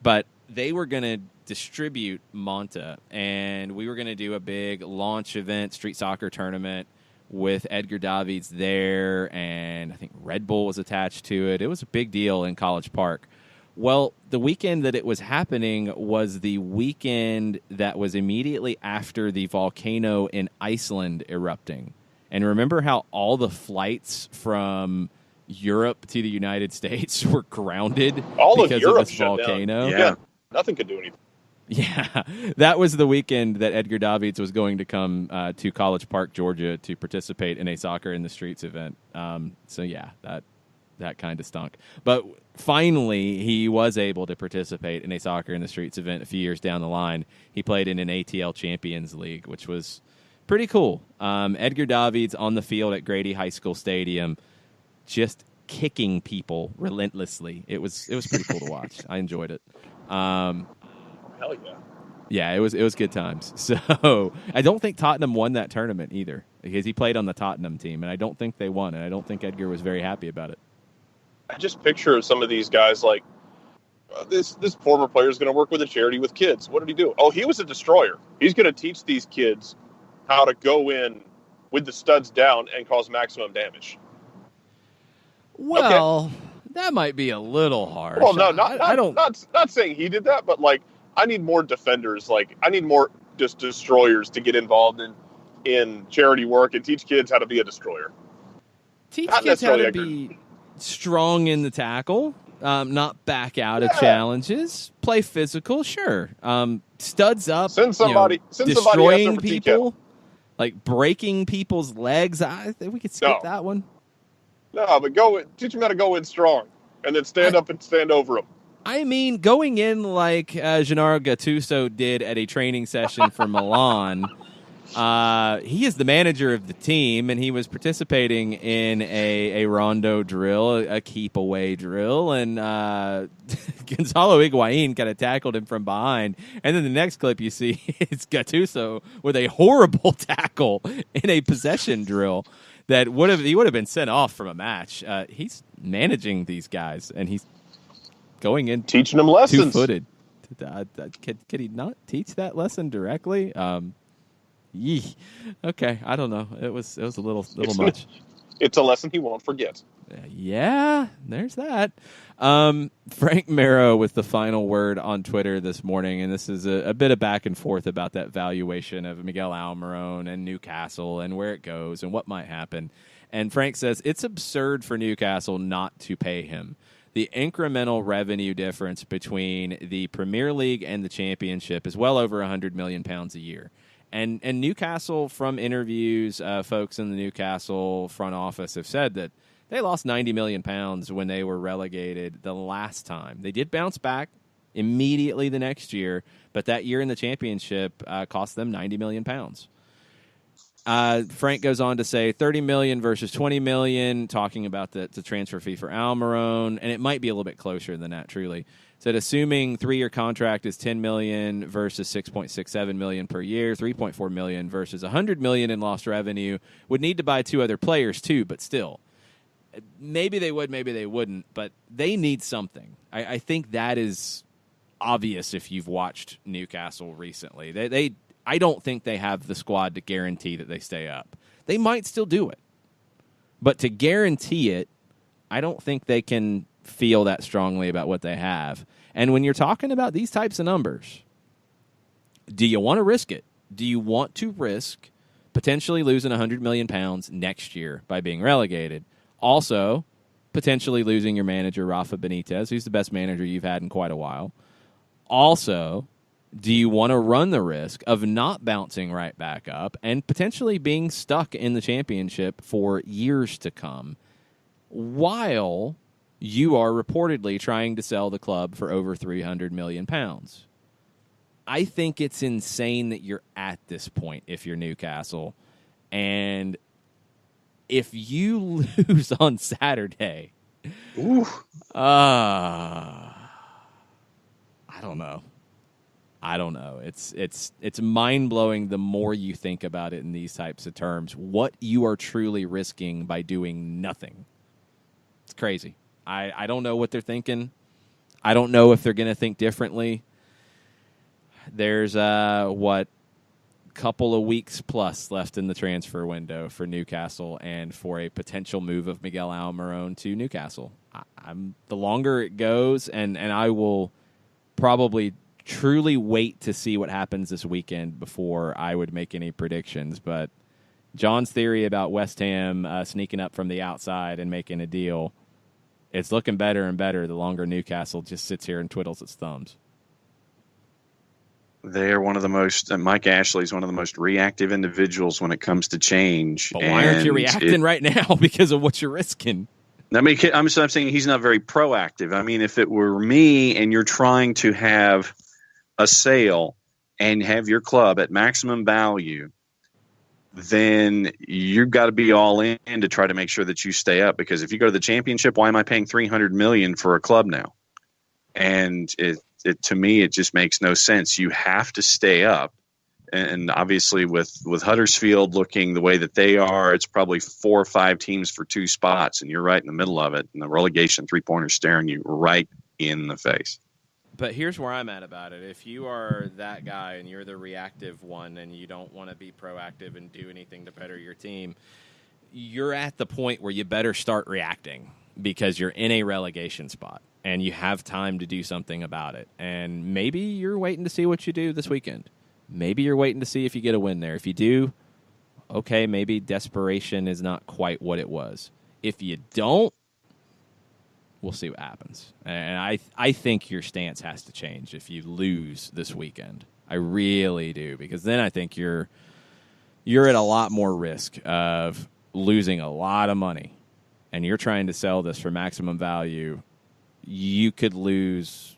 Speaker 1: But they were going to distribute Monta, and we were going to do a big launch event, street soccer tournament, with Edgar Davids there, and I think Red Bull was attached to it. It was a big deal in College Park. Well, the weekend that it was happening was the weekend that was immediately after the volcano in Iceland erupting. And remember how all the flights from Europe to the United States were grounded because of this volcano?
Speaker 4: Yeah, nothing could do anything.
Speaker 1: Yeah, that was the weekend that Edgar Davids was going to come to College Park, Georgia, to participate in a Soccer in the Streets event. So, yeah, that kind of stunk. But finally, he was able to participate in a Soccer in the Streets event a few years down the line. He played in an ATL Champions League, which was pretty cool. Edgar Davids on the field at Grady High School Stadium, just kicking people relentlessly. It was pretty cool to watch. I enjoyed it.
Speaker 4: Hell yeah.
Speaker 1: Yeah, it was good times. So I don't think Tottenham won that tournament either, because he played on the Tottenham team, and I don't think they won, and I don't think Edgar was very happy about it.
Speaker 4: I just picture some of these guys like, this former player is going to work with a charity with kids. What did he do? Oh, he was a destroyer. He's going to teach these kids how to go in with the studs down and cause maximum damage.
Speaker 1: Well,
Speaker 4: okay.
Speaker 1: That might be a little harsh.
Speaker 4: Well, no, not saying he did that, but like, I need more defenders. Like, I need more just destroyers to get involved in charity work and teach kids how to be a destroyer.
Speaker 1: Teach kids how to be strong in the tackle, not back out of challenges, play physical, sure. Studs up, destroying people, like breaking people's legs. I think we could skip that one.
Speaker 4: No, but teach them how to go in strong and then stand up and stand over them.
Speaker 1: I mean, going in like Gennaro Gattuso did at a training session for Milan, he is the manager of the team, and he was participating in a rondo drill, a keep-away drill, and Gonzalo Higuain kind of tackled him from behind. And then the next clip you see is Gattuso with a horrible tackle in a possession drill that he would have been sent off from a match. He's managing these guys, and he's going in
Speaker 4: teaching them lessons.
Speaker 1: 2-footed. Could he not teach that lesson directly? Okay, I don't know. It was a little much.
Speaker 4: It's a lesson he won't forget.
Speaker 1: Yeah, there's that. Frank Marrow with the final word on Twitter this morning, and this is a bit of back and forth about that valuation of Miguel Almiron and Newcastle and where it goes and what might happen. And Frank says it's absurd for Newcastle not to pay him. The incremental revenue difference between the Premier League and the Championship is well over £100 million a year. And Newcastle, from interviews, folks in the Newcastle front office have said that they lost £90 million when they were relegated the last time. They did bounce back immediately the next year, but that year in the Championship cost them £90 million. Frank goes on to say $30 million versus $20 million, talking about the transfer fee for Almiron, and it might be a little bit closer than that, truly. Said assuming 3-year contract is $10 million versus $6.67 million per year, $3.4 million versus $100 million in lost revenue, would need to buy 2 other players too, but still. Maybe they would, maybe they wouldn't, but they need something. I think that is obvious if you've watched Newcastle recently. I don't think they have the squad to guarantee that they stay up. They might still do it, but to guarantee it, I don't think they can feel that strongly about what they have. And when you're talking about these types of numbers, do you want to risk it? Do you want to risk potentially losing £100 million next year by being relegated? Also, potentially losing your manager, Rafa Benitez, who's the best manager you've had in quite a while. Also, do you want to run the risk of not bouncing right back up and potentially being stuck in the Championship for years to come while you are reportedly trying to sell the club for over £300 million? I think it's insane that you're at this point if you're Newcastle. And if you lose on Saturday, I don't know. It's mind-blowing the more you think about it in these types of terms, what you are truly risking by doing nothing. It's crazy. I don't know what they're thinking. I don't know if they're going to think differently. There's, couple of weeks plus left in the transfer window for Newcastle and for a potential move of Miguel Almiron to Newcastle. The longer it goes, and I will probably truly wait to see what happens this weekend before I would make any predictions. But John's theory about West Ham sneaking up from the outside and making a deal, it's looking better and better the longer Newcastle just sits here and twiddles its thumbs.
Speaker 2: They're one of the most, Mike Ashley's one of the most reactive individuals when it comes to change.
Speaker 1: But why aren't you reacting right now? Because of what you're risking.
Speaker 2: I mean, I'm saying he's not very proactive. I mean, if it were me and you're trying to have a sale and have your club at maximum value, then you've got to be all in to try to make sure that you stay up. Because if you go to the Championship, why am I paying $300 million for a club now? And to me, it just makes no sense. You have to stay up. And obviously with Huddersfield looking the way that they are, it's probably 4 or 5 teams for 2 spots, and you're right in the middle of it. And the relegation 3-pointer staring you right in the face.
Speaker 1: But here's where I'm at about it. If you are that guy and you're the reactive one and you don't want to be proactive and do anything to better your team, you're at the point where you better start reacting because you're in a relegation spot and you have time to do something about it. And maybe you're waiting to see what you do this weekend. Maybe you're waiting to see if you get a win there. If you do, okay, maybe desperation is not quite what it was. If you don't, we'll see what happens. And I think your stance has to change if you lose this weekend. I really do, because then I think you're at a lot more risk of losing a lot of money, and you're trying to sell this for maximum value. You could lose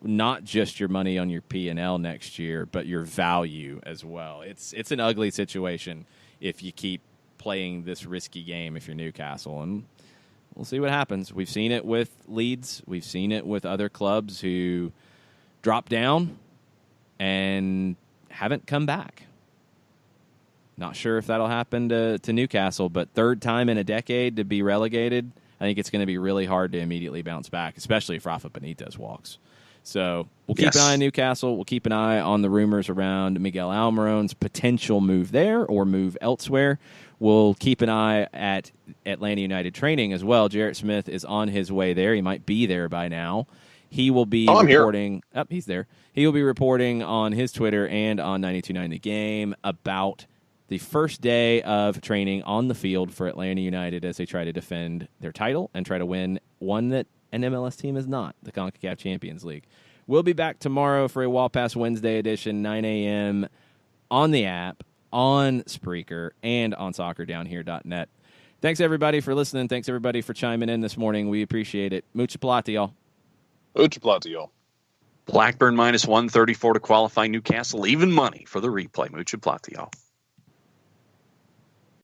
Speaker 1: not just your money on your P&L next year, but your value as well. It's an ugly situation if you keep playing this risky game if you're Newcastle, and we'll see what happens. We've seen it with Leeds. We've seen it with other clubs who drop down and haven't come back. Not sure if that'll happen to Newcastle, but third time in a decade to be relegated, I think it's going to be really hard to immediately bounce back, especially if Rafa Benitez walks. So we'll keep an eye on Newcastle. We'll keep an eye on the rumors around Miguel Almiron's potential move there or move elsewhere. we'll keep an eye at Atlanta United training as well. Jarrett Smith is on his way there. He might be there by now. He will be reporting. Oh, he's there. He will be reporting on his Twitter and on 92.9 The Game about the first day of training on the field for Atlanta United as they try to defend their title and try to win one that an MLS team is not, the CONCACAF Champions League. We'll be back tomorrow for a Wall Pass Wednesday edition, 9 a.m. on the app, on Spreaker, and on soccerdownhere.net. Thanks, everybody, for listening. Thanks, everybody, for chiming in this morning. We appreciate it. Mucha plata, y'all.
Speaker 4: Mucha plata, y'all.
Speaker 2: Blackburn -134 to qualify. Newcastle even money for the replay. Mucha plata, y'all.